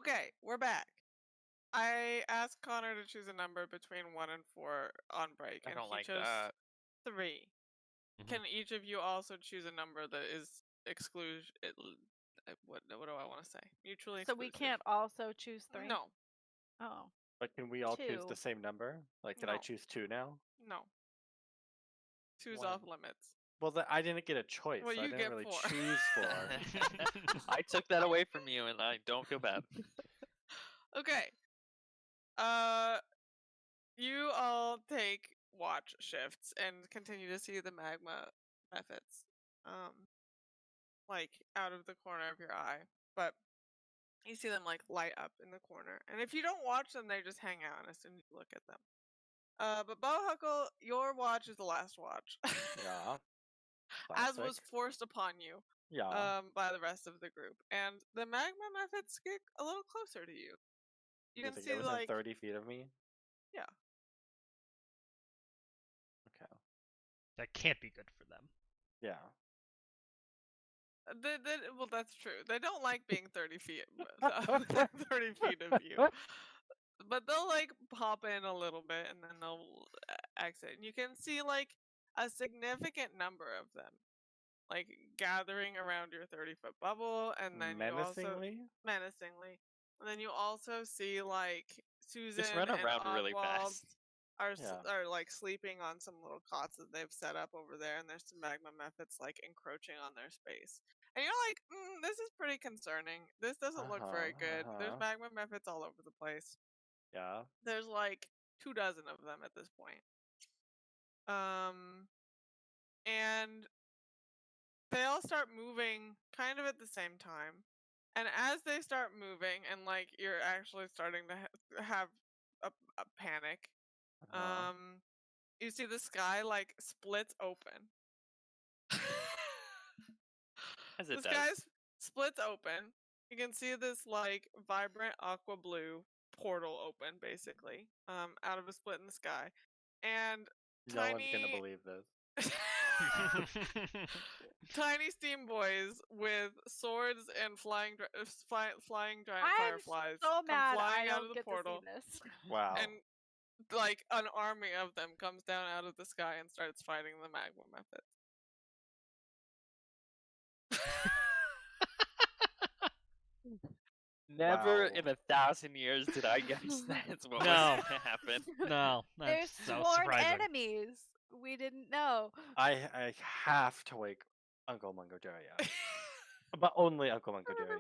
Okay, we're back. I asked Connor to choose a number between 1 and 4 on break, I and don't he like chose that. 3. Mhm. Can each of you also choose a number that is what do I want to say? Mutually So exclusive. we can't also choose 3? No, Oh. But can we all choose 2. the same number? Like, can I No. choose 2 now? no. Two's One. off limits. Well, I didn't get a choice. Well, so I you didn't get really 4. choose 4. I took that away from you, and I don't feel bad. Okay. You all take watch shifts and continue to see the magma methods, like out of the corner of your eye. But you see them like light up in the corner, and if you don't watch them, they just hang out as soon as you look at them. But Bohuckle, your watch is the last watch, Yeah. as Classic. was forced upon you Yeah. by the rest of the group, and the magma methods get a little closer to you. You Does can it see get within like 30 feet of me? yeah. Okay. That can't be good for them. Yeah. Well, that's true. They don't like being 30 feet, 30 feet of you. But they'll like pop in a little bit and then they'll exit. And you can see like a significant number of them, like gathering around your 30-foot bubble, and then you also Menacingly? and then you also see like Susan Just run and around really Oddwald fast. are like sleeping on some little cots that they've set up over there, and there's some magma methods like encroaching on their space. And you're like, this is pretty concerning. This doesn't look very good. There's magma methods all over the place. Yeah. There's like 24 of them at this point. And they all start moving kind of at the same time. And as they start moving, and like you're actually starting to have a panic, you see the sky like splits open. As The it sky does. splits open. You can see this like vibrant aqua blue portal open, basically, out of a split in the sky, and No one's gonna believe this. tiny steam boys with swords and flying giant I'm fireflies so come mad flying I out don't of the get portal, to see this. Wow. and like an army of them comes down out of the sky and starts fighting the magma method. Never Wow. in 1,000 years did I guess that's what was No. gonna happen. No, They're that's so sworn surprising. enemies. We didn't know. I have to wake Uncle Mungojerry up. But only Uncle Mungojerry.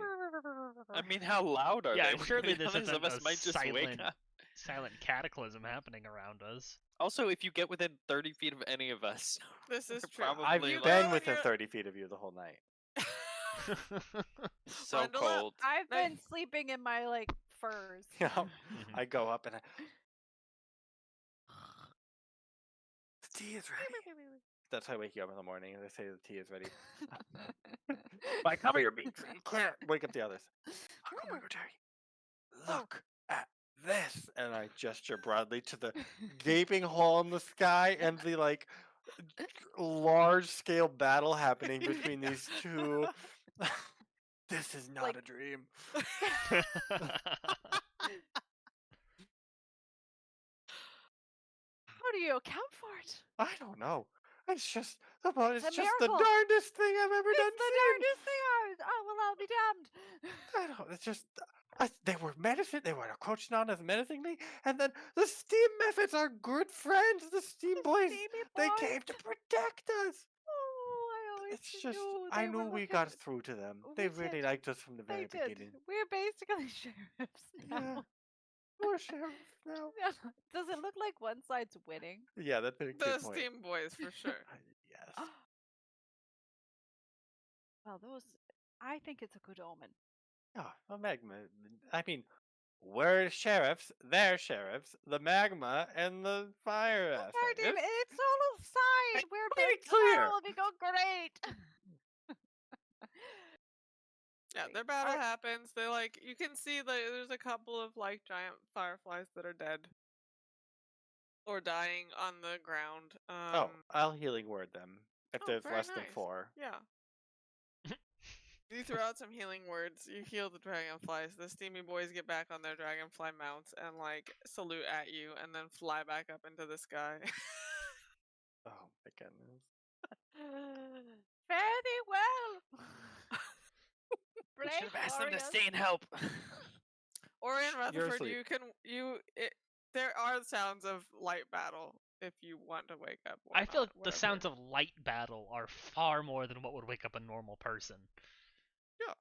I mean, how loud are Yeah, they? surely this Others isn't of us a might just wake up. silent cataclysm happening around us. Also, if you get within 30 feet of any of us, This is we're true. probably I've You been go within and 30 feet of you the whole night. so Bundle up. cold. I've Nice. been sleeping in my like furs. You know, I go up and the tea is ready. That's how I wake you up in the morning, and they say the tea is ready. But I cover your beak, so you can't wake up the others. Uncle Mungojerry, look at this, and I gesture broadly to the gaping hole in the sky and the like large-scale battle happening between these two. This is not Like- a dream. How do you account for it? I don't know. It's just It's it's a just the miracle. darndest thing I've ever done. It's the darndest thing oh well, I'll be damned. I don't. It's just they were menacing. They were approaching on us menacingly, and then the steam methods are good friends. The steam boys. Steamy They boys. came to protect us. Oh, I always It's just knew I they knew were we looking- got through to them. They We really did. liked us from the They very did. beginning. We're basically sheriffs now. Yeah. We're sheriffs now. Does it look like one side's winning? Yeah, that's a good The point. steam boys for sure. Yes. Well, I think it's a good omen. Yeah, the magma. I mean, we're sheriffs. They're sheriffs. The magma and the fire. It's all aside. We're pretty big clear. Carol. We go great. Yeah, their battle happens. They like you can see that there's a couple of like giant fireflies that are dead or dying on the ground. Oh, I'll healing word them if Oh, there's very less than nice. 4. Yeah. You throw out some healing words. You heal the dragonflies. The steamy boys get back on their dragonfly mounts and like salute at you, and then fly back up into the sky. Oh my goodness. Fare thee well. We should have Brave asked them to warriors. stay and help. Or in Rutherford, asleep. there are sounds of light battle if you want to wake up. Or I feel not, like the sounds of light battle are far more than what would wake up a normal person.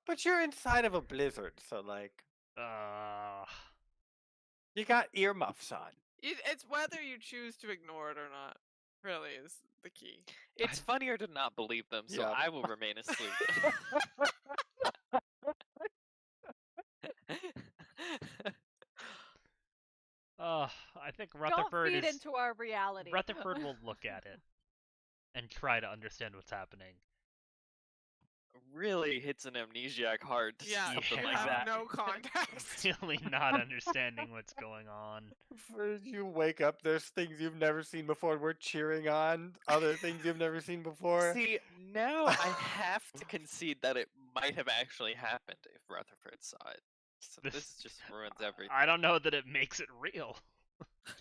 But you're inside of a blizzard, so like Uh, you got earmuffs on. It's whether you choose to ignore it or not. Really is the key. It's funnier to not believe them, so Yeah. I will remain asleep. I think Don't Rutherford feed is. into our reality. Rutherford will look at it and try to understand what's happening. Really hits an amnesiac hard to see Yeah, something you like have that. no context. Really not understanding what's going on. When you wake up, there's things you've never seen before. We're cheering on other things you've never seen before. See, now I have to concede that it might have actually happened if Rutherford saw it. So this just ruins everything. I don't know that it makes it real.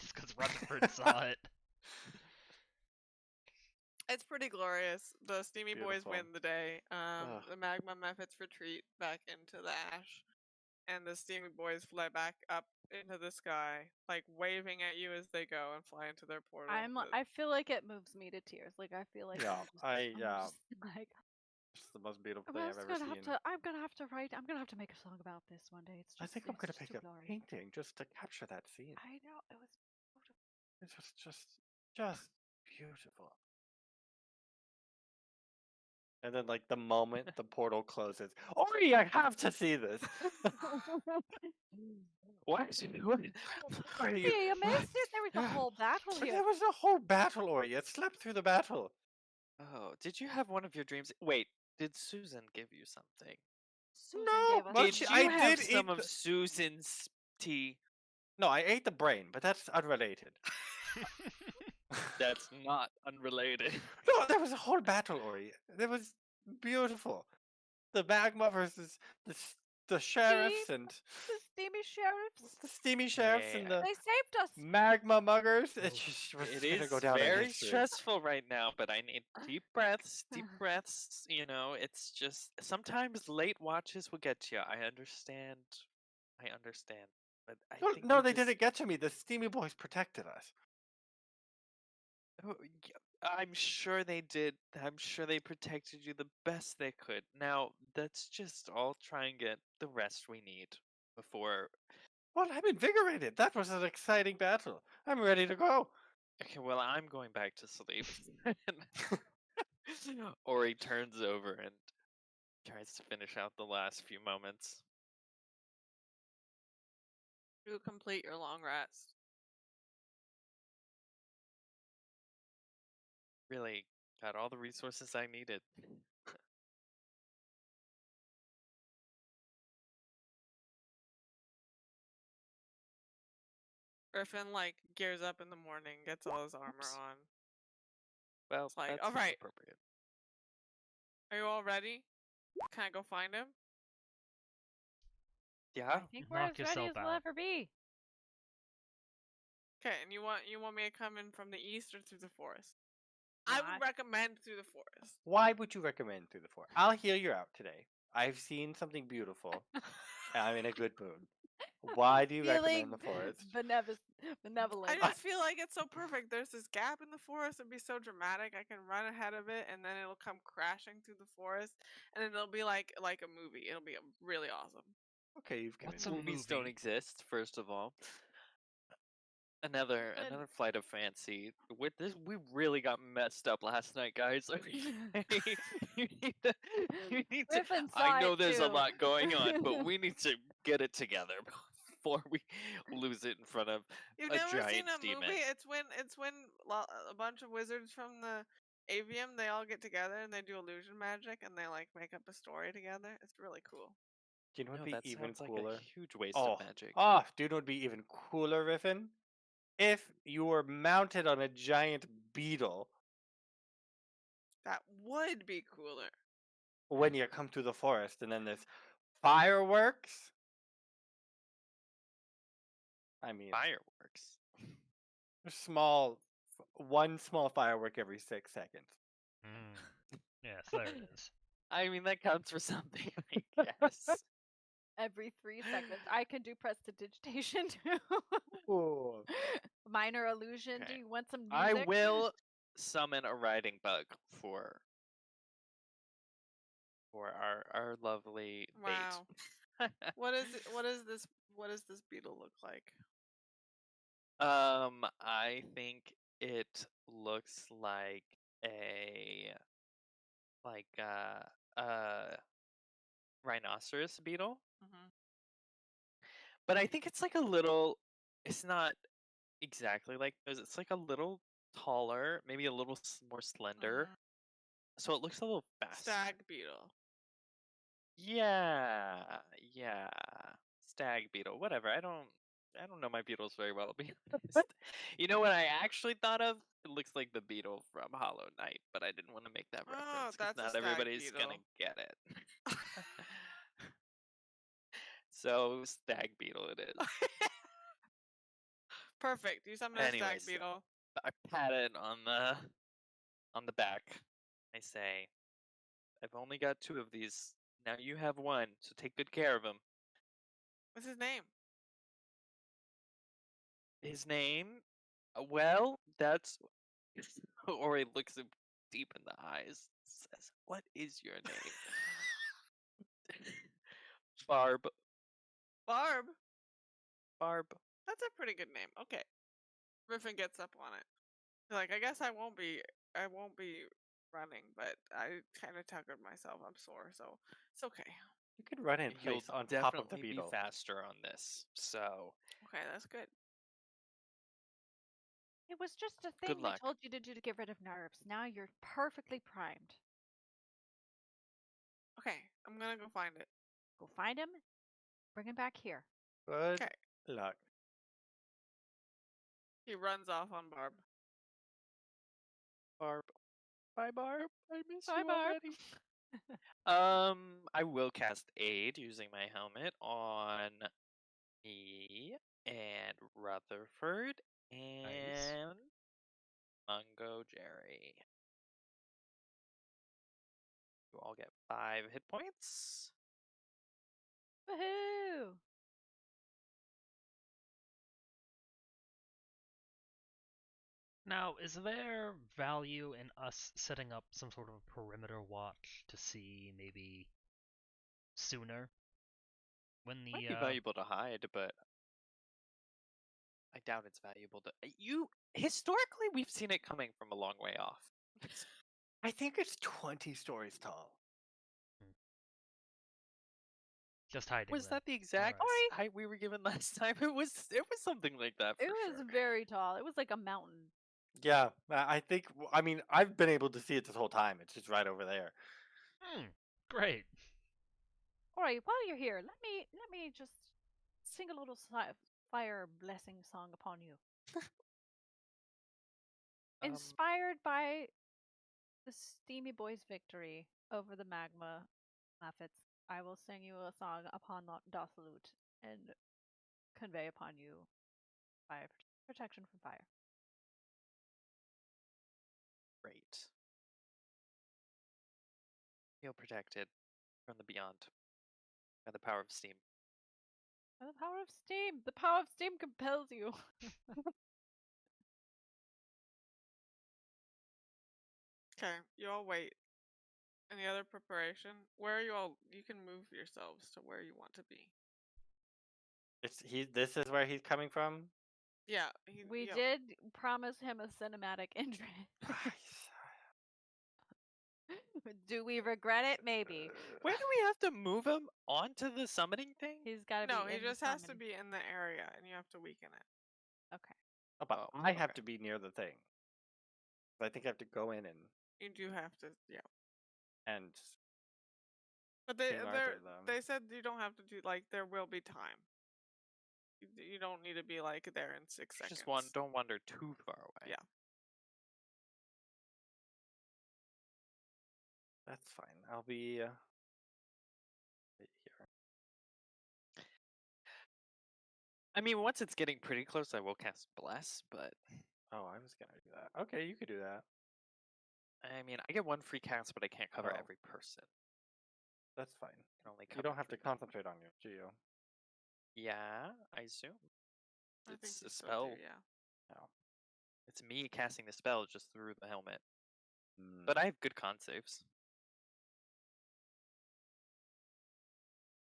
Just because Rutherford saw it. It's pretty glorious. The steamy boys Beautiful. win the day. Ugh. The magma methods retreat back into the ash, and the steamy boys fly back up into the sky, like waving at you as they go and fly into their portal. I feel like it moves me to tears. Like I feel like Yeah, I'm just like It's the most beautiful I'm thing I've ever seen. I'm gonna have to write. I'm gonna have to make a song about this one day. It's just. I think I'm it's gonna just make too a glorious. painting just to capture that scene. I know it was beautiful. It's just beautiful. And then, like the moment the portal closes, Ori, I have to see this. What? Are Yeah, you missed it. There was a whole battle But here. there was a whole battle, Ori. You slept through the battle. Oh, did you have one of your dreams? Wait, did Susan give you something? Susan No, gave us but Did she- you I have did some eat of the- Susan's tea? No, I ate the brain, but that's unrelated. That's not unrelated. No, there was a whole battle, Ori. It was beautiful. The magma versus the sheriffs and the steamy sheriffs. the steamy sheriffs and Yeah. the They saved us. magma muggers. It just was It gonna is go down in very history. stressful right now, but I need deep breaths, deep breaths. You know, it's just sometimes late watches will get you. I understand. But I think No, you they just- didn't get to me. The steamy boys protected us. Oh, I'm sure they did. I'm sure they protected you the best they could. Now, let's just all try and get the rest we need before. Well, I'm invigorated. That was an exciting battle. I'm ready to go. Okay, well, I'm going back to sleep. Ori turns over and tries to finish out the last few moments. You complete your long rest. Really got all the resources I needed. Griffin like gears up in the morning, gets all his armor Oops. on. Well, It's like, that's alright. appropriate. Are you all ready? Can I go find him? Yeah. I think we're Knock as ready yourself as we'll out. ever be. Okay, and you want me to come in from the east or through the forest? I would Not- recommend through the forest. Why would you recommend through the forest? I'll heal you out today. I've seen something beautiful. And I'm in a good mood. Why do you recommend the forest? Benevolent. I just feel like it's so perfect. There's this gap in the forest. It'd be so dramatic. I can run ahead of it, and then it'll come crashing through the forest, and then it'll be like a movie. It'll be really awesome. Okay, you've What's convinced a me. Movies don't movie? exist, first of all. Another flight of fancy. With this, we really got messed up last night, guys. You need to. Griffin saw I know it there's a too. lot going on, but we need to get it together before we lose it in front of You've a never giant seen a demon. movie? It's when a bunch of wizards from the avium they all get together and they do illusion magic and they like make up a story together. It's really cool. Do you know what No, would that be even sounds like cooler? a huge waste Oh, of magic. do you know what would be even cooler, Riffin? If you were mounted on a giant beetle. That would be cooler. when you come through the forest, and then there's fireworks. I mean, Fireworks. one small firework every 6 seconds. Yes, there it is. I mean, that counts for something, I guess. Every 3 seconds. I can do prestidigitation too. Ooh. Minor illusion. Okay. Do you want some music? I will summon a riding bug for our lovely Wow. bait. What is it? What is this? What does this beetle look like? I think it looks like a rhinoceros beetle, Mm-hmm. but I think it's like a little. It's not exactly like those. It's like a little taller, maybe a little more slender. So it looks a little faster. Stag beetle. Yeah, yeah. Stag beetle, whatever. I don't know my beetles very well, to be honest. You know what I actually thought of? It looks like the beetle from Hollow Knight, but I didn't want to make that Oh, reference because that's a not stag everybody's beetle. gonna get it. So stag beetle it is. Perfect. You summon a stag Anyways, beetle. I pat it on the back. I say, I've only got 2 of these. Now you have 1, so take good care of him. What's his name? His name? Well, that's. Ori looks him deep in the eyes. Says, "What is your name?" Barb. Barb. Barb. That's a pretty good name. Okay. Griffin gets up on it. He's like, I guess I won't be running, but I kind of tuckered myself. I'm sore, so it's okay. You could run in You'll place on top definitely of the be beetle. faster on this. So Okay, that's good. It was just a Good thing we luck. told you to do to get rid of nerves. Now you're perfectly primed. Okay, I'm gonna go find it. Go find him. Bring him back here. Good Okay. luck. He runs off on Barb. Barb. Bye, Barb. I miss Bye, you Barb. already. I will cast Aid using my helmet on me and Rutherford and Mungojerry. You all get 5 hit points. Woohoo! Now, is there value in us setting up some sort of a perimeter watch to see maybe sooner when the Might be valuable to hide, but I doubt it's valuable to you. Historically, we've seen it coming from a long way off. I think it's 20 stories tall. just hiding? Was then? that the exact Alright. height we were given last time? It was something like that. For It was sure. very tall. It was like a mountain. Yeah, I think. I mean, I've been able to see it this whole time. It's just right over there. Great. All right, while you're here, let me just sing a little fire blessing song upon you. Inspired by the Steamy Boys' victory over the magma Laffits, I will sing you a song upon Dossalute and convey upon you fire protection from fire. Great. Feel protected from the beyond by the power of steam. By the power of steam! The power of steam compels you! Okay, you all wait. Any other preparation? Where are you all? You can move yourselves to where you want to be. This is where he's coming from. Yeah, We yeah. did promise him a cinematic entrance. Do we regret it? Maybe. Where do we have to move him onto the summoning thing? He's got to No, be he in the just has to summon. be in the area, and you have to weaken it. Okay. Oh, but Oh, I have okay. to be near the thing. I think I have to go in You do have to, yeah. and. But King Arthur them. they said you don't have to do like there will be time. You don't need to be like there in 6 seconds. Just don't wander too far away. Yeah. That's fine. I'll be right here. I mean, once it's getting pretty close, I will cast Bless, but Oh, I was gonna do that. Okay, you could do that. I mean, I get one free cast, but I can't cover Oh. every person. That's fine. I can only You cover don't have to 3. concentrate on your geo. Yeah, I assume. I think It's you a still spell. do, yeah. No. It's me casting the spell just through the helmet. Mm. But I have good con saves.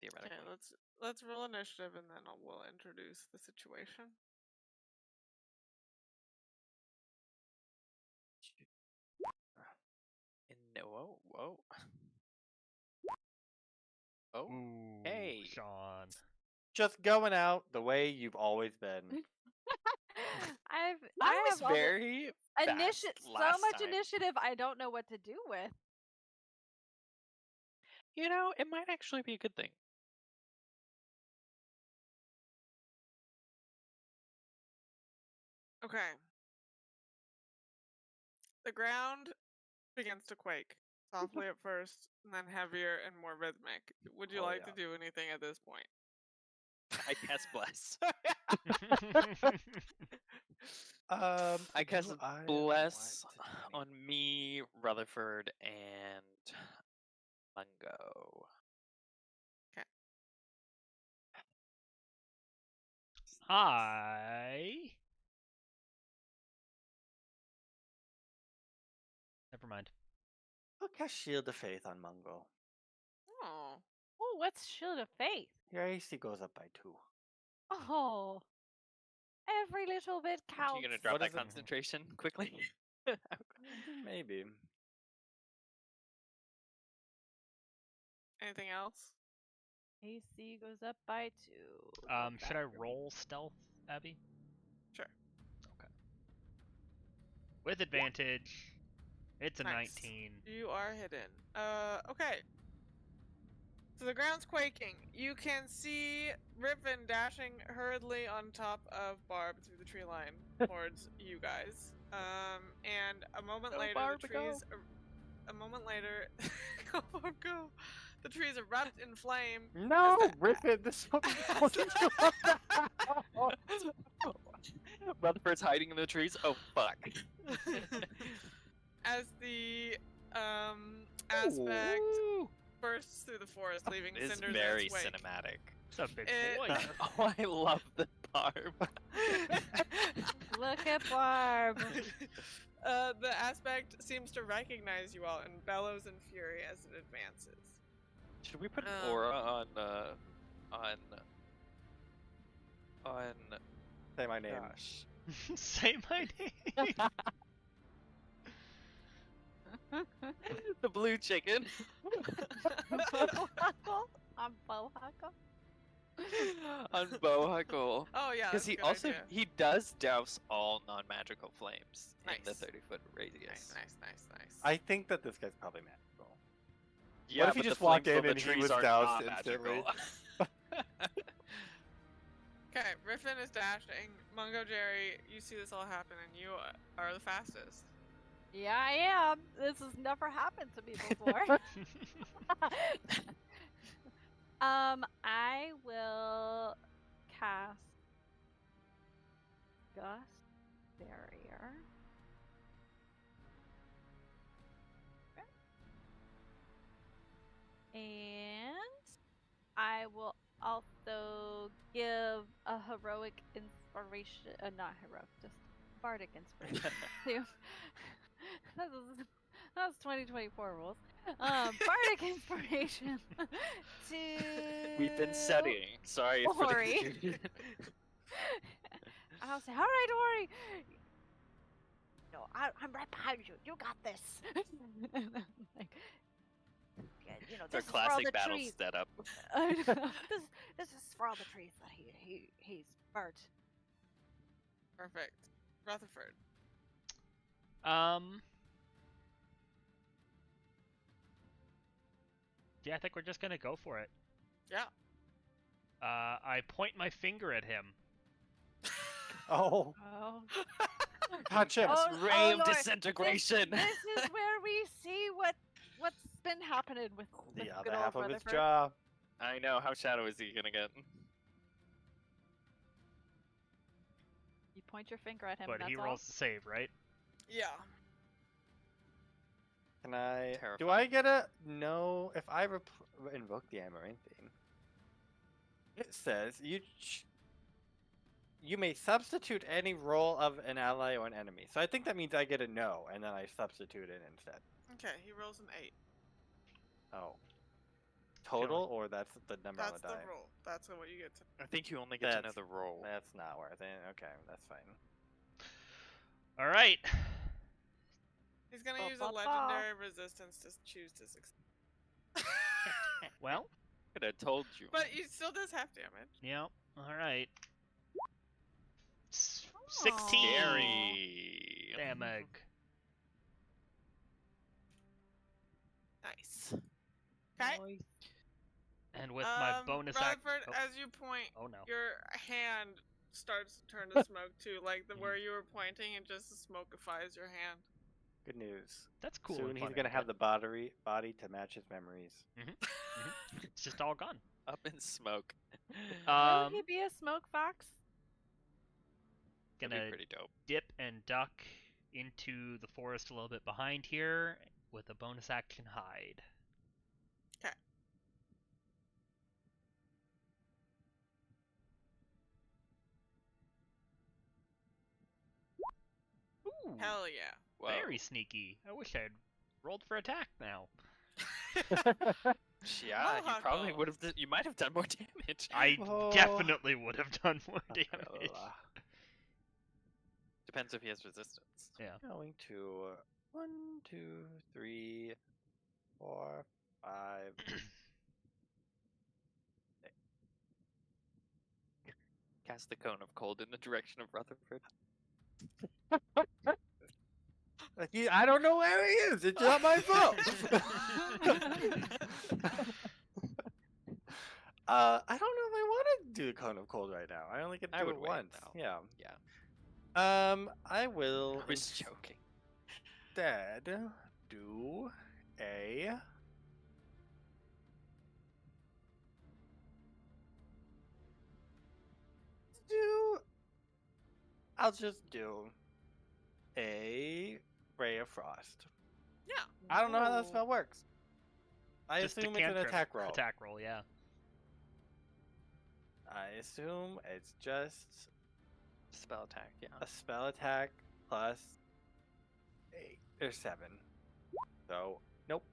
Okay, Theoretically. let's roll initiative and then we'll introduce the situation. Whoa. Oh, Ooh, hey. Sean. Just going out the way you've always been. I I was have all the very fast so last much time. initiative. I don't know what to do with. You know, it might actually be a good thing. Okay. The ground begins to quake, softly at first, and then heavier and more rhythmic. Would you Oh, like yeah. to do anything at this point? I cast Bless. I cast do I Bless want to do on me, Rutherford, and Mungo. Never mind. I'll cast Shield of Faith on Mungo. Oh. Oh, what's Shield of Faith? Your AC goes up by 2. Oh, every little bit Are counts. you gonna drop What that is it? concentration quickly? Maybe. Anything else? AC goes up by 2. Should I roll stealth, Abby? Sure. Okay. With advantage. It's a Nice. 19. You are hidden. Okay. So the ground's quaking. You can see Riven dashing hurriedly on top of Barb through the tree line towards you guys. And a moment Go, later, Barb, the go. trees. A moment later, go Barb, go. The trees erupt in flame. No, Is that- Riffin, this Rutherford's hiding in the trees. Oh fuck. As the aspect Ooh. bursts through the forest, leaving It's cinders very in its wake. cinematic. It's a big It- boy. Oh, I love the Barb. Look at Barb. The aspect seems to recognize you all and bellows in fury as it advances. Should we put an aura on Say my name. gosh. Say my name. The blue chicken. Bohuckle? On Bohuckle? On Bohuckle. Oh yeah, Because that's a he good also idea. he does douse all non-magical flames in the Nice. 30-foot radius. Nice. I think that this guy's probably magical. Yeah, if he but just the walked flames on in the and he trees was are doused not instantly? magical. Okay, Riffin is dashing. Mungojerry, you see this all happen and you are the fastest. Yeah, I am. This has never happened to me before. I will cast Gust Barrier. And I will also give a heroic inspiration, not heroic, just bardic inspiration. That's 2024 rules. Bardic inspiration to. We've been studying. Sorry for the Ori. confusion. I'll say, all right, Ori. No, I'm right behind you. You got this. Like, yeah, you know, It's our this is for all classic the battle trees. setup. This is for all the trees that he's burnt. Perfect. Rutherford. Yeah, I think we're just gonna go for it. Yeah. I point my finger at him. Oh, Oh. touch him. Oh, Ray of Lord. disintegration. This is where we see what's been happening with The good other old half of his Rutherford? jaw. I know. How shadow is he gonna get? You point your finger at him, But and that's he all? rolls to save, right? Yeah. Can I? Do Terrifying. I get a no? If I invoke the amaranthine, it says you may substitute any role of an ally or an enemy. So I think that means I get a no, and then I substitute it instead. Okay, he rolls an 8. Oh. Total, or that's the number That's on the the die? roll. That's what you get to. I think you only get to know That's- the roll. That's not worth it. Okay, that's fine. All right. He's gonna Ba, use ba, a ba. legendary resistance to choose to succeed. Well, Could have told you. But he still does half damage. yeah. All right. Aw. 16 Scary. damage. Nice. Okay. And with my bonus action. Rutherford, as you point, Oh no. your hand starts to turn to smoke too, like the where Mhm. you were pointing, and just smokifies your hand. Good news. That's cool. Soon and he's fun gonna and have good. the body to match his memories. It's just all gone. Up in smoke. Will he be a smoke fox? That'd be Gonna pretty dope. dip and duck into the forest a little bit behind here with a bonus action hide. Okay. Ooh, Hell yeah. Whoa. very sneaky. I wish I'd rolled for attack now. Yeah, you probably Bohuckle. would have. You might have done more damage. I Oh. definitely would have done more damage. Depends if he has resistance. Yeah. Going to 1, 2, 3, 4, 5. Cast the cone of cold in the direction of Rutherford. I don't know where he is. It's not my fault. I don't know if I want to do the cone of cold right now. I only get to I do would it wait, once. though. Yeah. Yeah. I will I was joking. instead do a. I'll just do a ray of frost. Yeah. I don't know how that Ooh. spell works. I Just a assume it's an cantrip. attack roll. Attack roll, yeah. I assume it's just Spell attack, yeah. a spell attack plus 8 or 7. So, nope.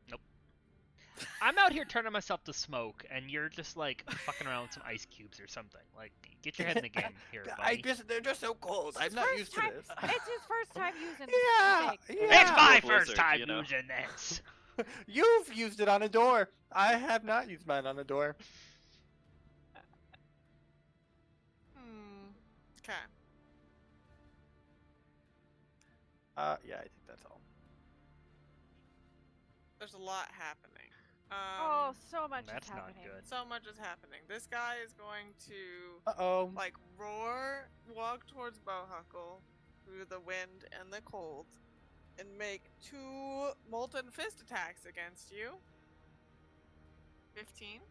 I'm out here turning myself to smoke, and you're just like fucking around with some ice cubes or something. Like, get your head in the game here, buddy. They're just so cold. I'm His not first used time- to this. It's his first time using Yeah, fake. yeah. It's my Blizzard, first time you know? using this. You've used it on a door. I have not used mine on a door. Okay. Yeah, I think that's all. There's a lot happening. Oh, so much That's is not happening. good. So much is happening. This guy is going to Uh-oh. like roar, walk towards Bohuckle through the wind and the cold, and make 2 molten fist attacks against you. 15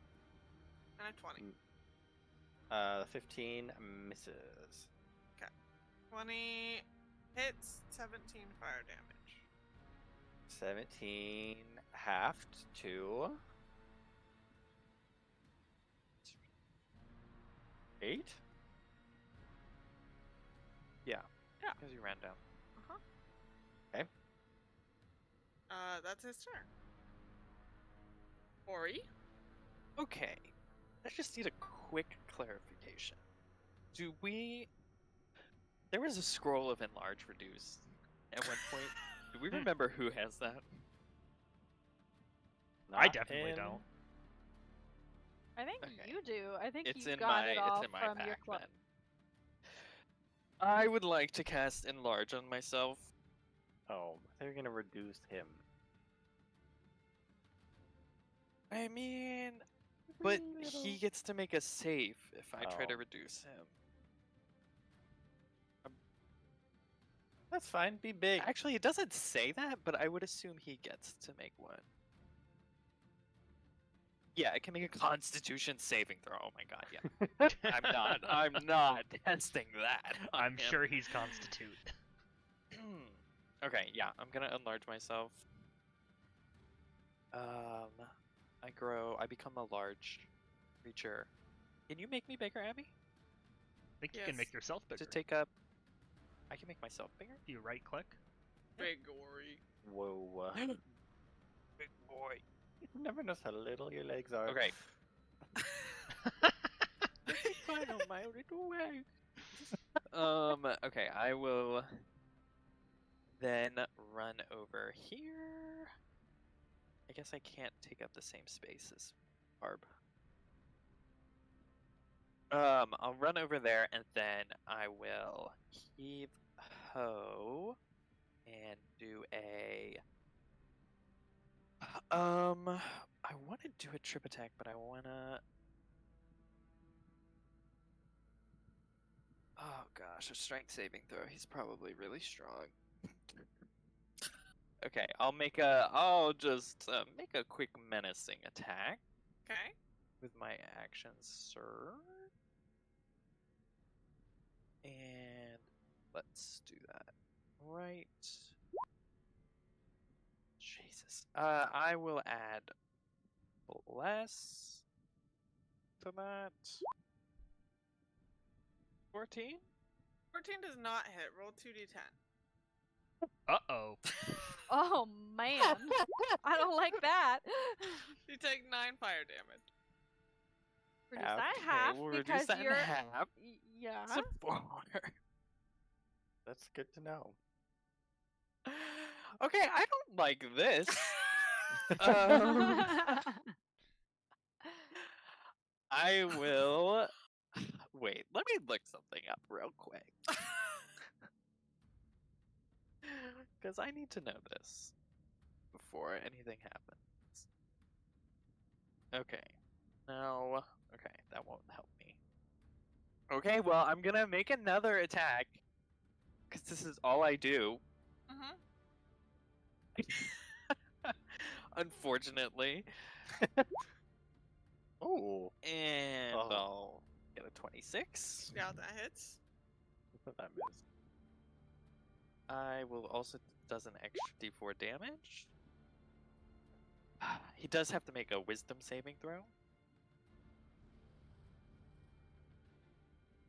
and a 20. 15 misses. 20 hits, 17 fire damage. 17 halved to 8? Yeah. Because you ran down. That's his turn. Ori? Okay. I just need a quick clarification. Do we... There was a scroll of enlarge reduce at one point. Do we remember who has that? I Not definitely in- don't. I think Okay. you do. I think It's you in got my it all it's in my from your pack club. then. I would like to cast enlarge on myself. Oh, they're gonna reduce him. I mean, but he gets to make a save if I try to Oh. reduce him. That's fine. Be big. Actually, it doesn't say that, but I would assume he gets to make one. Yeah, it can make a Constitution saving throw. Oh my god, yeah. I'm not testing that. on I'm him. sure he's constitute. Okay, yeah, I'm gonna enlarge myself. I become a large creature. Can you make me bigger, Abby? I think you can make Yes. yourself bigger. To take up. I can make myself bigger. You right click. Big Ori. Whoa. Big boy. You never notice how little your legs are. Okay. Final my little way. Okay, I will then run over here. I guess I can't take up the same space as Barb. I'll run over there and then I will heave ho and do a I want to do a trip attack, but I wanna oh gosh, a strength saving throw. He's probably really strong. Okay, I'll just make a quick menacing attack Okay. with my action surge. And let's do that. Right. Jesus. I will add less to that. 14? 14 does not hit. Roll 2d10. Uh-oh. Oh man, I don't like that. You take 9 fire damage. Reduce that in half we'll because reduce that you're. in half. Yeah. It's a 4. That's good to know. Okay, I don't like this. I will. Wait, let me look something up real quick. Because I need to know this before anything happens. Okay. No. Okay, that won't help me. Okay, well, I'm gonna make another attack. Because this is all I do. Mm-hmm. Unfortunately. Oh. And Oh. I'll get a 26. Yeah, that hits. That missed. I will also does an extra d4 damage. He does have to make a wisdom saving throw.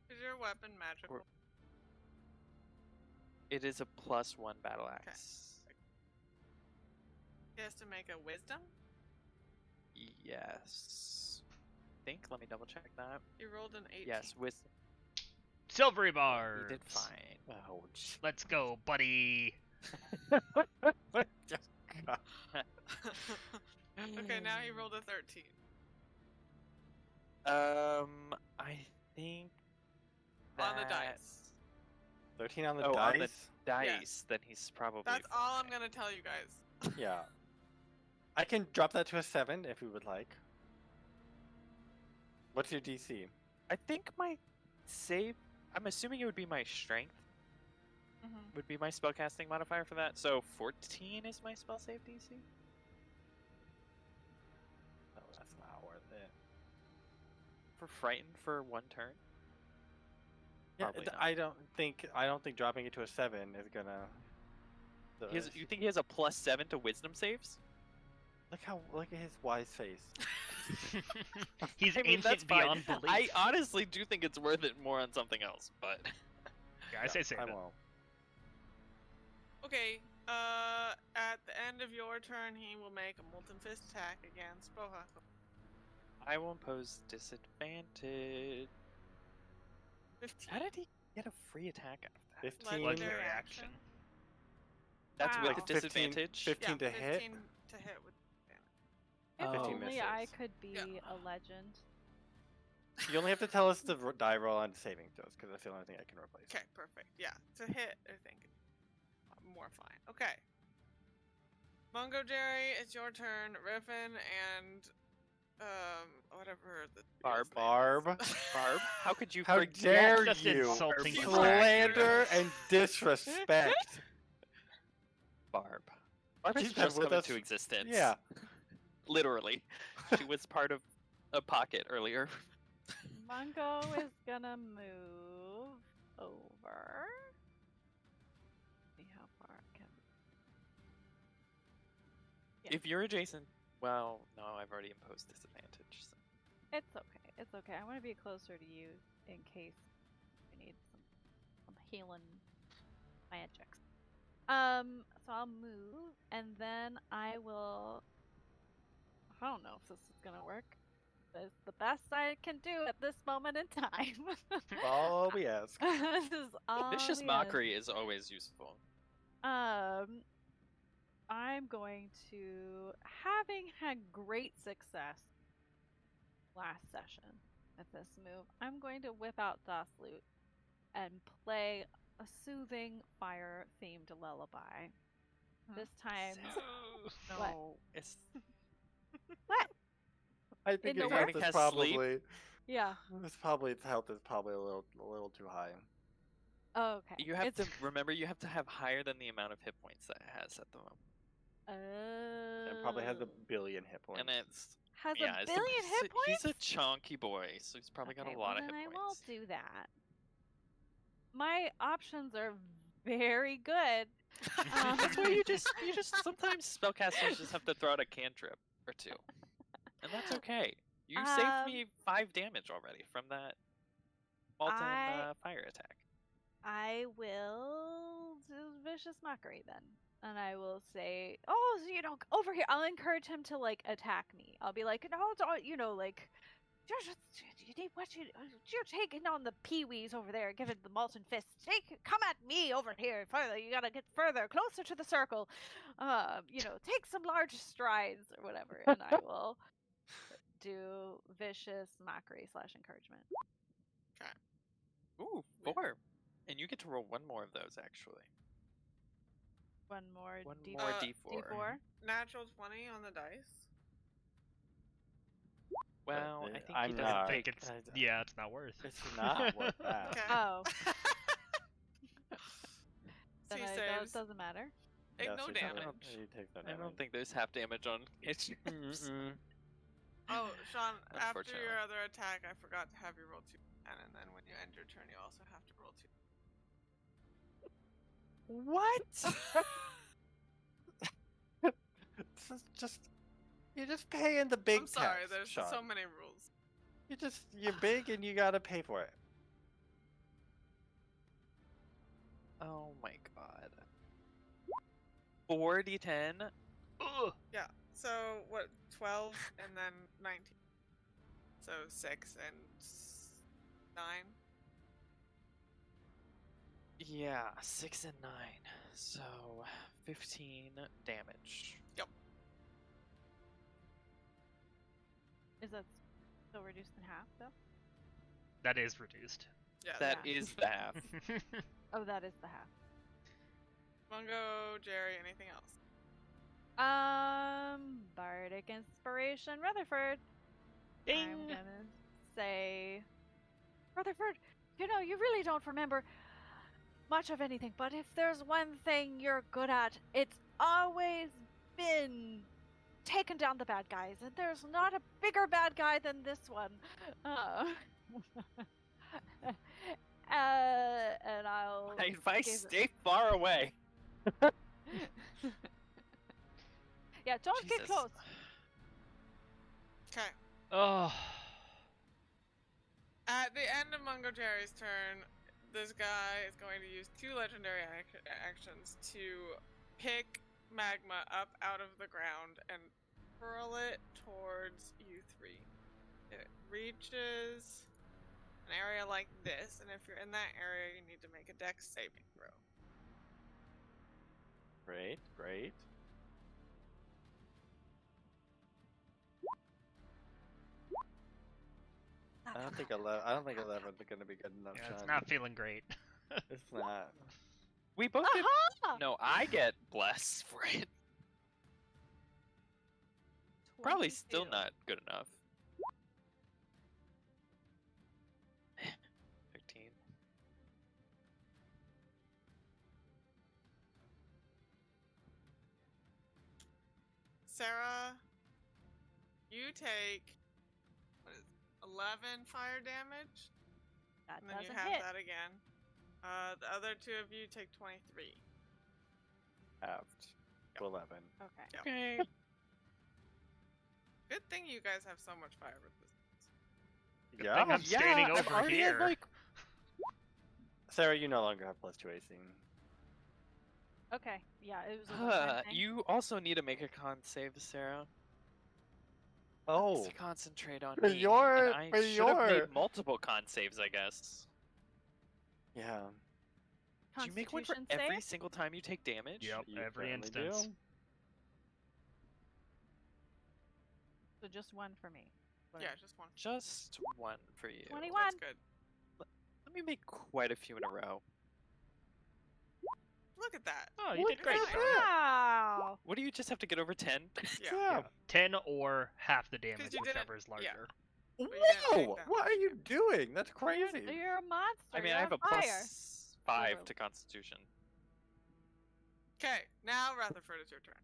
Is your weapon magical? It is a +1 battle axe. He has to make a wisdom? Yes. I think. Let me double check that. You rolled an 18. Yes, wisdom. Silvery He bars. did fine. Ouch. Let's go, buddy. Okay, now he rolled a 13. I think On the that- dice. 13 on the Oh, dice? on the dice. Yes. Then he's probably. That's all I'm fine. gonna tell you guys. Yeah. I can drop that to a 7 if you would like. What's your DC? I think my save. I'm assuming it would be my strength. Mm-hmm. Would be my spellcasting modifier for that. So 14 is my spell save DC. Oh, that's not worth it. For frightened for 1 turn. Yeah, Probably not. I don't think dropping it to a 7 is gonna. You think he has a +7 to wisdom saves? Look at his wise face. He's I mean, that's ancient fine. beyond belief. I honestly do think it's worth it more on something else, but Yeah, I say save I it. won't. Okay, at the end of your turn, he will make a molten fist attack against Bohuckle. I will impose disadvantage. 15. How did he get a free attack out of that? 15. Legendary action. That's Wow. with the 15 disadvantage. 15 Yeah, to hit? 15 to hit with advantage. If 15 only I misses. could be Yeah. a legend. You only have to tell us the die roll on saving throws, because that's the only thing I can replace. Okay, perfect. Yeah, to hit, I think. More fine. Okay. Mungojerry, it's your turn. Riffin and whatever the Barb. Barb. Barb, how could you How forget? dare Just you insulting the slander fact. and disrespect? Barb. Barb She's has been just with come us- into existence. Yeah. Literally. She was part of a pocket earlier. Mungo is gonna move over. See how far I can. Yeah. If you're adjacent, well, no, I've already imposed disadvantage. So. It's okay. It's okay. I want to be closer to you in case you need some healing magics. So I'll move, and then I will. I don't know if this is gonna work. But it's the best I can do at this moment in time. All we ask. This is all Vicious we mockery is always useful. ask. I'm going to, having had great success last session at this move, I'm going to whip out Das Lute and play a soothing fire-themed lullaby. This time, No, What? it's what? I think In his the health work? is Has probably sleep? Yeah. his health is probably a little too high. Okay. you have It's- to remember. You have to have higher than the amount of hit points that it has at the moment, And probably has a Oh. billion hit points. and it's Has yeah, a it's billion hit points? He's a chunky boy, so he's probably got Okay, a lot well, of hit then I points. will do that. My options are very good. That's why you just sometimes spellcasters just have to throw out a cantrip or two, and that's okay. You saved me 5 damage already from that Molten fire attack. I will do vicious mockery then, and I will say, "Oh, so, over here." I'll encourage him to like attack me. I'll be like, "No, don't, like, you're taking on the peewees over there, giving the molten fist. Come at me over here further. You gotta get further, closer to the circle. Take some large strides or whatever." And I will do vicious mockery / encouragement. Ooh, 4, and you get to roll 1 more of those actually. One more One D4. more D4. D4. Natural 20 on the dice. Well, I think I'm he not. doesn't I think take. it's yeah, it's not worth. It's not worth that. Okay. Oh, then He it saves. doesn't matter. Take Yes, no he doesn't- damage. he takes no I don't damage. think there's half damage on hits. Mm-mm. Oh, Sean, after Unfortunately. your other attack, I forgot to have you roll 2, and then when you end your turn, you also have to roll 2. What? You're just paying the big I'm sorry, tax, there's Sean. so many rules. You're big and you gotta pay for it. Oh my god. 4d10. Ugh. Yeah, so what, 12 and then 19. So 6 and 9. Yeah, 6 and 9. So 15 damage. Yep. Is that still reduced in half though? That is reduced. Yeah, That Yeah. is the half. Oh, that is the half. Mungo, Jerry, anything else? Bardic Inspiration, Rutherford. Ding! I'm gonna say, Rutherford, you really don't remember much of anything, but if there's one thing you're good at, it's always been taking down the bad guys, and there's not a bigger bad guy than this one. And I'll. My advice: give- stay far away. Yeah, don't get Jesus. close. Okay. Oh, At the end of Mungojerry's turn, this guy is going to use 2 legendary actions to pick magma up out of the ground and hurl it towards you 3. It reaches an area like this, and if you're in that area, you need to make a dex saving throw. Great, great. I don't think 11's gonna be good enough. yeah, it's Sean. not feeling great. It's not. We both get. Aha! No, I get bless for it. Probably still 22. not good enough. 15. Sarah, You take 11 fire damage, That and then you doesn't have hit. that again. The other two of you take 23. Halved to 11. Okay. Yep. Okay. Good thing you guys have so much fire resistance. Good thing I'm standing I've over already had, here. like... Sarah, you no longer have +2 AC. Okay. Yeah, it was a one-time thing. You also need to make a con save, Sarah. Oh, To concentrate on for me. your- And I for should have your- made multiple con saves, I guess. yeah. Do you make one for Constitution every save? single time you take damage? Yep, You every certainly instance. do. So just one for me. Yeah, just one. Just one for you. 21. That's good. Let me make quite a few in a row. Look at that. Oh, you Look did great, at Sean. that. Wow. What do you just have to get over 10? Yeah. Yeah. 10 or half the damage, you didn't- whichever is larger. yeah. But you didn't take Whoa! that What much are you doing? That's crazy. You're a monster. I mean, You're I have on a fire. +5 Literally. to Constitution. Okay, now Rutherford, it's your turn.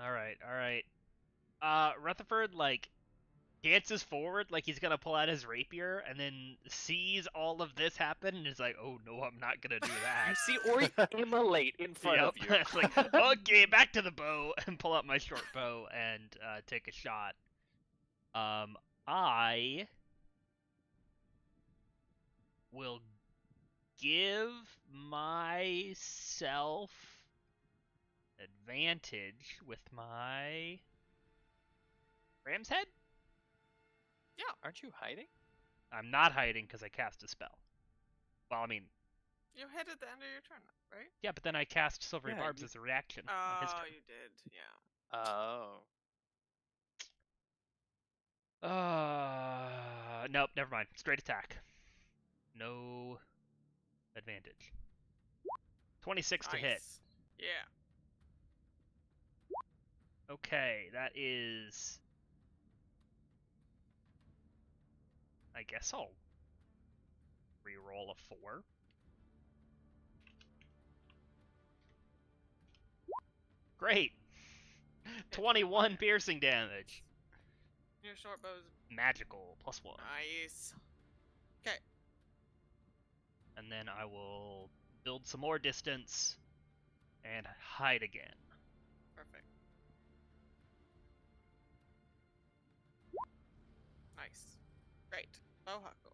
Alright, alright. Rutherford, like, dances forward like he's gonna pull out his rapier, and then sees all of this happen, and is like, oh no, I'm not gonna do You that. see Ori immolate in front of you. It's like, okay, back to the bow, and pull out my short bow, and take a shot. I will give myself advantage with my ram's head. Aren't you hiding? I'm not hiding because I cast a spell. Well, I mean, You hit at the end of your turn, right? yeah, but then I cast Silvery Yeah, Barbs you- as a reaction on his Oh, turn. you did, yeah. Oh. Nope, never mind. Straight attack. No advantage. 26 to hit. Nice. Yeah. Okay, that is... I guess I'll re-roll a 4. Great! 21 piercing damage. Your short bow's Magical, +1. nice. Okay. And then I will build some more distance and hide again. Perfect. Nice. Great. Bohuckle.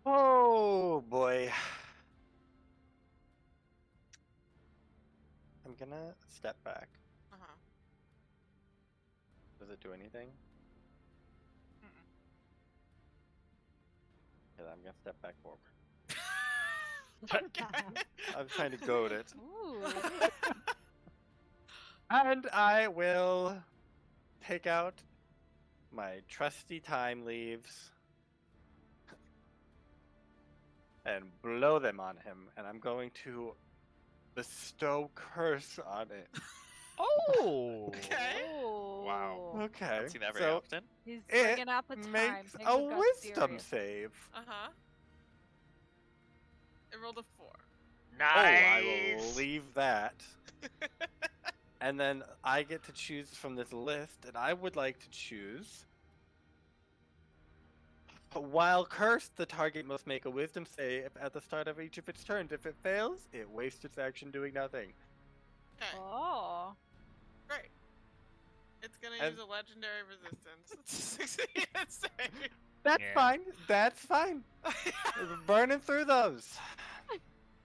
Oh boy. I'm gonna step back. Uh-huh. Does it do anything? Mm-mm. Yeah, I'm gonna step back forward. Okay. I'm trying to goad it. Ooh. And I will take out my trusty time leaves and blow them on him, and I'm going to bestow curse on it. Oh! Okay. Wow. Okay. Don't see that very so often. He's it bringing out the time. makes Things a have got wisdom serious. save. Uh-huh. It rolled a 4. Oh, I Nice! will leave that. And then I get to choose from this list, and I would like to choose. While cursed, the target must make a wisdom save at the start of each of its turns. If it fails, it wastes its action doing nothing. Okay. Oh. Great. It's gonna And- use a legendary resistance to succeed at save. That's Yeah. fine. That's fine. We're burning through those.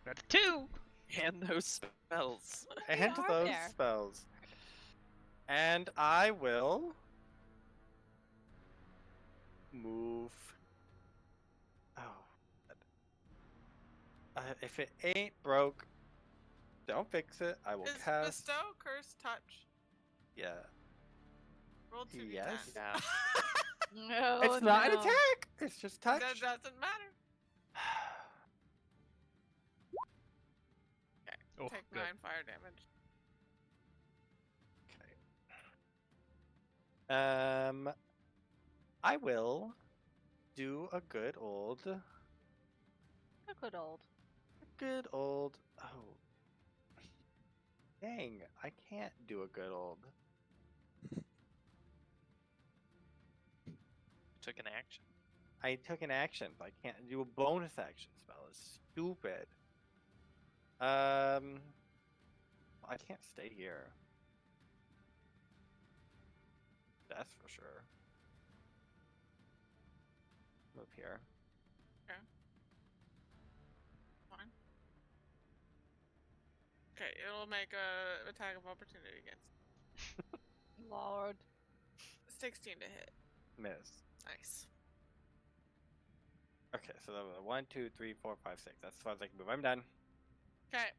That's 2! And those spells. And are those there? spells. And I will move. Oh. If it ain't broke, don't fix it. I will Is cast. bestow, curse, touch? Yeah. Roll 2d10. Yes. Yeah. No, It's not an no. attack. It's just touch. That doesn't matter. Oh, Take good. 9 fire damage. Okay. I will do a good old. A good old. Oh. Dang, I can't do a good old. Took an action. I took an action, but I can't do a bonus action spell. It's stupid. I can't stay here. That's for sure. Move here. Fine. Okay, it'll make a attack of opportunity against Lord. 16 to hit. Miss. Nice. Okay, so that was 1, 2, 3, 4, 5, 6. That's as far as I can move. I'm done. Okay.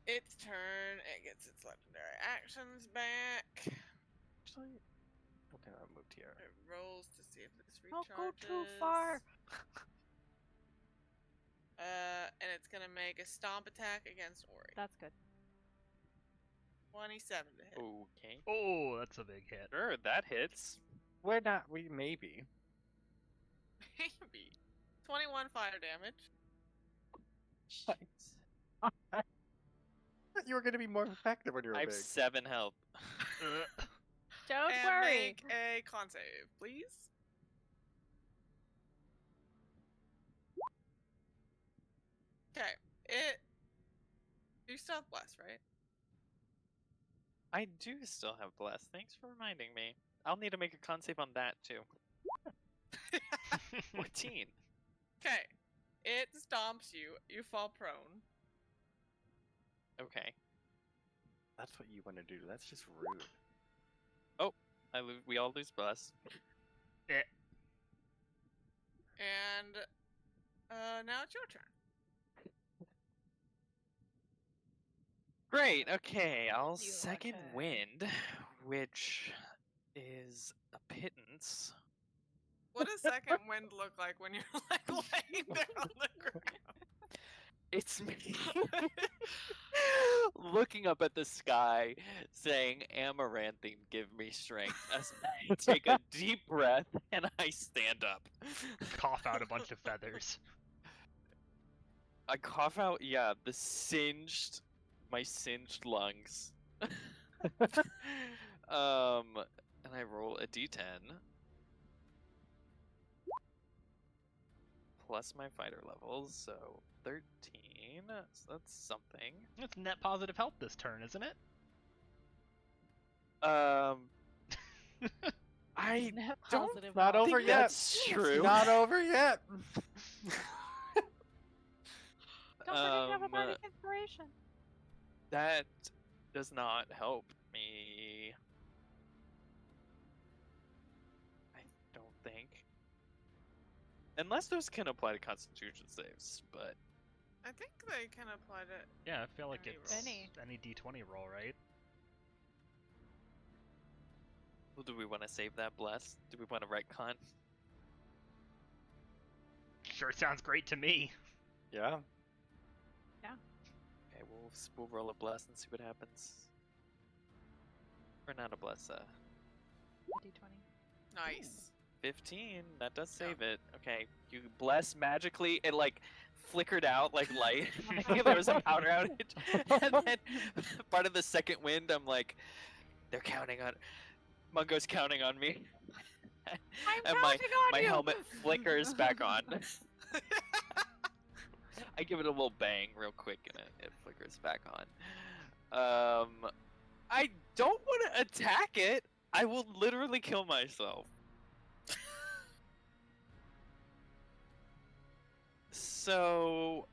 Its turn. It gets its legendary actions back. Actually, okay, I moved here. It rolls to see if this Don't recharges. go too far. And it's gonna make a stomp attack against Ori. That's good. 27 to hit. Okay. Oh, that's a big hit. Sure, that hits. We're not. We maybe. Maybe. 21 fire damage. I thought you were gonna be more effective when you were I have big. 7 health. Don't and worry. make a con save, please. Okay. You still have bless, right? I do still have bless. Thanks for reminding me. I'll need to make a con save on that too. 14. Okay. It stomps you. You fall prone. Okay. That's what you want to do. That's just rude. We all lose bless. And now it's your turn. Great. Okay, I'll Your second turn. wind, which is a pittance. What does second wind look like when you're like laying there on the ground? It's me looking up at the sky, saying, "Amaranthine, give me strength." As I take a deep breath and I stand up. Cough out a bunch of feathers. I cough out, my singed lungs. And I roll a d10. Plus my fighter levels, so 13. So that's something. It's net positive health this turn, isn't it? I Net don't positive Not health. over think yet. that's true. Not over yet. Don't forget to have a bardic inspiration. That does not help me. I don't think. Unless those can apply to Constitution saves, but I think they can apply to. Yeah, I feel like Any it's roll. any d20 roll, right? well, do we want to save that bless? Do we want to retcon? Sure sounds great to me. Yeah. Okay, we'll roll a bless and see what happens. Or not a bless, D20. Nice. 15. That does save it. Okay, you bless magically. It like flickered out like light. There was a power outage. And then part of the second wind, I'm like, they're counting on. Mungo's counting on me. I'm And counting on my you. helmet flickers back on. I give it a little bang real quick and it flickers back on. I don't want to attack it. I will literally kill myself. So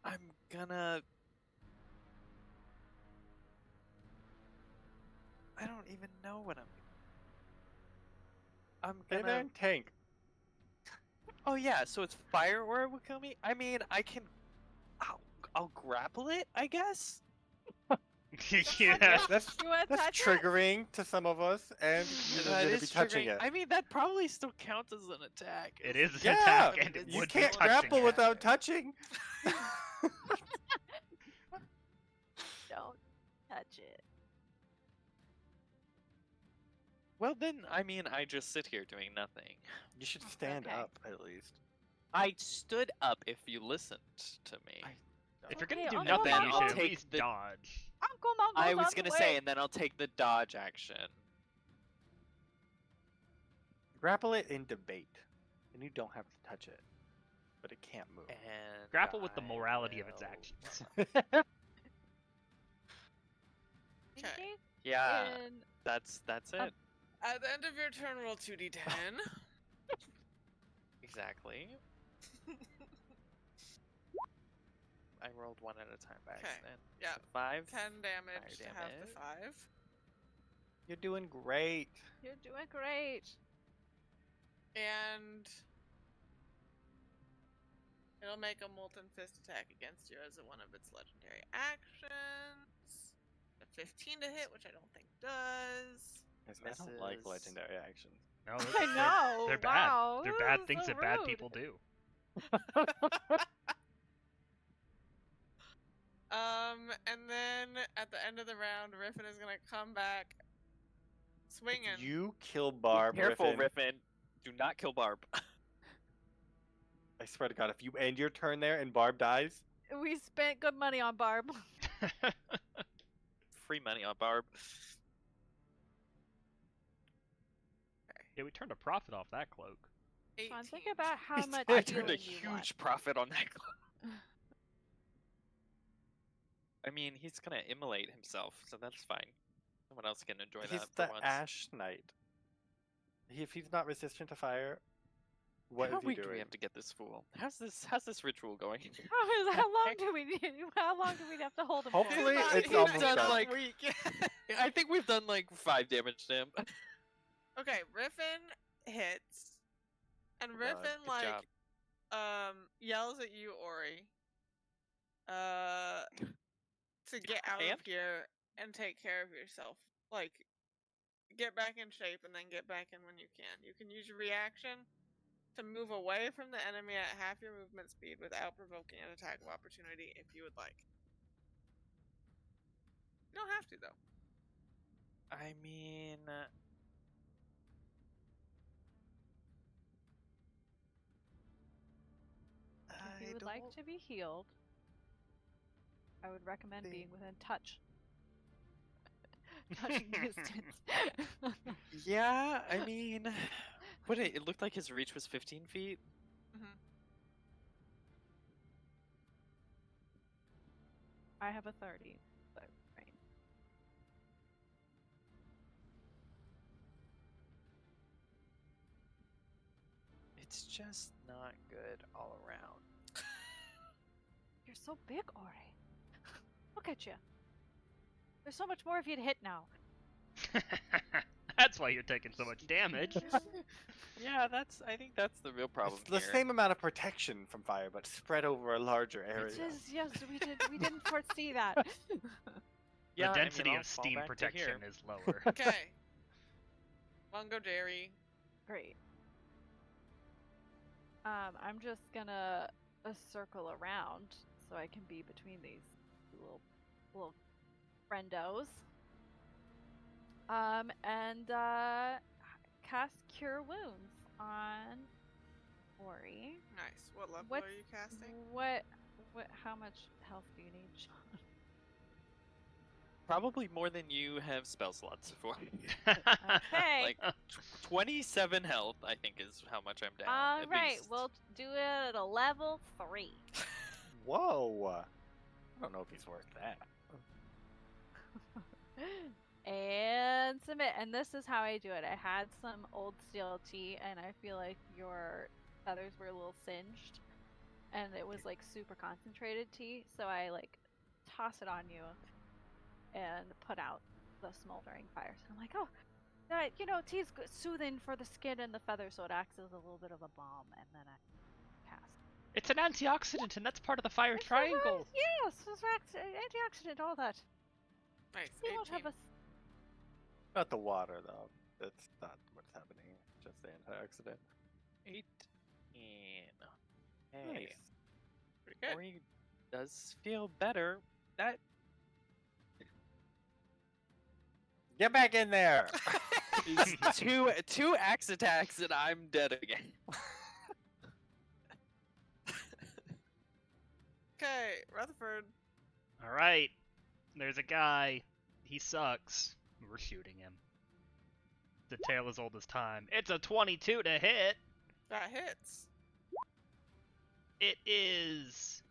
I'm gonna. I don't even know what I'm Hey gonna. there, tank. Oh yeah, so it's fire or it will kill me. I mean, I can. I'll grapple it, I guess. Yeah. That's You wanna that's touch it? triggering to some of us, and you're That gonna is be touching triggering. it. I mean, that probably still counts as an attack. It is an Yeah, attack, and it you would You can't be touching grapple it. without touching. Don't touch it. Well, then, I mean, I just sit here doing nothing. You should stand Okay. up at least. I stood up if you listened to me. If you're gonna Okay, do Uncle nothing, then you I'll should at take least the- dodge. Uncle Mungo's I was on the gonna say, way. and then I'll take the dodge action. Grapple it in debate, and you don't have to touch it, but it can't move. And Grapple with the I morality of its will- actions. Okay. Engage Yeah, in that's it. At the end of your turn, roll 2d10. Exactly. I rolled one at a time by Okay, accident. yeah. So 5. 10 damage to Fire have the damage. 5. You're doing great. You're doing great. And it'll make a molten fist attack against you as one of its legendary actions. A 15 to hit, which I don't think does. I don't like Misses. legendary actions. No, I know. They're bad. Wow. They're this bad is things so that bad rude. people do. And then at the end of the round, Riffin is gonna come back swinging. You kill Barb. Be careful, Riffin. Riffin. Do not kill Barb. I swear to God, if you end your turn there and Barb dies, We spent good money on Barb. Free money on Barb. Yeah, we turned a profit off that cloak. 18. Sean, think about how much I turned a healing you want. huge profit on that cloak. I mean, he's gonna immolate himself, so that's fine. Someone else can enjoy he's that the for once. Ash Knight. If he's not resistant to fire, what How is he weak do doing? we have to get this fool? How's this ritual going? How long do we need? How long do we have to hold him Hopefully for? it's He's almost not done. like- weak. I think we've done like 5 damage to him. Okay, Riffin hits, and Well done, Riffin good job. yells at you, Ori, to get out And? of here and take care of yourself. Like, get back in shape and then get back in when you can. You can use your reaction to move away from the enemy at half your movement speed without provoking an attack of opportunity if you would like. You don't have to though. I mean, If you would like to be healed, I would recommend being within touching distance. yeah, I mean, it looked like his reach was 15 feet. I have a 30. So, right. It's just not good all around. You're so big, Ori. Look at you. There's so much more of you to hit now. That's why you're taking so much damage. Yeah, I think that's the real problem It's the here. same amount of protection from fire, but spread over a larger area. It is, yes, we didn't foresee that. The I mean, density I'll of fall steam back to protection here. is lower. Okay. Mungojerry. Great. I'm just gonna circle around so I can be between these little friendos. And cast Cure Wounds on Ori. Nice. What level What's are you casting? How much health do you need, Sean? Probably more than you have spell slots for. Okay. Like 27 health, I think, is how much I'm down. All at right, least. we'll do it at a level 3. Whoa! I don't know if he's worth that. And submit. And this is how I do it. I had some old steel tea, and I feel like your feathers were a little singed, and it was like super concentrated tea. So I like toss it on you and put out the smoldering fire. So I'm like, oh, that tea's soothing for the skin and the feathers, so it acts as a little bit of a balm, and then I cast. It's an antioxidant, and that's part of the fire triangle. Yes, it's antioxidant, all that. Nice. We won't 18. have a Not the water, though. That's not what's happening. Just the antioxidant. 18. Hey, Pretty good. Ori does feel better. That Get back in there! is two axe attacks and I'm dead again. Okay, Rutherford. All right. There's a guy. He sucks. We're shooting him. The tale as old as time. It's a 22 to hit. That hits. It is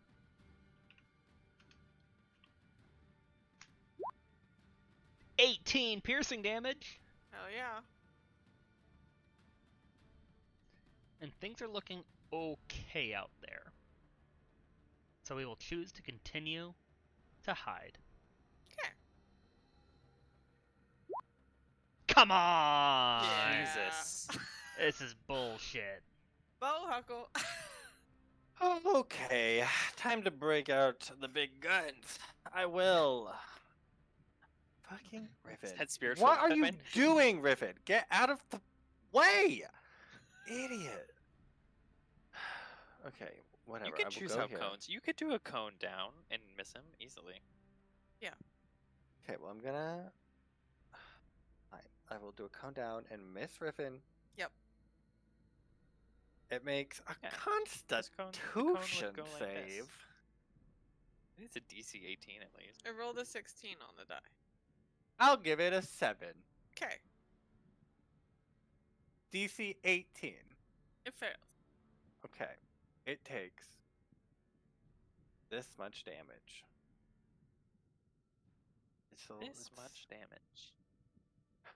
18 piercing damage. Hell yeah. And things are looking okay out there. So we will choose to continue to hide. Okay. Come on! Yeah. Jesus. This is bullshit. Bohuckle. Okay, time to break out the big guns. I will. Fucking Rivet. That spiritual What are you weapon? doing, Rivet? Get out of the way! Idiot. Okay, whatever. You I can will choose go out here. cones. You could do a cone down and miss him easily. Okay, well, I'm gonna. I will do a cone down and miss Riffin. Yep. It makes a Yeah, this cone would Constitution go like this. save. It's a DC 18 at least. I rolled a 16 on the die. I'll give it a 7. Okay. DC 18. It fails. Okay. It takes this much damage. So This let's- much damage.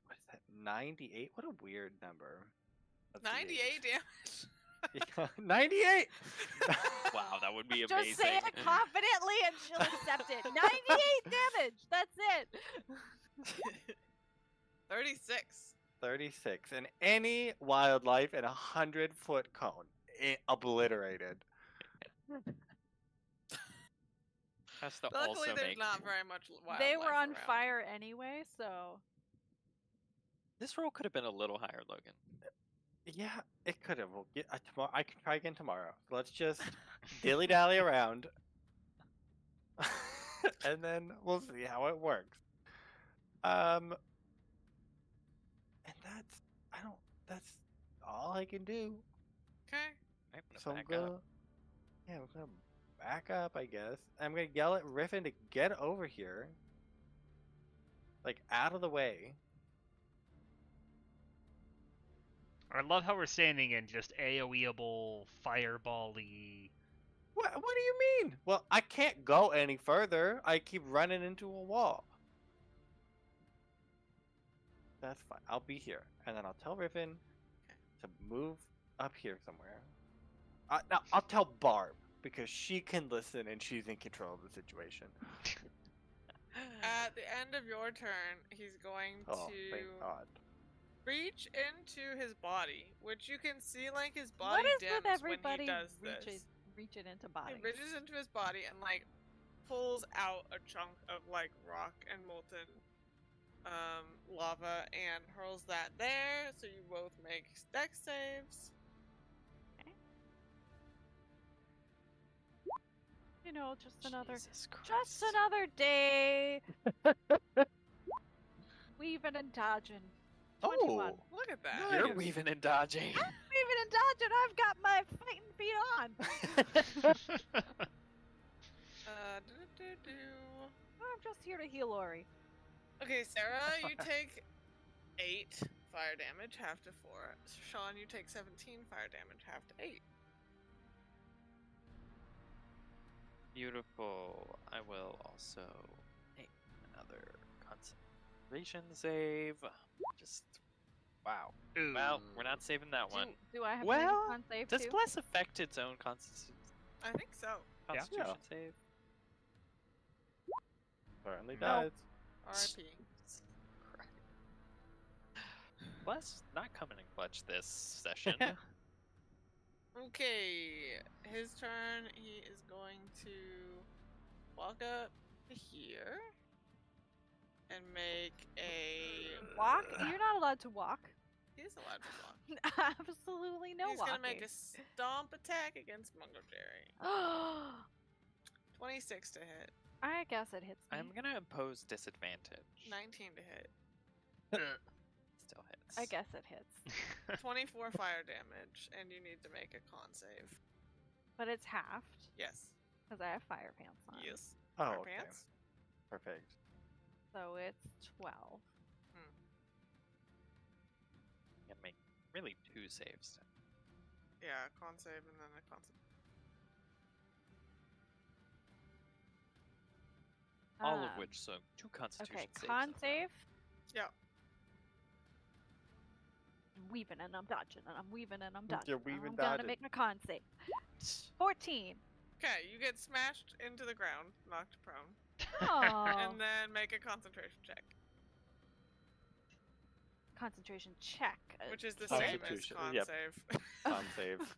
What is that? 98? What a weird number. Of 98 D8. damage. Yeah, 98! Wow, that would be Just amazing. say it confidently and she'll accept it. 98 damage. That's it. 36. 36. And any wildlife in a 100-foot cone. Obliterated. Has to Luckily, also there's make not very much wildlife They were on around. fire anyway, so this roll could have been a little higher, Logan. Yeah, it could have. We'll get tomorrow. I can try again tomorrow. Let's just dilly dally around, and then we'll see how it works. And that's all I can do. Okay. I'm gonna So I'm back gonna, up. yeah, I'm gonna back up, I guess. I'm gonna yell at Riffin to get over here, like out of the way. I love how we're standing in just AoEable, fireball-y. What do you mean? Well, I can't go any further. I keep running into a wall. That's fine. I'll be here, and then I'll tell Riffin to move up here somewhere. No, I'll tell Barb because she can listen and she's in control of the situation. At the end of your turn, he's going Oh, to thank God. reach into his body, which you can see like his body what is dims with everybody when he does this. reach it into He bodies? reaches into his body and like pulls out a chunk of like rock and molten lava and hurls that there. So you both make dex saves. You know, just another Jesus Christ. just another day. Weaving and dodging. 21. Oh, Look at that. You're Nice. weaving and dodging. Weaving and dodging. I've got my fighting feet on. I'm just here to heal Ori. Okay, Sarah, you take 8 fire damage, half to 4. Sean, you take 17 fire damage, half to 8. Beautiful. I will also make another concentration save. Just wow. Well, we're not saving that one. Do I have Well, to make a con save Does too? Bless affect its own constitution I think so. Yeah. save? certainly No. does. R.I.P. Bless not coming in clutch this session. Okay, his turn. He is going to walk up to here and make a Walk? You're not allowed to walk. He's allowed to walk. Absolutely no He's walking. gonna make a stomp attack against Mungojerry. 26 to hit, I guess it hits me. I'm gonna impose disadvantage. 19 to hit, Still hits. I guess it hits. 24 fire damage, and you need to make a con save. But it's halved. Yes. Because I have fire pants on. Yes. Oh, Fire okay. pants. Perfect. So it's 12. Can make really 2 saves. Yeah, con save and then a con save. All of Um, which, so 2 Constitution Okay, saves. con on that. save. Yeah. I'm weaving and I'm dodging and I'm weaving and I'm dodging. You're weaving, I'm gonna dodging. make my con save. 14. Okay, you get smashed into the ground, knocked prone, Oh. and then make a concentration check, Concentration check. which is the same as Constitution, con yep. save. Con save.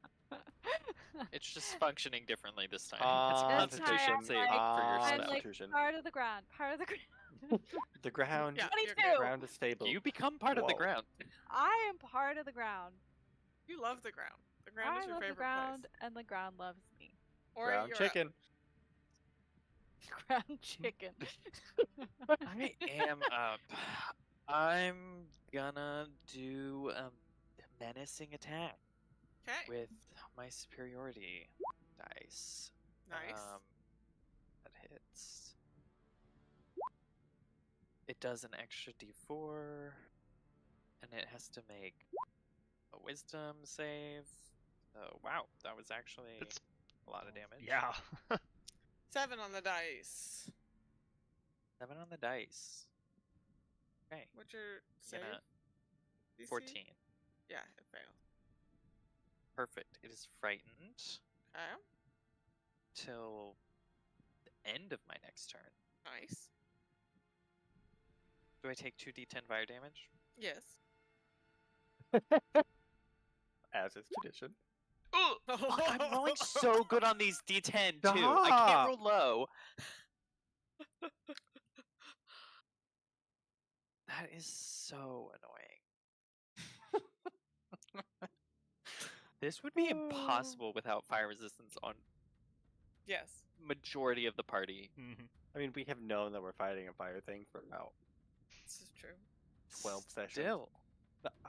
It's just functioning differently this time. This It's a time Constitution I'm save like- for your I'm spell. like Constitution. part of the ground. Part of the ground. The ground. Yeah, you're 22. good. Ground is stable. You become part of the Whoa. ground. I am part of the ground. You love the ground. The ground is I your love the favorite ground, place. and the ground loves me. Or Ground you're chicken. Ground chicken. I am up. I'm gonna do a menacing attack Okay. with my superiority dice. Nice. That hits. It does an extra d4, and it has to make a wisdom save. Oh, wow, that was actually That's- a lot of damage. Yeah. 7 on the dice. 7 on the dice. Okay, What's your save? Gonna- DC? 14. Yeah, it failed. Perfect. It is frightened Okay. till the end of my next turn. Nice. Do I take 2d10 fire damage? Yes. As is tradition. Fuck, I'm rolling so good on these d10 too. I Stop. can't roll low. That is so annoying. This would be impossible without fire resistance on Yes. majority of the party. Mhm. I mean, we have known that we're fighting a fire thing for about This is true. 12 sessions. Still.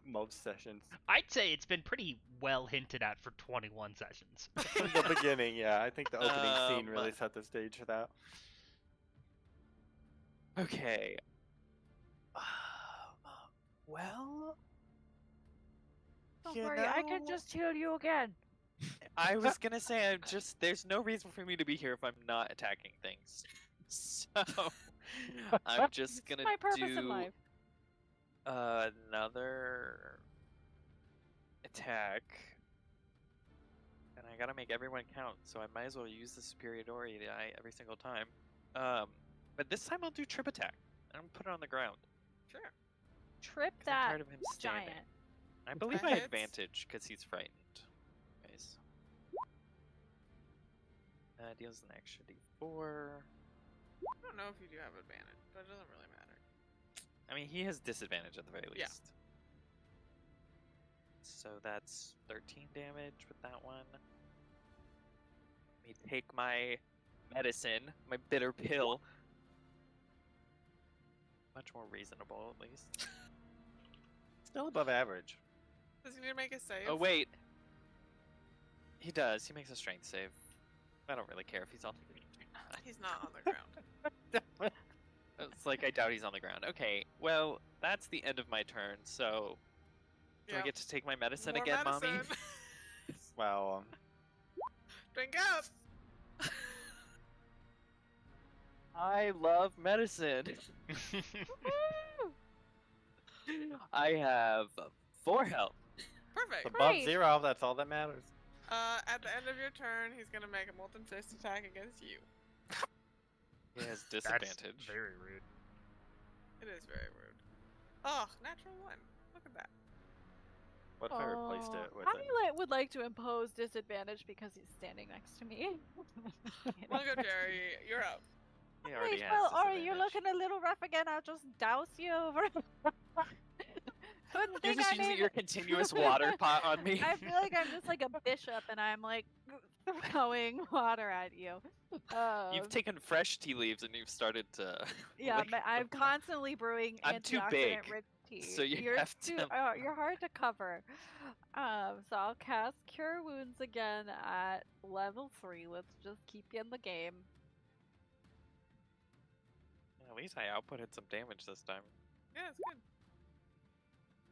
Most sessions. I'd say it's been pretty well hinted at for 21 sessions. From the beginning, yeah. I think the opening scene really Um, set the stage for that. Okay. Well, Don't You worry, I can know- just heal you again. I was gonna say there's no reason for me to be here if I'm not attacking things. So I'm just It's gonna my purpose in do life. another attack. And I gotta make everyone count, so I might as well use the superiority die every single time. But this time I'll do trip attack. I'm gonna put it on the ground. Sure. Trip 'Cause I'm that tired of him standing. giant. I believe That I hits. advantage because he's frightened. Anyways. Deals an extra d4. I don't know if you do have advantage, but it doesn't really matter. I mean, he has disadvantage at the very least. Yeah. So that's 13 damage with that one. Let me take my medicine, my bitter pill. Much more reasonable, at least. Still above average. Does he need to make a save? Oh, wait. He does. He makes a strength save. I don't really care if he's on the ground. He's not on the ground. It's like, I doubt he's on the ground. Okay, well, that's the end of my turn, so... Do I Yep. get to take my medicine More again, Mommy? medicine. Well, Drink up. I love medicine. Woo! I have 4 health. Perfect. above Great. 0, that's all that matters. At the end of your turn, he's gonna make a molten fist attack against you. He has That's disadvantage. very rude. It is very rude. Oh, natural 1. Look at that. What if I replaced it with I would like to impose disadvantage because he's standing next to me. Mungojerry, you're up. He already Wait, has well, Ori, you're disadvantage. looking a little rough again. I'll just douse you over. Couldn't You're think just I using made your it. continuous water pot on me. I feel like I'm just like a bishop, and I'm like throwing water at you. You've taken fresh tea leaves and you've started to. Yeah, lick but I'm them. constantly brewing I'm too antioxidant big. rich tea. So you you're have to- you're hard to cover. So I'll cast Cure Wounds again at level 3. Let's just keep you in the game. At least I outputted some damage this time. Yeah, it's good.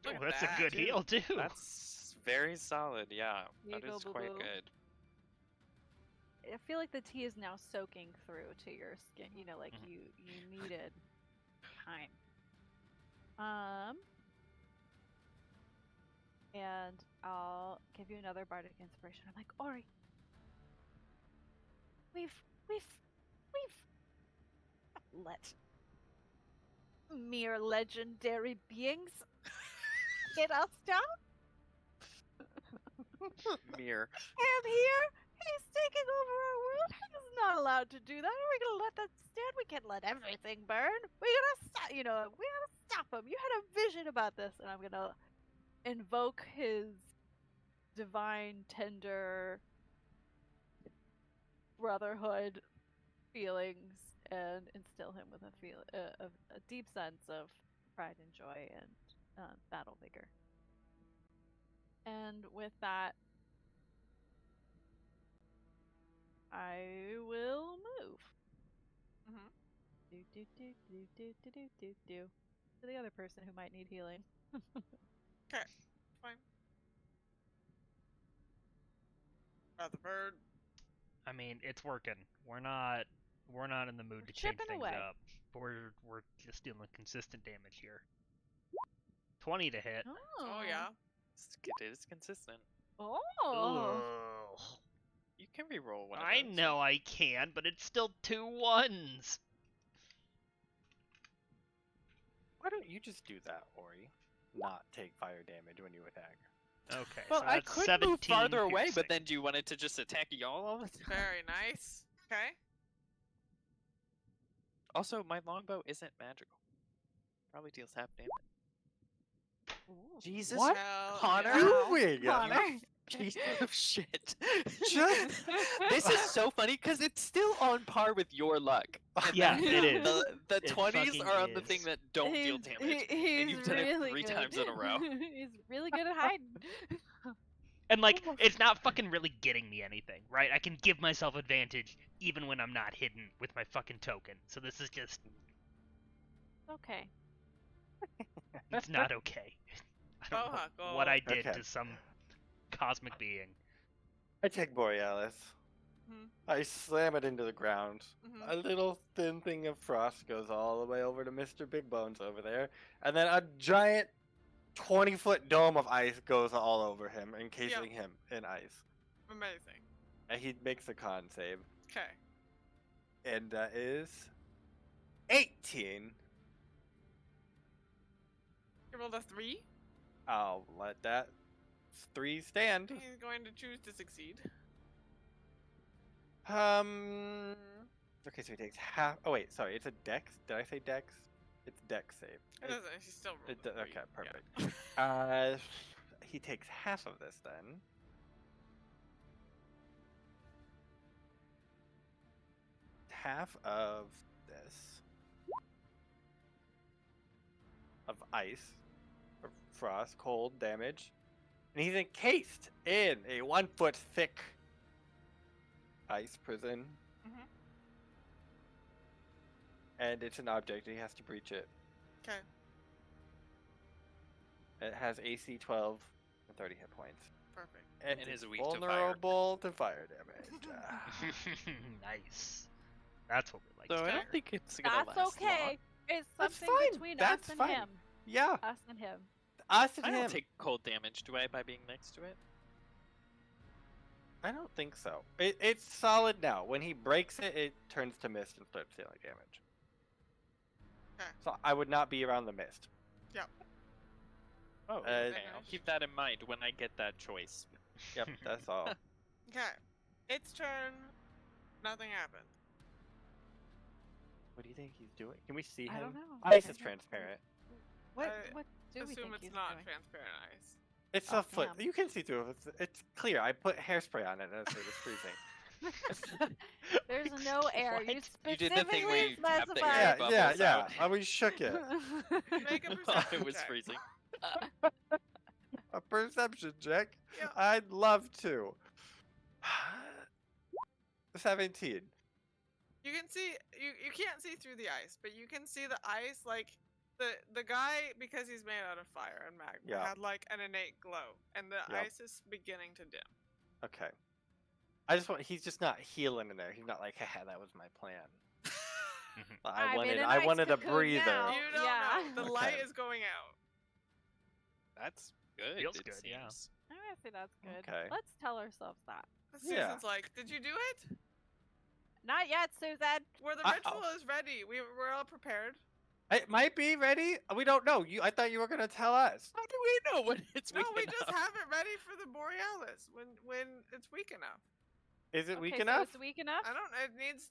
Oh, Look at that's that. a good heal too. That's very solid, yeah. Here you That go, is quite boo-boo. good. I feel like the tea is now soaking through to your skin. You know, like Mhm. you needed time. And I'll give you another bardic inspiration. I'm like, Ori, we've let mere legendary beings get us down. Mirror. And here, he's taking over our world. He's not allowed to do that. We're gonna let that stand. We can't let everything burn. We gotta stop. We gotta stop him. You had a vision about this, and I'm gonna invoke his divine, tender brotherhood feelings and instill him with a deep sense of pride and joy and battle vigor. And with that, I will move. Mhm. Do. To the other person who might need healing. Fine. Rutherford. I mean, it's working. We're not in the mood We're to change chipping things away. up. We're just dealing with consistent damage here. 20 to hit. Oh yeah. It is consistent. Oh. Ugh. You can reroll one of I those. know I can, but it's still 2 1s. Why don't you just do that, Ori? Not take fire damage when you attack. Okay, Well, so I that's could 17 move farther away, but piercing. then do you want it to just attack y'all all the time? Very nice. Okay. Also, my longbow isn't magical. Probably deals half damage. Jesus, What? Hell Connor? yeah. Doing? Connor. Piece of shit. Just- This is so funny because it's still on par with your luck. And Yeah, then it is. The It 20s fucking are on the thing is. that don't deal damage. He's you've done it really 3 good. times in a row. He's really good at hiding. And like, it's not fucking really getting me anything, right? I can give myself advantage even when I'm not hidden with my fucking token. So this is just, Okay. it's not okay. I don't know Bohuckle. what I did Okay. to some cosmic being. I take Borealis. Mhm. I slam it into the ground. Mhm. A little thin thing of frost goes all the way over to Mr. Big Bones over there, and then a giant 20-foot dome of ice goes all over him, encasing him in ice. Amazing. And he makes a con save, Okay. and that is 18. You rolled a 3. I'll let that 3 stand. He's going to choose to succeed. Okay, so he takes half. Oh wait, sorry, it's a dex. Did I say dex? It's dex save. It doesn't. He still rolled a 3. Okay, Yeah. perfect. He takes half of this then. Half of this of ice, or frost, cold damage, and he's encased in a 1-foot thick ice prison. Mhm. And it's an object, and he has to breach it. Okay. It has AC 12 and 30 hit points. Perfect. And And it's is weak to fire. vulnerable to fire damage. Nice. That's what we like So to I hear. don't think it's gonna That's last okay. long. It's That's something fine. between That's us and fine. him. Yeah, Us and him. us and I him. don't take cold damage, do I, by being next to it? I don't think so. It's solid now. When he breaks it, it turns to mist and starts dealing damage. Okay. So I would not be around the mist. Oh, Uh, okay. I'll keep that in mind when I get that choice. Yep, that's all. Okay. Its turn. Nothing happened. What do you think he's doing? Can we see him? I don't know. Ice I is don't- transparent. What? I What do we Assume think it's he's not doing? transparent ice. It's Oh, a foot. damn. You can see through it. It's clear. I put hairspray on it as it was freezing. There's no air. You What? You did the thing where specifically you tap the specified. air Yeah, bubbles yeah. out. We shook it. Make a While perception it was check. freezing. A perception check? Yeah. I'd love to. 17. You can see you can't see through the ice, but you can see the ice like the guy, because he's made out of fire and magma, Yeah. had like an innate glow, and the Yep. ice is beginning to dim. Okay. He's just not healing in there. He's not like, haha, that was my plan. I'm in a I nice wanted a cocoon breather. now. You don't yeah. know. The light Okay. is going out. That's good. Feels it good, yeah. seems. I say that's good. Okay. Let's tell ourselves that. Yeah. Susan's like, did you do it? Not yet, Susan. Where the ritual is ready. We're all prepared. It might be ready. We don't know. I thought you were gonna tell us. How do we know when it's No, weak we enough? just have it ready for the Borealis when it's weak enough. Is it weak Okay, enough? So it's weak enough. I don't. It needs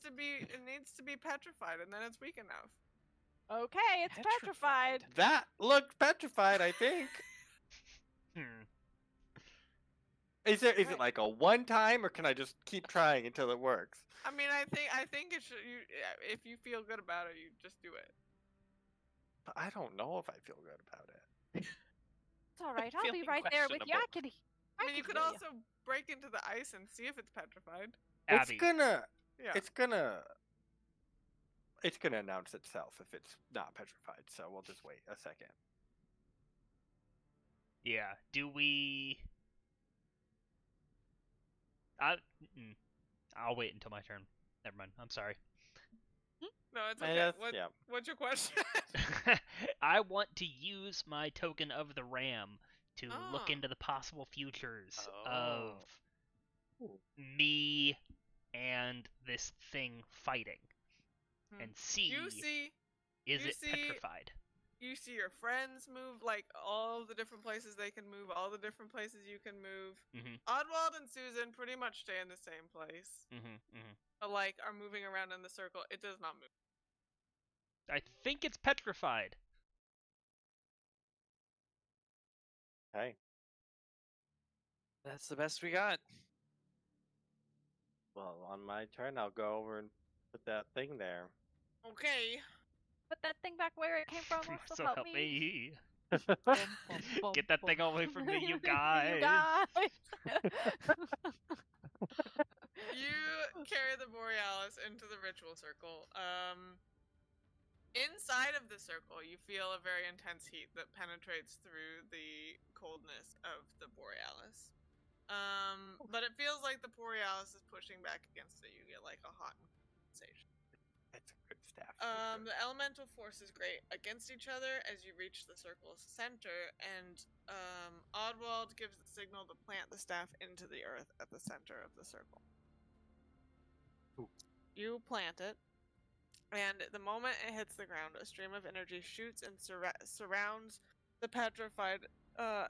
to be petrified, and then it's weak enough. Okay, it's petrified. That looked petrified, I think. Is it Right. like a one time, or can I just keep trying until it works? I mean, I think it should. If you feel good about it, you just do it. But I don't know if I feel good about it. It's all right. I'll be Feeling right there with you. questionable. I mean, you could also break into the ice and see if it's petrified. Abby. Yeah. It's gonna announce itself if it's not petrified. So we'll just wait a second. Yeah. Do we? I'll wait until my turn. Never mind. I'm sorry. No, it's I okay. guess, What, yeah. What's your question? I want to use my token of the ram to look Ah. into the possible futures Oh. of me and this thing fighting, Hmm. and see you see is you it see- petrified. you see your friends move, like all the different places they can move, all the different places you can move. Mhm. Oddwald and Susan pretty much stay in the same place, but like are moving around in the circle. It does not move. I think it's petrified. Hey, That's the best we got. well, on my turn, I'll go over and put that thing there. Okay. Put that thing back where it came from. So help me. Bum, bum, Get that bum, thing bum. away from me, you You guys. guys. You carry the Borealis into the ritual circle. Inside of the circle, you feel a very intense heat that penetrates through the coldness of the Borealis. But it feels like the Borealis is pushing back against it. You get like a hot sensation. It's a good staff. The elemental forces grate against each other as you reach the circle's center, and Oddwald gives the signal to plant the staff into the earth at the center of the circle. Ooh. You plant it, and the moment it hits the ground, a stream of energy shoots and surrounds the petrified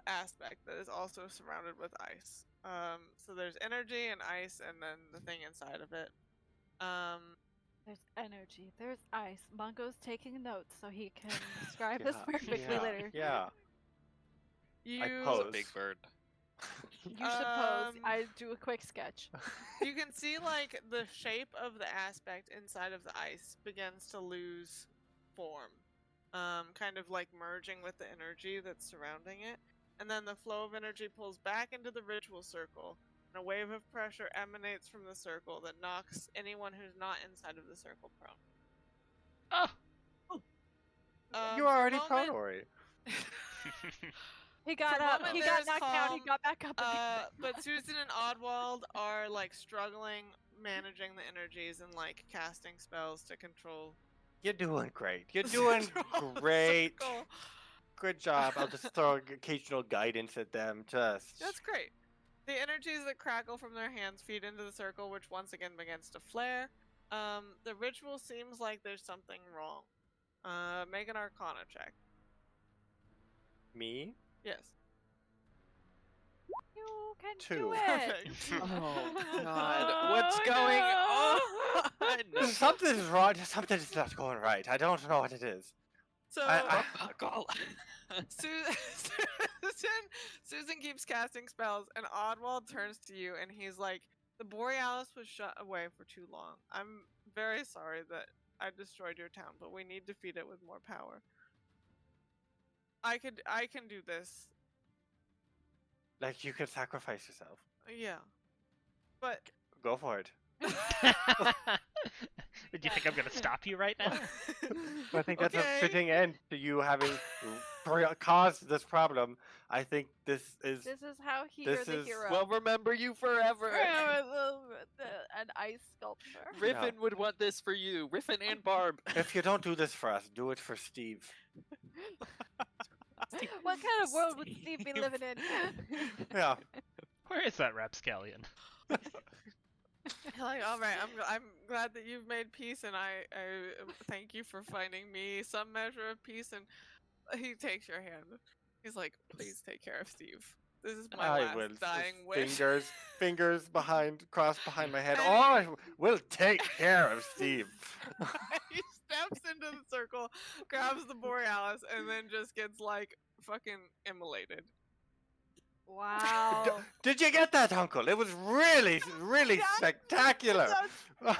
aspect that is also surrounded with ice. So there's energy and ice, and then the thing inside of it. There's energy. There's ice. Mungo's taking notes so he can describe this Yeah, perfectly yeah, later. Yeah. You I It's pose. a big bird. You suppose Um, I do a quick sketch. You can see like the shape of the aspect inside of the ice begins to lose form, kind of like merging with the energy that's surrounding it, and then the flow of energy pulls back into the ritual circle, and a wave of pressure emanates from the circle that knocks anyone who's not inside of the circle prone. Oh. You For a already prone, moment- Ori. He got For a up. moment He there got is knocked out. He calm, got back up again. But Susan and Oddwald are like struggling managing the energies and like casting spells to control. You're doing great. You're doing control the great. circle. Good job. I'll just throw occasional guidance at them. Just. That's great. The energies that crackle from their hands feed into the circle, which once again begins to flare. The ritual seems like there's something wrong. Make an Arcana check. Me? Yes. You can 2. do it. Perfect. Oh God, what's going on? Something's wrong. Something's not going right. I don't know what it is. So Buckle. Susan keeps casting spells, and Oddwald turns to you, and he's like, The Borealis was shut away for too long. I'm very sorry that I destroyed your town, but we need to feed it with more power. I can do this. Like, you could sacrifice yourself. Yeah. But Go for it. Do you think I'm gonna stop you right now? I think that's Okay. a fitting end to you having caused this problem. I think this is... This is how This you're the is- hero. We'll remember you forever. An ice sculpture. Riffin would want this for you. Riffin and Barb. If you don't do this for us, do it for Steve. What kind of world would Steve be living in? Yeah. Where is that rapscallion? like, all right, I'm glad that you've made peace, and I thank you for finding me some measure of peace. And he takes your hand. He's like, please take care of Steve. This is my I last will. dying wish. Fingers crossed behind my head. And- Oh, I will take care of Steve. He steps into the circle, grabs the Borealis, and then just gets like fucking immolated. Wow. Did you get that, Uncle? It was really, really Yeah, spectacular. What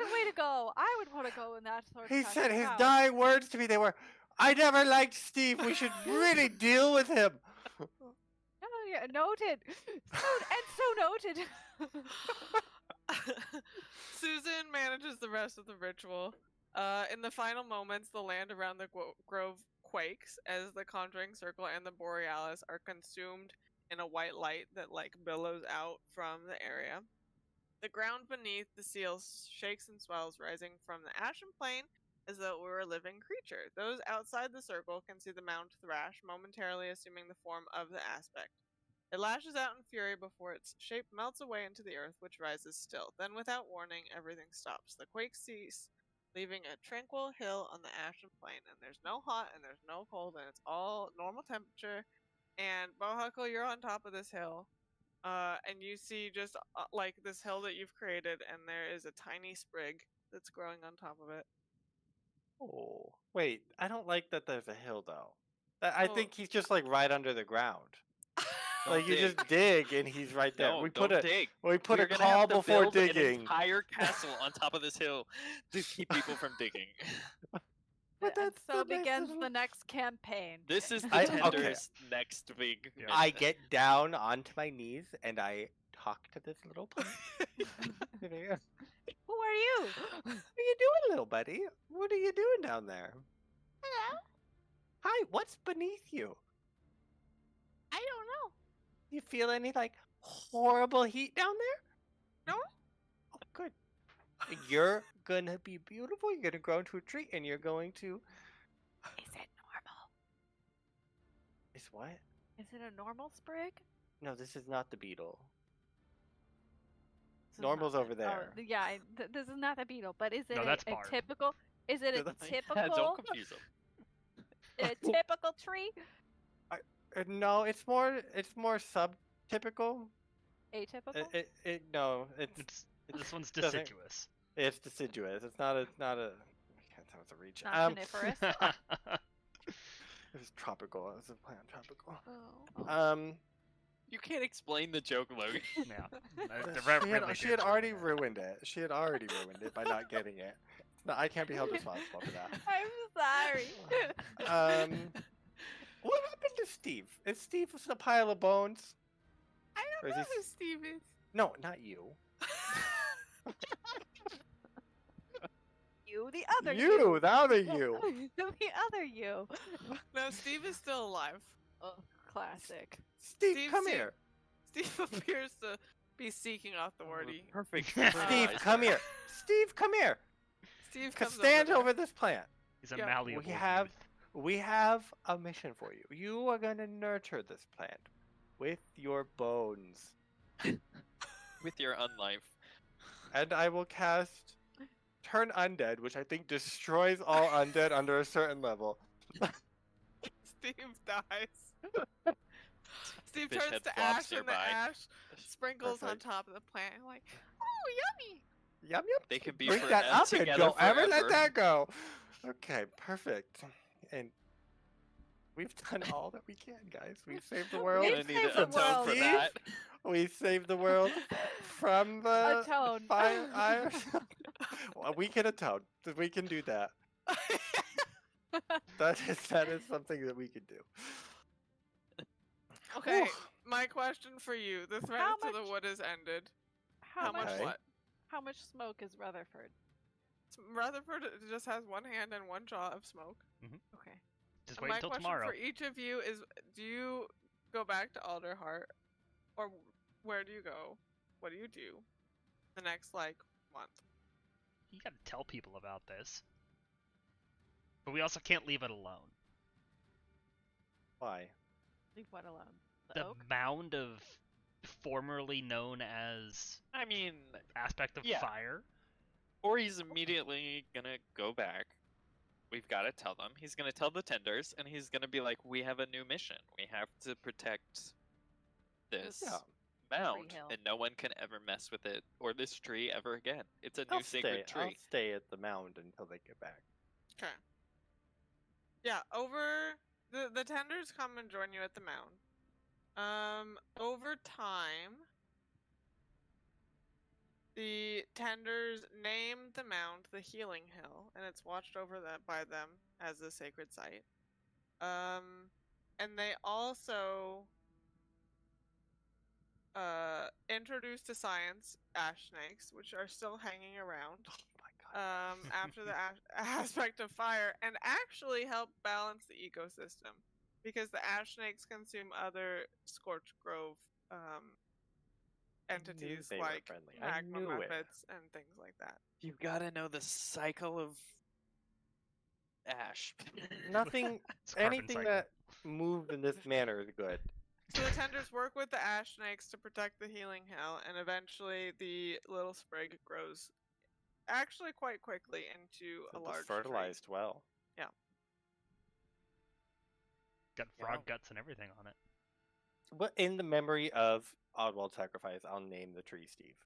a way to go! I would want to go in that sort of He fashion. said his Wow. dying words to me. They were, "I never liked Steve. We should really deal with him." Oh, yeah, noted. So noted. Susan manages the rest of the ritual. In the final moments, the land around the grove quakes as the conjuring circle and the Borealis are consumed in a white light that like billows out from the area. The ground beneath the seal shakes and swells, rising from the ashen plain as though it were a living creature. Those outside the circle can see the mount thrash, momentarily assuming the form of the aspect. It lashes out in fury before its shape melts away into the earth, which rises still. Then, without warning, everything stops. The quakes cease, leaving a tranquil hill on the ashen plain. And there's no hot and there's no cold, and it's all normal temperature. And Bohuckle, you're on top of this hill. And you see just like this hill that you've created, and there is a tiny sprig that's growing on top of it. Oh, wait. I don't like that there's a hill, though. I Well- think he's just like right under the ground. Don't Like you dig. just dig and he's right there. No, we don't put dig. we put We're a gonna call have to before build an digging. entire castle on top of this hill to keep people from digging. But And that's so the nice begins little- the next campaign. This is the Okay. tenderest next big. Yeah. I get down onto my knees and I talk to this little plant. What Who are you? are you doing, little buddy? What are you doing down there? Hello. Hi, what's beneath you? I don't know. You feel any like horrible heat down there? No. Oh, good. You're gonna be beautiful. You're gonna grow into a tree, and you're going to. Is it normal? Is what? Is it a normal sprig? No, this is not the beetle. This is Normal's not over the- oh, there. yeah, this is not a beetle, but is it No, a, that's a Barb. typical? Is it a Don't typical? confuse them. A typical tree? No, it's more subtypical. Atypical? No, it's This one's doesn't- deciduous. it's deciduous. It's not a. I can't tell it's a reach. Not coniferous. It's tropical. It's a plant tropical. Oh. You can't explain the joke, Logan. Yeah. She had already ruined it. She had already ruined it by not getting it. No, I can't be held responsible for that. I'm sorry. What happened to Steve? Is Steve just a pile of bones? I Or don't is know he who Steve is. No, not you. You, the other You, the other you. the other you. No, Steve is still alive. Oh, classic. Steve, Steve, come Steve. here. Steve appears to be seeking authority. Perfect. Steve, surprise. come here. Steve, come here. Steve Come comes stand over. over this plant. He's a Yeah, malleable have- youth. We have a mission for you. You are going to nurture this plant with your bones. With your unlife. And I will cast Turn Undead, which I think destroys all undead under a certain level. Steve dies. Steve Fish turns head to flops ash, and nearby. the ash sprinkles on Perfect. top of the plant. And like, oh, yummy! Yum yum. They could be Bring that up and together don't ever let forever. that go. Okay, perfect. And We've done all that we can, guys. We saved the We're world. gonna need saved a the tone for world. that. We saved the world from the Atone. fire. Well, we can atone. We can do that. That is something that we can do. Okay, Whew. my question for you: the threat How to the much- wood is ended. How much? Okay. What? How much smoke is Rutherford? Rutherford just has one hand and one jaw of smoke. Okay. Just And wait my until question tomorrow. for each of you is: do you go back to Alderheart, or where do you go? What do you do the next month? You gotta tell people about this. But we also can't leave it alone. Why? Leave what alone? The oak? mound of formerly known as I mean, aspect of Yeah. fire. Ori's immediately gonna go back. We've got to tell them. He's gonna tell the tenders, and he's gonna be like, "We have a new mission. We have to protect this Yeah. mound, hill. and no one can ever mess with it or this tree ever again. It's a new I'll sacred stay. I'll tree." stay at the mound until they get back. Okay. Yeah, the tenders come and join you at the mound. Over time, the tenders named the mound the Healing Hill, and it's watched over by them as a sacred site. And they also introduced to science ash snakes, which are still hanging around. Oh my god. After the aspect of fire, and actually help balance the ecosystem, because the ash snakes consume other scorched grove entities they were like friendly. I magma knew it. muppets and things like that. You gotta know the cycle of ash. Nothing. It's a carbon Anything cycle. that moved in this manner is good. So the tenders work with the ash snakes to protect the Healing Hill, and eventually the little sprig grows actually quite quickly into a It was large fertilized tree. well. Got Yeah. frog guts and everything on it. But in the memory of Oddwald Sacrifice, I'll name the tree Steve.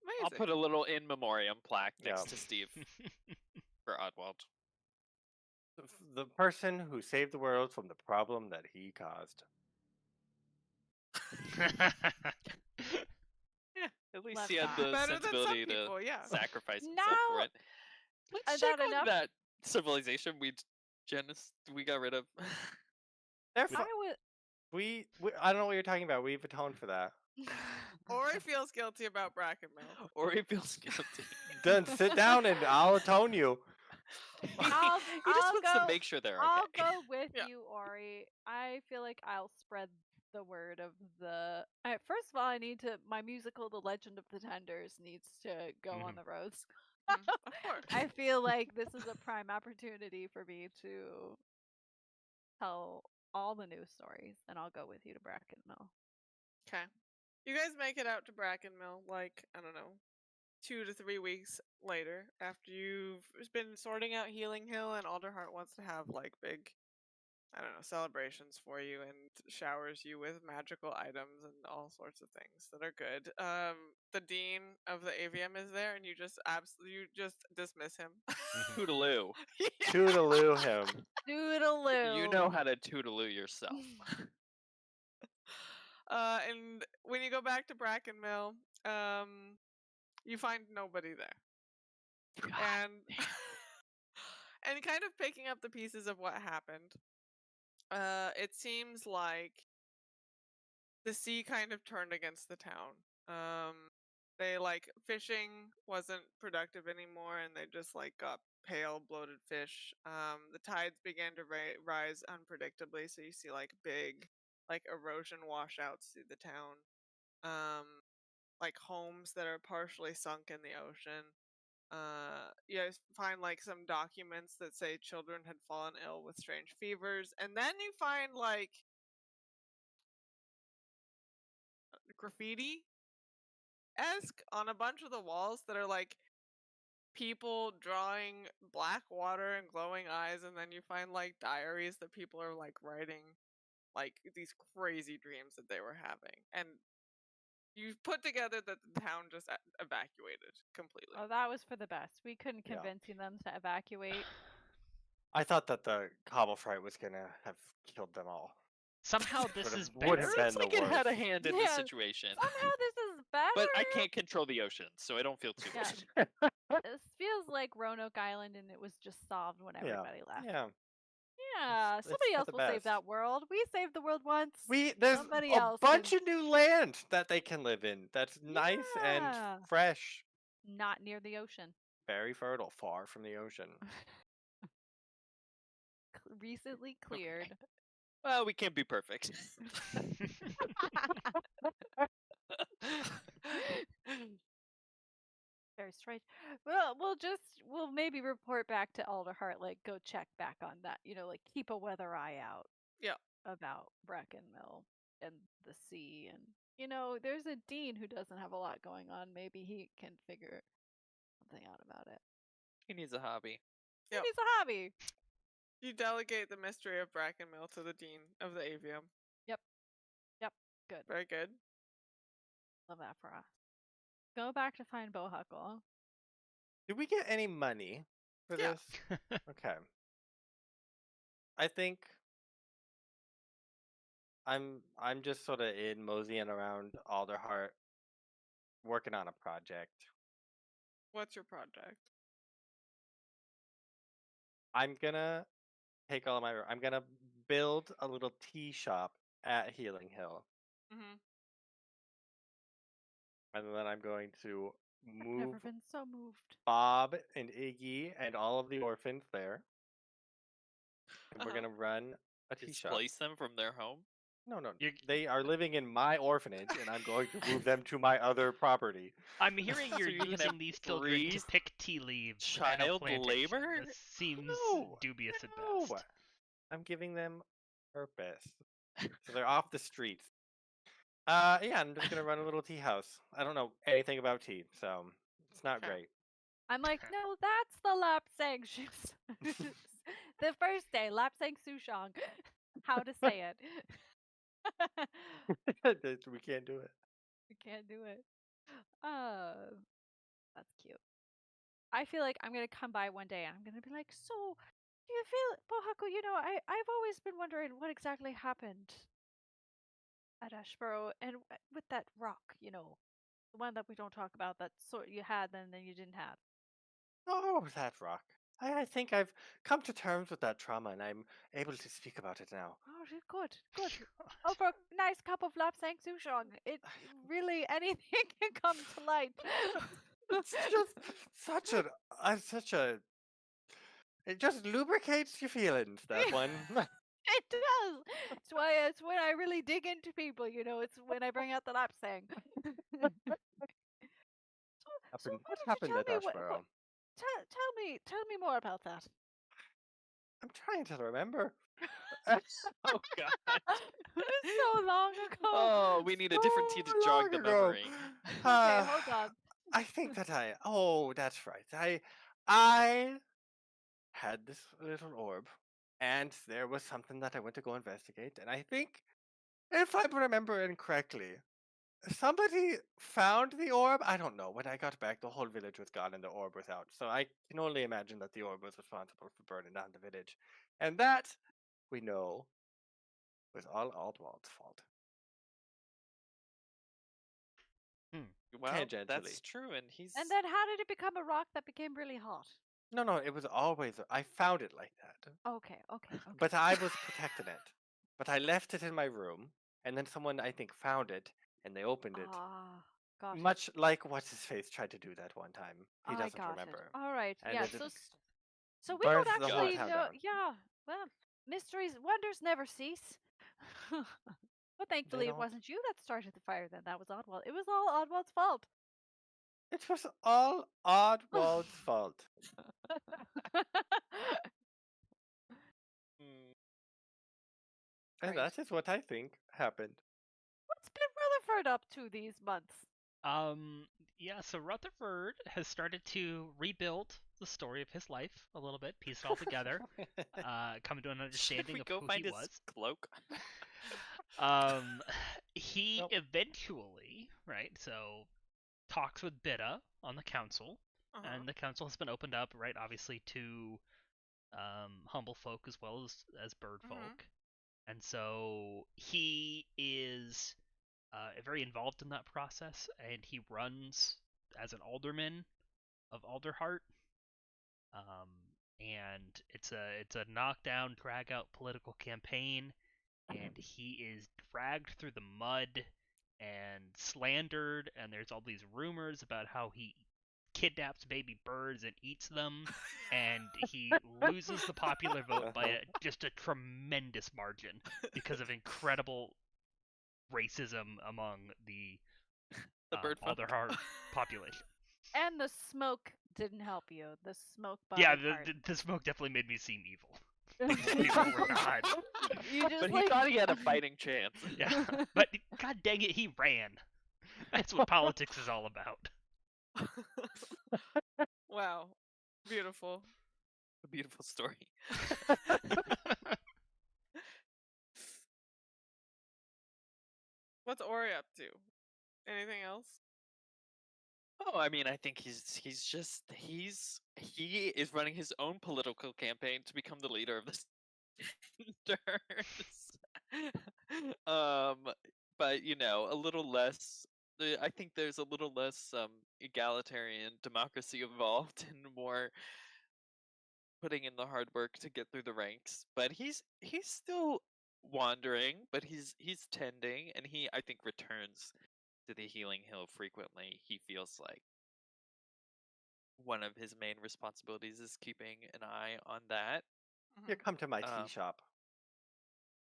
Amazing. I'll put a little in memoriam plaque next Yeah. to Steve for Oddwald. The person who saved the world from the problem that he caused. At least Love he had that. the Better than some sensibility to people, yeah. sacrifice himself Now- for it. Let's Is check that on enough? that civilization we got rid of. They're I would. we I don't know what you're talking about. We've atoned for that. Ori feels guilty about Brackenmill. Ori feels guilty. Then sit down and I'll atone you. He I'll just wants go- to make sure they're okay. I'll go with Yeah. you, Ori. I feel like I'll spread the word of the. First of all, I need to. My musical, The Legend of the Tenders, needs to go on the roads. Of course. I feel like this is a prime opportunity for me to tell all the new stories, and I'll go with you to Brackenmill. Okay. You guys make it out to Brackenmill, like, I don't know, 2 to 3 weeks later, after you've been sorting out Healing Hill, and Alderheart wants to have, like, big, I don't know, celebrations for you and showers you with magical items and all sorts of things that are good. The dean of the AVM is there, and you just dismiss him. Toodaloo. Yeah. Toodaloo him. Doodaloo. You know how to toodaloo yourself. And when you go back to Brackenmill, you find nobody there. And and kind of picking up the pieces of what happened, it seems like the sea kind of turned against the town. They fishing wasn't productive anymore, and they just got pale, bloated fish. The tides began to rise unpredictably, so you see big erosion washouts through the town. Homes that are partially sunk in the ocean. You guys find some documents that say children had fallen ill with strange fevers, and then you find graffiti esque on a bunch of the walls that are people drawing black water and glowing eyes, and then you find diaries that people are writing these crazy dreams that they were having. And You put together that the town just evacuated completely. Oh, that was for the best. We couldn't Yeah. convincing them to evacuate. I thought that the cobble fright was gonna have killed them all. Somehow this Would is have- would better. have been Seems like the it had a worst. hand in Yeah, the situation. Somehow this is better. But I can't control the ocean, so I don't feel too Yeah. bad. This feels like Roanoke Island, and it was just solved when everybody left. Yeah. Yeah, It's somebody for else the will save best. that world. We saved the world once. There's Somebody a else bunch can- of new land that they can live in. That's nice and Yeah. fresh. Not near the ocean. Very fertile, far from the ocean. Recently cleared. Well, we can't be perfect. Very strange. Well, we'll maybe report back to Alderheart, like go check back on that. Like keep a weather eye out. Yeah. About Brackenmill and the sea, and there's a dean who doesn't have a lot going on. Maybe he can figure something out about it. He needs a hobby. Yep. He needs a hobby. You delegate the mystery of Brackenmill to the dean of the avium. Yep. Good. Very good. Love that for us. Go back to find Bohuckle. Did we get any money for Yeah. this? Okay. I think I'm just sort of in moseying around Alderheart, working on a project. What's your project? I'm gonna take all of my. I'm gonna build a little tea shop at Healing Hill, Mm-hmm. and then I'm going to I've move never been so moved. Bob and Iggy and all of the orphans there, and we're Uh-huh. gonna run a tea shop. Displace them from their home? No, You're- they are living in my orphanage, and I'm going to move them to my other property. I'm hearing So you're you're gonna using have these children to free pick tea leaves at a child plantation. labor? This seems No, dubious at No, best. I'm giving them purpose, so they're off the streets. Yeah, I'm just gonna run a little tea house. I don't know anything about tea, so it's not Okay. great. I'm like, no, that's the Lapsang shoes. The first day, Lapsang Sushong. How to say it. We can't do it. We can't do it. That's cute. I feel like I'm gonna come by one day and I'm gonna be like, so do you feel Bohuckle, I've always been wondering what exactly happened at Ashborough and with that rock, the one that we don't talk about, that sort you had then you didn't have. Oh, that rock. I think I've come to terms with that trauma, and I'm able to speak about it now. Oh, good. Over a nice cup of Lapsang Souchong. It really, anything can come to light. It's just such a. It just lubricates your feelings. That one. It does. It's when I really dig into people, it's when I bring out the Lapsang. So why What don't happened you at tell me Ashborough? tell me more about that. I'm trying to remember. Oh god. It was so long ago. Oh, we need a different tea to So jog long the ago. memory. Okay, hold on. I think that oh, that's right. I had this little orb, and there was something that I went to go investigate, and I think, if I'm remembering correctly, somebody found the orb. I don't know. When I got back, the whole village was gone and the orb was out. So I can only imagine that the orb was responsible for burning down the village. And that, we know, was all Aldwald's fault. Well, Tangentially. that's true, and he's And then how did it become a rock that became really hot? No, it was always. I found it like that. Okay. But I was protecting it. But I left it in my room, and then someone, I think, found it, and they opened it. Ah, got it. Much like what's his face tried to do that one time. He I doesn't got remember. it. All right. And Yeah. it So we don't burns the whole actually town know. down. Yeah. Well, mysteries, wonders never cease. But thankfully, it don't. wasn't you that started the fire. Then that was Oddwald. It was all Oddwald's fault. It was all Oddwald's fault. Mm, And Great. that is what I think happened. What's been Rutherford up to these months? Yeah, so Rutherford has started to rebuild the story of his life a little bit, piece it all together, come to an Should understanding we of go who find he his was. cloak? He Nope. eventually right? So talks with Bitta on the council, and the council has been opened up, right? Obviously to humble folk as well as bird folk, and so he is very involved in that process, and he runs as an alderman of Alderheart. And it's a knockdown, drag out political campaign, and he is dragged through the mud and slandered, and there's all these rumors about how he kidnaps baby birds and eats them, and he loses the popular vote by just a tremendous margin because of incredible racism among the Alderheart population. And the smoke didn't help you. The smoke Yeah, bothered the smoke definitely made me seem evil. People were not. You just But he thought he had a fighting chance. Yeah, but god dang it, he ran. That's what politics is all about. Wow. Beautiful. A beautiful story. What's Ori up to? Anything else? Oh, I mean, I think he is running his own political campaign to become the leader of the Cinders. But you know, a little less. I think there's a little less egalitarian democracy involved, and more putting in the hard work to get through the ranks. But he's still wandering, but he's tending, and he, I think, returns to the Healing Hill frequently. He feels like one of his main responsibilities is keeping an eye on that. You come to my tea shop.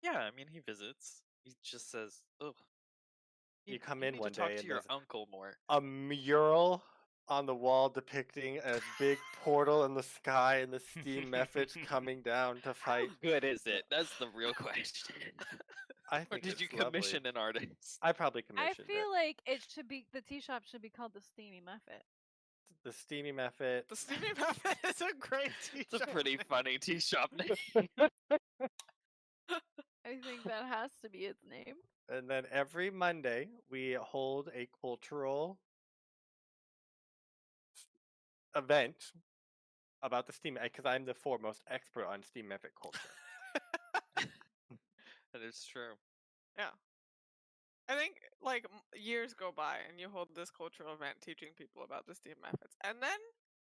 Yeah, I mean, he visits. He just says, "Oh, You come in need one to talk day to and your there's uncle more." a mural on the wall depicting a big portal in the sky and the steam methods coming down to How fight. good is it? That's the real question. I Or think did you it's lovely. commission an artist? I probably I commissioned feel like it should be the tea shop should be called the Steamy Muffet. the steamy method. The Steamy Muffet is a great tea It's a shop pretty name. funny tea shop name. I think that has to be its name. And then every Monday we hold a cultural event about the steam because I'm the foremost expert on steam method culture. That is true. Yeah. I think like years go by and you hold this cultural event teaching people about the steam methods. And then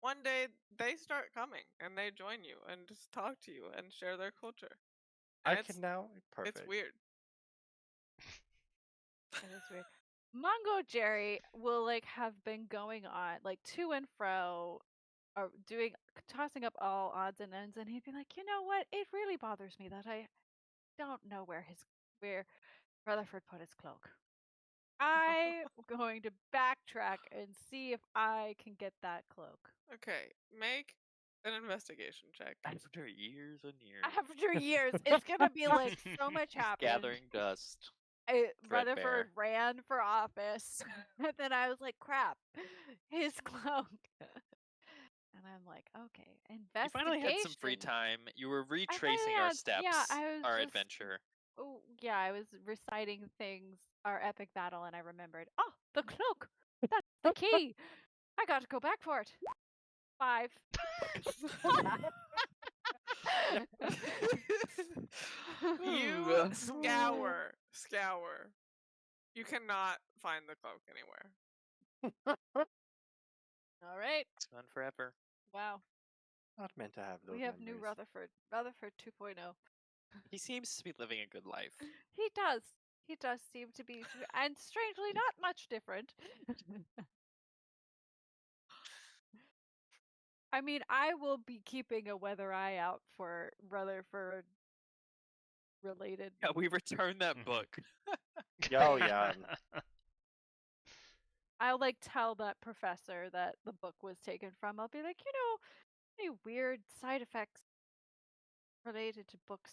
one day they start coming and they join you and just talk to you and share their culture. And I can now perfect. It's weird. It is weird. Mungojerry will like have been going on like to and fro, or tossing up all odds and ends, and he'd be like, you know what? It really bothers me that I don't know where Rutherford put his cloak. I'm going to backtrack and see if I can get that cloak. Okay, make an investigation check. After years and years. After years, it's gonna be like so much happened. Gathering dust. Rutherford ran for office, and then I was like, "Crap, his cloak." And I'm like, "Okay, investigation." You finally had some free time. You were retracing our steps, our adventure. Oh, yeah, I was reciting things, our epic battle, and I remembered. Oh, the cloak! That's the key! I got to go back for it. 5. You scour. You cannot find the cloak anywhere. All right. It's gone forever. Wow. Not meant to have those. We have memories. new Rutherford. Rutherford 2.0. He seems to be living a good life. He does. He does seem to be, and strangely, not much different. I mean, I will be keeping a weather eye out for Rutherford related. Yeah, we returned that book. Oh yeah. I'll like tell that professor that the book was taken from. I'll be like, any weird side effects related to books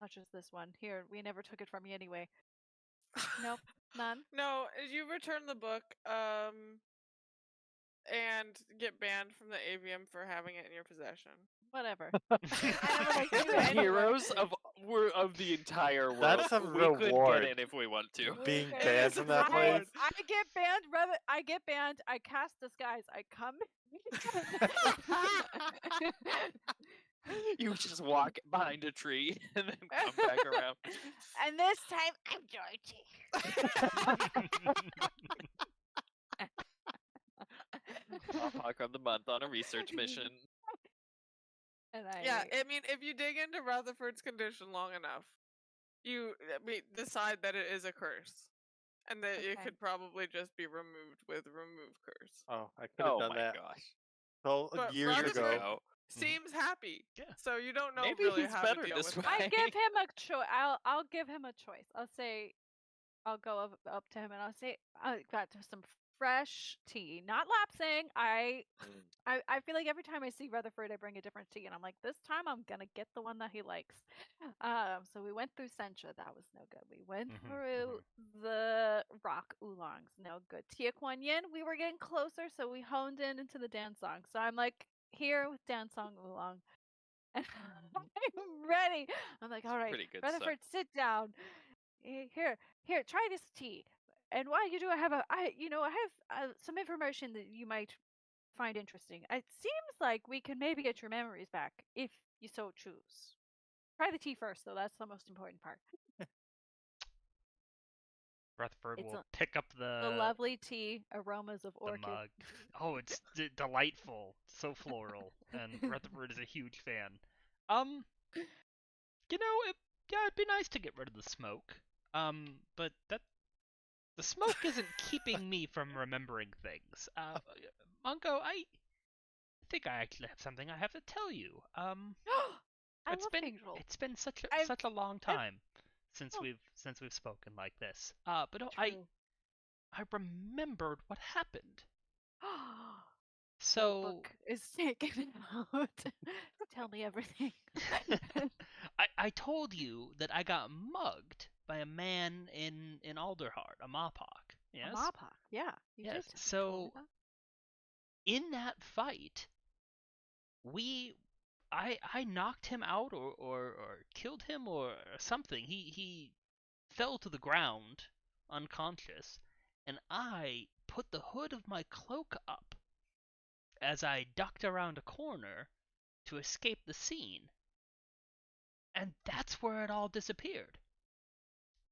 such as this one. Here, we never took it from you anyway. Nope, none. No, you return the book, and get banned from the avium for having it in your possession. Whatever. The heroes of we're of the entire world. That's a we could reward. get in if we want to. Being It banned is from a that reward. place. I get banned. I get banned. I cast disguise. I come. You just walk behind a tree and then come back around. And this time I'm Georgie. Hawk of the month on a research mission. And I Yeah, I mean, if you dig into Rutherford's condition long enough, you decide that it is a curse, and that it Okay. could probably just be removed with remove curse. Oh, I could have Oh done my that gosh. so But years Rutherford- ago. Seems happy, Yeah. so you don't know Maybe really he's how better to deal this with way. it. I give him a choice. I'll give him a choice. I'll say, I'll go up to him and I'll say, I got some fresh tea, not lapsing. I feel like every time I see Rutherford, I bring a different tea, and I'm like, this time I'm gonna get the one that he likes. So we went through Sencha, that was no good. We went Mhm, through the rock oolongs, no good. Tia Kuan Yin, we were getting closer, so we honed in into the dance song. So I'm like, here with dance song oolong. And I'm ready. I'm like, all right, Pretty good Rutherford, sit down. Here, try this tea. And while you do, I have some information that you might find interesting. It seems like we can maybe get your memories back if you so choose. Try the tea first, though. That's the most important part. Rutherford It's will pick up The lovely tea aromas of the orchid. mug. Oh, it's delightful, so floral, and Rutherford is a huge fan. It'd be nice to get rid of the smoke. But the smoke isn't keeping me from remembering things. Mungo, I think I actually have something I have to tell you. I It's love been Angel. it's been such I've- a long time since we've spoken like this. But no, I remembered what happened. So Book is taken out. Tell me everything. I told you that I got mugged by a man in Alderheart, a Mopok. Yes. Mapa. Yeah. You Yes, did. tell me so- that. In that fight, I knocked him out or killed him or something. He fell to the ground unconscious, and I put the hood of my cloak up as I ducked around a corner to escape the scene. And that's where it all disappeared.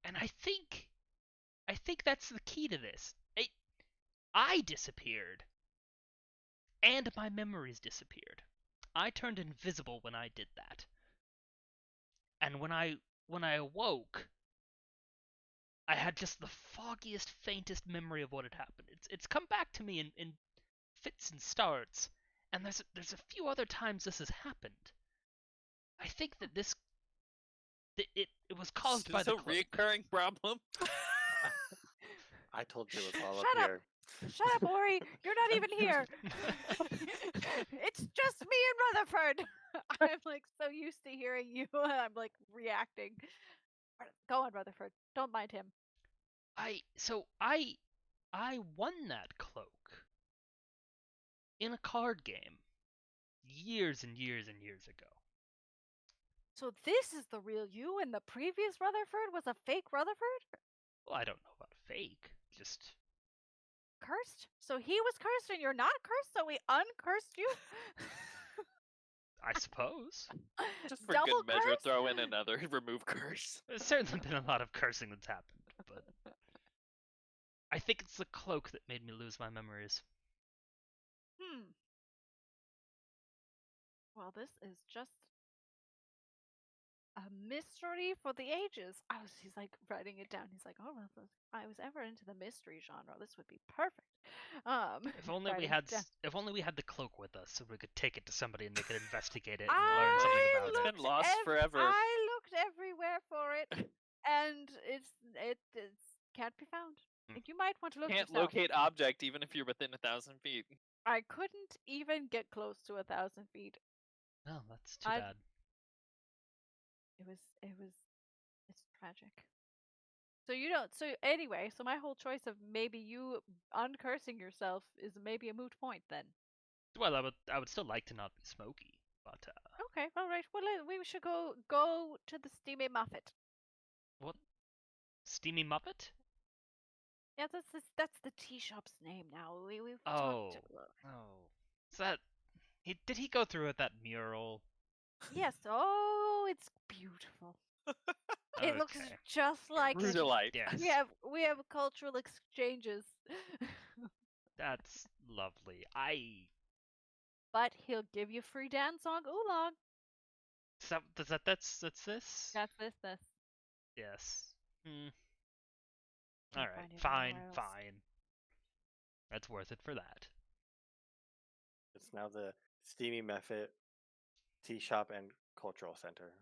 And I think that's the key to this. I disappeared, and my memories disappeared. I turned invisible when I did that. And when I awoke, I had just the foggiest, faintest memory of what had happened. It's come back to me in fits and starts, and there's a few other times this has happened. I think that it was caused Is by this the a cloak. recurring problem? I told you it was all Shut up up. here. Shut up, Ori. You're not even here. It's just me and Rutherford. I'm like so used to hearing you. I'm like reacting. Go on, Rutherford. Don't mind him. I won that cloak in a card game years and years and years ago. So this is the real you, and the previous Rutherford was a fake Rutherford? Well, I don't know about fake, just Cursed? So he was cursed and you're not cursed, so we uncursed you? I suppose. Just for Double good measure, curse? throw in another remove curse. There's certainly been a lot of cursing that's happened, but I think it's the cloak that made me lose my memories. Well, this is just a mystery for the ages. He's like writing it down. He's like, oh, well, if I was ever into the mystery genre, this would be perfect. If only we writing had it down. if only we had the cloak with us, so we could take it to somebody and they could investigate it and learn something I about It's it. been lost forever. I looked everywhere for it, and it can't be found. Hmm. You might want to look Can't yourself. locate object even if you're within 1,000 feet. I couldn't even get close to 1,000 feet. Oh, that's too I- bad. It's tragic. So you don't. So anyway, so my whole choice of maybe you uncursing yourself is maybe a moot point then. Well, I would still like to not be smoky. But Okay, all right. Well, we should go to the Steamy Muffet. what? Steamy Muppet? Yeah, that's the tea shop's name now. We've Oh, talked. oh, is that? Did he go through with that mural? Yes. Oh, it's beautiful. It looks Okay. just like True it. delight. Yes, We have cultural exchanges. that's lovely. But he'll give you free dance on Oolong. That's this. That's this. Yes. Can't All right. find it Fine. anywhere else. Fine. That's worth it for that. It's now the Steamy Method Tea Shop and Cultural Center.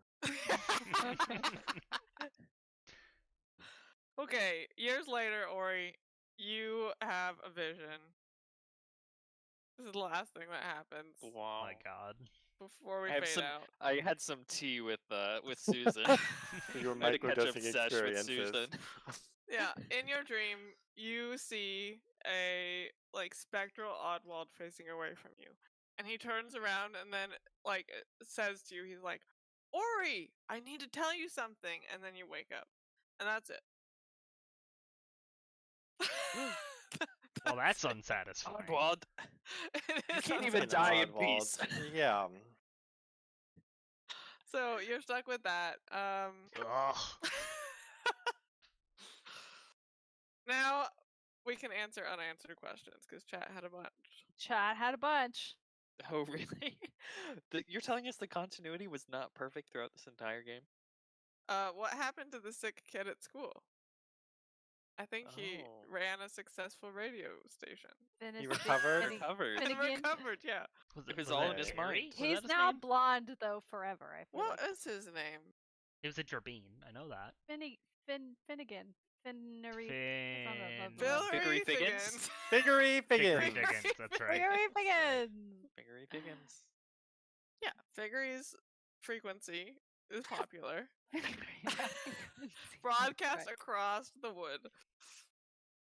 Okay, years later, Ori, you have a vision. This is the last thing that happens Wow. My God. before we I have fade some. out. I had some tea with Susan. Your I had a catch-up microdosing sesh with experiences. Susan. Yeah, in your dream, you see a spectral Oddwald facing away from you, and he turns around and then says to you, he's like, "Ori, I need to tell you something," and then you wake up, and that's it. Well, that's unsatisfying. Oddwald. It You is can't It's even an die in Oddwald. peace. Yeah. So you're stuck with that. Ugh. Now we can answer unanswered questions because chat had a bunch. Chat had a bunch. Oh, really? You're telling us the continuity was not perfect throughout this entire game? What happened to the sick kid at school? I think he Oh. ran a successful radio station. recovered? Recovered. Finnegan. Recovered, yeah. It was all that in his Harry? mind. Was He's that his now name? blonde though forever. I feel What like. is his name? It was a Gerbine. I know that. Finnegan. Finnery. Villery Figgery Figgins? Figgery Figgery Figgins. Figgins, that's right. Figgery Figgins. Figgery Figgins. Yeah, Figgery's frequency is popular. Broadcast Right. across the wood.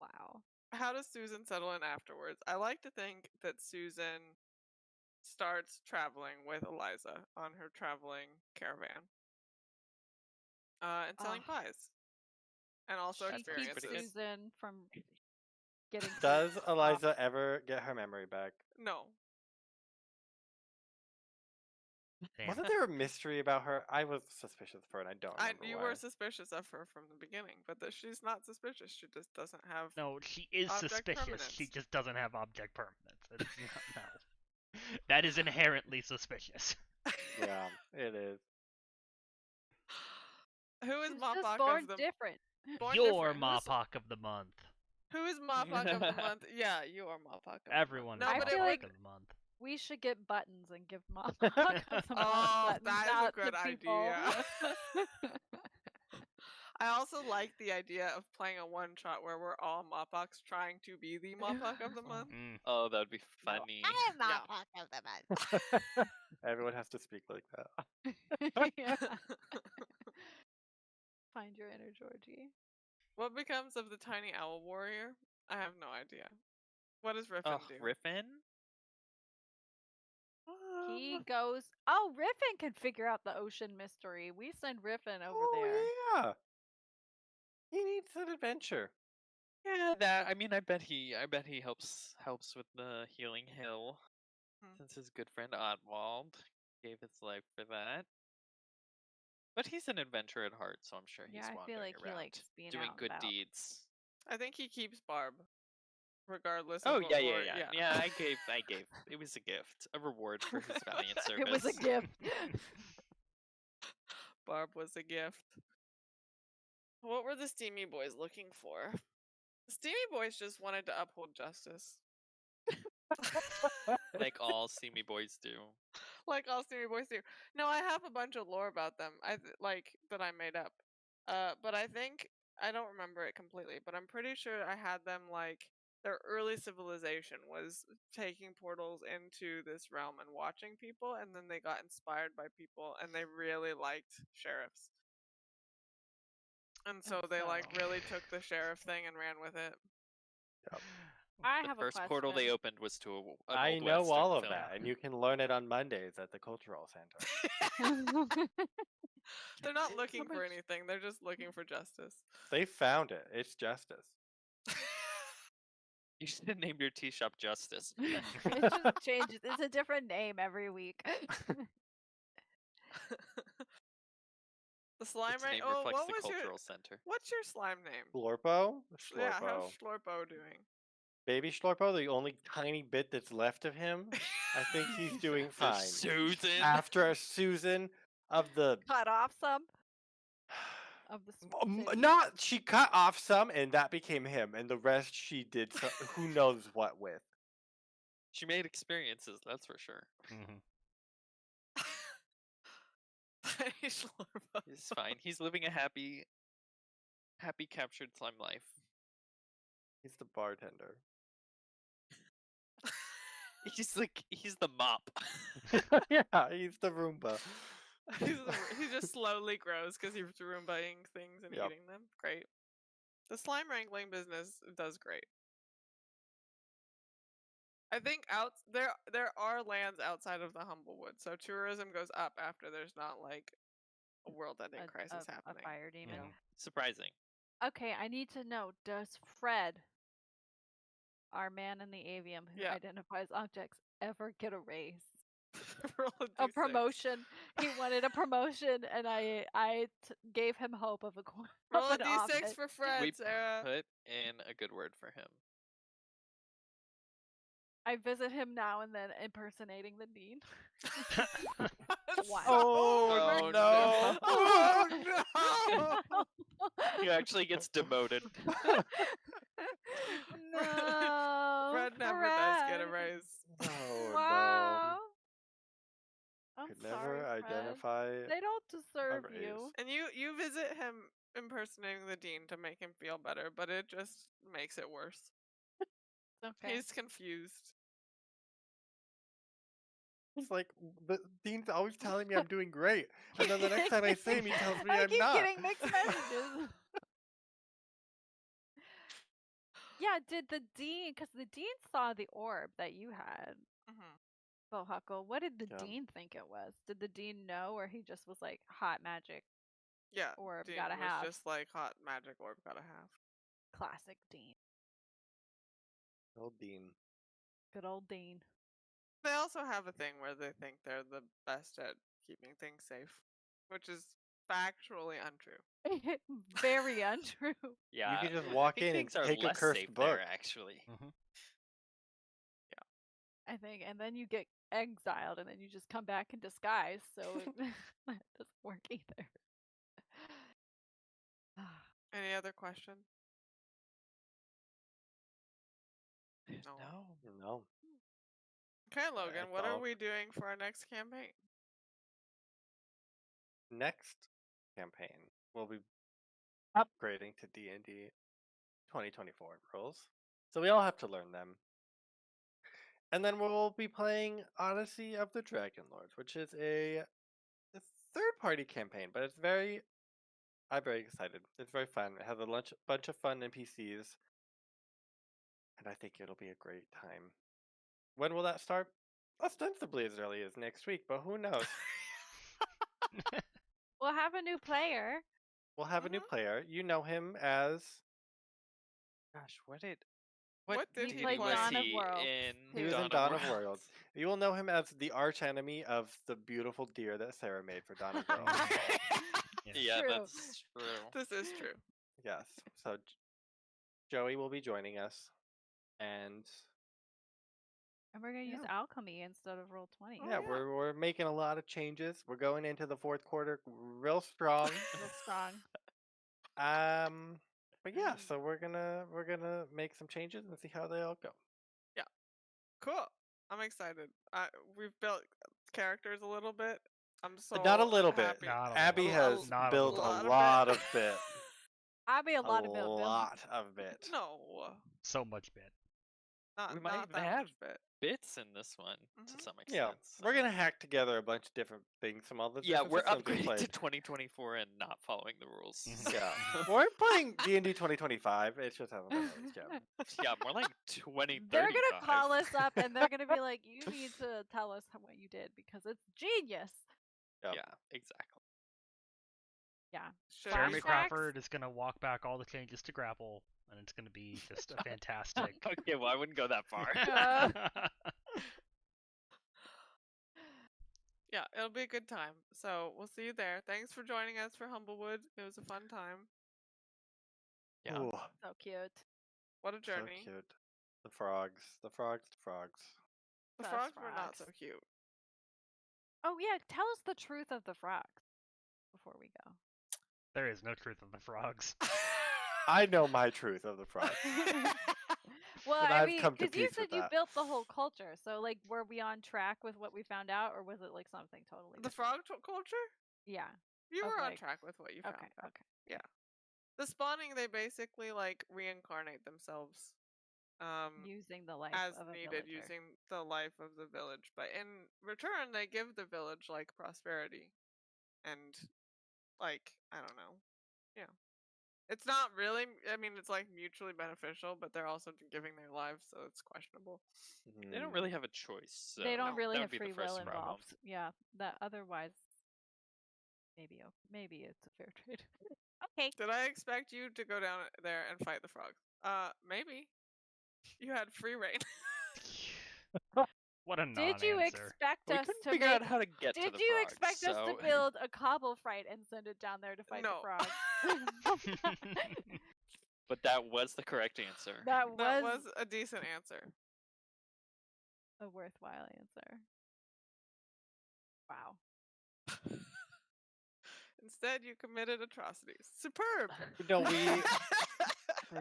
Wow. How does Susan settle in afterwards? I like to think that Susan starts traveling with Eliza on her traveling caravan. And selling Ah. pies. And also She experiences. keeps Susan from getting. Does food Eliza ever get her memory back? No. Damn. Wasn't there a mystery about her? I was suspicious of her, and I don't remember You why. were suspicious of her from the beginning, but she's not suspicious. She just doesn't have. No, she is Object suspicious. permanence. She just doesn't have object permanence. It's not, no. That is inherently suspicious. Yeah, it is. Who is She's just Mopok born of the different. born You're different? Mopok of the month. Who is Mopok of the month? Yeah, you are Mopok of Everyone the is month. No, I but feel it Mopok like- of the month. We should get buttons and give Mom Oh, buttons that is a out good to people. idea. I also like the idea of playing a one shot where we're all Mopoks trying to be the Mopok of the month. Mm. Oh, that would be funny. I am Yeah. Mopok of the month. Everyone has to speak like that. Yeah. Find your inner Georgie. What becomes of the tiny owl warrior? I have no idea. What does Riffin Oh, do? Riffin? He goes. Oh, Riffin can figure out the ocean mystery. We send Riffin over there. Oh yeah. He needs an adventure. Yeah, I mean, I bet he helps with the healing hill, since his good friend Oddwald gave his life for that. But he's an adventurer at heart, so I'm sure he's Yeah, I feel wandering like he around, likes being doing out and good about. deeds. I think he keeps Barb, regardless. Oh of what yeah. I gave. It was a gift, a reward for his valiant service. It was a gift. Barb was a gift. What were the Steamy Boys looking for? The Steamy Boys just wanted to uphold justice. Like all Steamy boys do. Like all Steamy Boys do. No, I have a bunch of lore about them. That I made up. But I think I don't remember it completely, but I'm pretty sure I had them their early civilization was taking portals into this realm and watching people, and then they got inspired by people, and they really liked sheriffs. And so they so- really took the sheriff thing and ran with it. I The have first a question. portal they opened was to an I Old know Western all of film. that, and you can learn it on Mondays at the Cultural Center. They're not looking How for much- anything. They're just looking for justice. They found it. It's justice. You should have named your tea shop Justice. It just changes. It's a different name every week. The slime Its right. name Oh, reflects what the was your cultural center. what's your slime name? Schlorpo? Yeah, Schlorpo. how's Schlorpo doing? Baby Schlorpo, the only tiny bit that's left of him, I think he's doing There's fine. Susan. After a Susan of the Cut off some of the city. not she cut off some and that became him, and the rest she did who knows what with. She made experiences, that's for sure. Mhm. Schlorpo. He's fine. He's living a happy captured slime life. He's the bartender. He's the mop. Yeah, he's the Roomba. He just slowly grows because he's Roombaing things and Yep. eating them. Great. The slime wrangling business does great. I think there are lands outside of the Humblewood, so tourism goes up after there's not like a world-ending crisis a happening. fire demon. Mhm. Surprising. Okay, I need to know, does Fred, our man in the avium who Yeah. identifies objects, ever get a raise? Roll A D6. promotion. He wanted a promotion, and I gave him hope of a Roll a an D6 office. for Fred, We Sarah. put in a good word for him. I visit him now and then, impersonating the dean. Wow. Oh, no! Oh no! He actually gets demoted. No, Fred never does get a Fred. raise. Oh Wow. no! I'm Could sorry, never Fred. identify. They don't deserve raise. you. And you visit him impersonating the dean to make him feel better, but it just makes it worse. Okay. He's confused. It's like the dean's always telling me I'm doing great, and then the next time I see him, he tells me I I'm keep not. getting mixed messages. Yeah, did the dean? Because the dean saw the orb that you had, Bohuckle. What did the Yeah. dean think it was? Did the dean know, or he just was like hot magic Yeah, orb? Dean Gotta was have just like hot magic orb, gotta have. classic dean. Old dean. Good old dean. They also have a thing where they think they're the best at keeping things safe, which is factually untrue. Very untrue. Yeah. You can just walk I think in and things are take a less cursed safe book. there, actually. I think, and then you get exiled, and then you just come back in disguise. So it doesn't work either. Any other question? No. No. Okay, Logan, That's what are all. we doing for our next campaign? Next campaign, we'll be upgrading to D&D 2024 rules, so we all have to learn them. And then we'll be playing Odyssey of the Dragon Lords, which is a third-party campaign, but I'm very excited. It's very fun. It has a bunch of fun NPCs, and I think it'll be a great time. When will that start? Ostensibly as early as next week, but who knows? We'll have a new player. We'll have a new player. You know him as... Gosh, what What did deity he played was Dawn of he Worlds, in He was in Dawn of Worlds. You will know him as the arch enemy of the beautiful deer that Sarah made for Dawn of Worlds. Yeah, True. that's true. This is true. Yes. So Joey will be joining us, and And we're gonna use alchemy instead of roll 20. yeah, we're making a lot of changes. We're going into the fourth quarter real strong. Real strong. But yeah, so we're gonna make some changes and see how they all go. Cool. I'm excited. We've built characters a little bit. I'm so Not a little bit. happy. Not a Abby little. has Not a built little. a lot of bit. I'll be a lot of A build. lot of bit. No, So much bit. not We might not even that have much bit. bits in this one Mhm. to some extent. Yeah, we're so- gonna hack together a bunch of different things from all the Yeah, different we're systems we upgrading played. to 2024 and not following the rules. Mhm. Yeah, we're playing D&D 2025. It just hasn't been released yet. Yeah, more like 2035. They're gonna call us up and they're gonna be like, "You need to tell us what you did because it's genius." Yep. Yeah, exactly. Yeah. Should Jeremy we- Flashbacks? Crawford is gonna walk back all the changes to grapple, and it's gonna be just a fantastic. Okay, well, I wouldn't go that far. Yeah, it'll be a good time. So we'll see you there. Thanks for joining us for Humblewood. It was a fun time. Yeah. Ooh, So cute. What a so journey. cute. The frogs, the frogs, the frogs. The Those frogs were not so frogs. cute. Oh yeah, tell us the truth of the frogs before we go. There is no truth of the frogs. I know my truth of the frogs. Well, And I I've mean, come to because you peace said with you that. built the whole culture, so like, were we on track with what we found out, or was it like something totally The different? frog culture? Yeah. You Of, were on like- track with what you found Okay. out. Okay. The spawning, they basically like reincarnate themselves Using the life as of a needed, villager. using the life of the village. But in return, they give the village like prosperity and like I don't know. Yeah. It's not really. I mean, it's like mutually beneficial, but they're also giving their lives, so it's questionable. They don't really have a choice. So They don't really that have would be free the first will problem. involved. Yeah. That otherwise, maybe it's a fair trade. Okay. Did I expect you to go down there and fight the frogs? Maybe. You had free reign. What a Did you non-answer. expect We us couldn't to figure make? out how to get to Did the you frogs, expect us so- to build a cobble fight and send it down there to fight No. the frogs? But that was the correct answer. that That was was a decent answer. a worthwhile answer. Wow. Instead, you committed atrocities. Superb. No, we.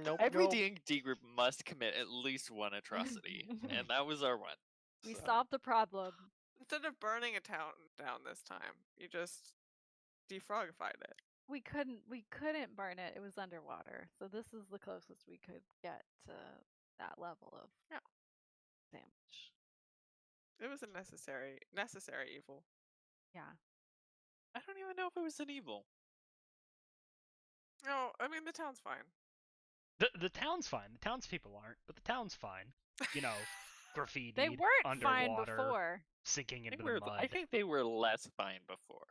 Nope. Every nope. D&D group must commit at least one atrocity, and that was our one. We so- solved the problem. Instead of burning a town down this time, you just defrogified it. We couldn't burn it. It was underwater. So this is the closest we could get to that level of damage. It was a necessary evil. Yeah. I don't even know if it was an evil. No, I mean the town's fine. The town's fine. The townspeople aren't, but the town's fine. You know, graffiti. They weren't fine underwater, before. sinking I into think, the mud. I think they were less fine before.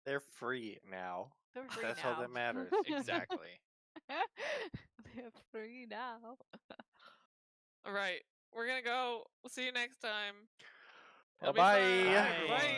They're free now. They're free That's now. all that matters. Exactly. They're free now. All right, we're gonna go. We'll see you next time. Bye It'll be fun. bye. Bye. Bye.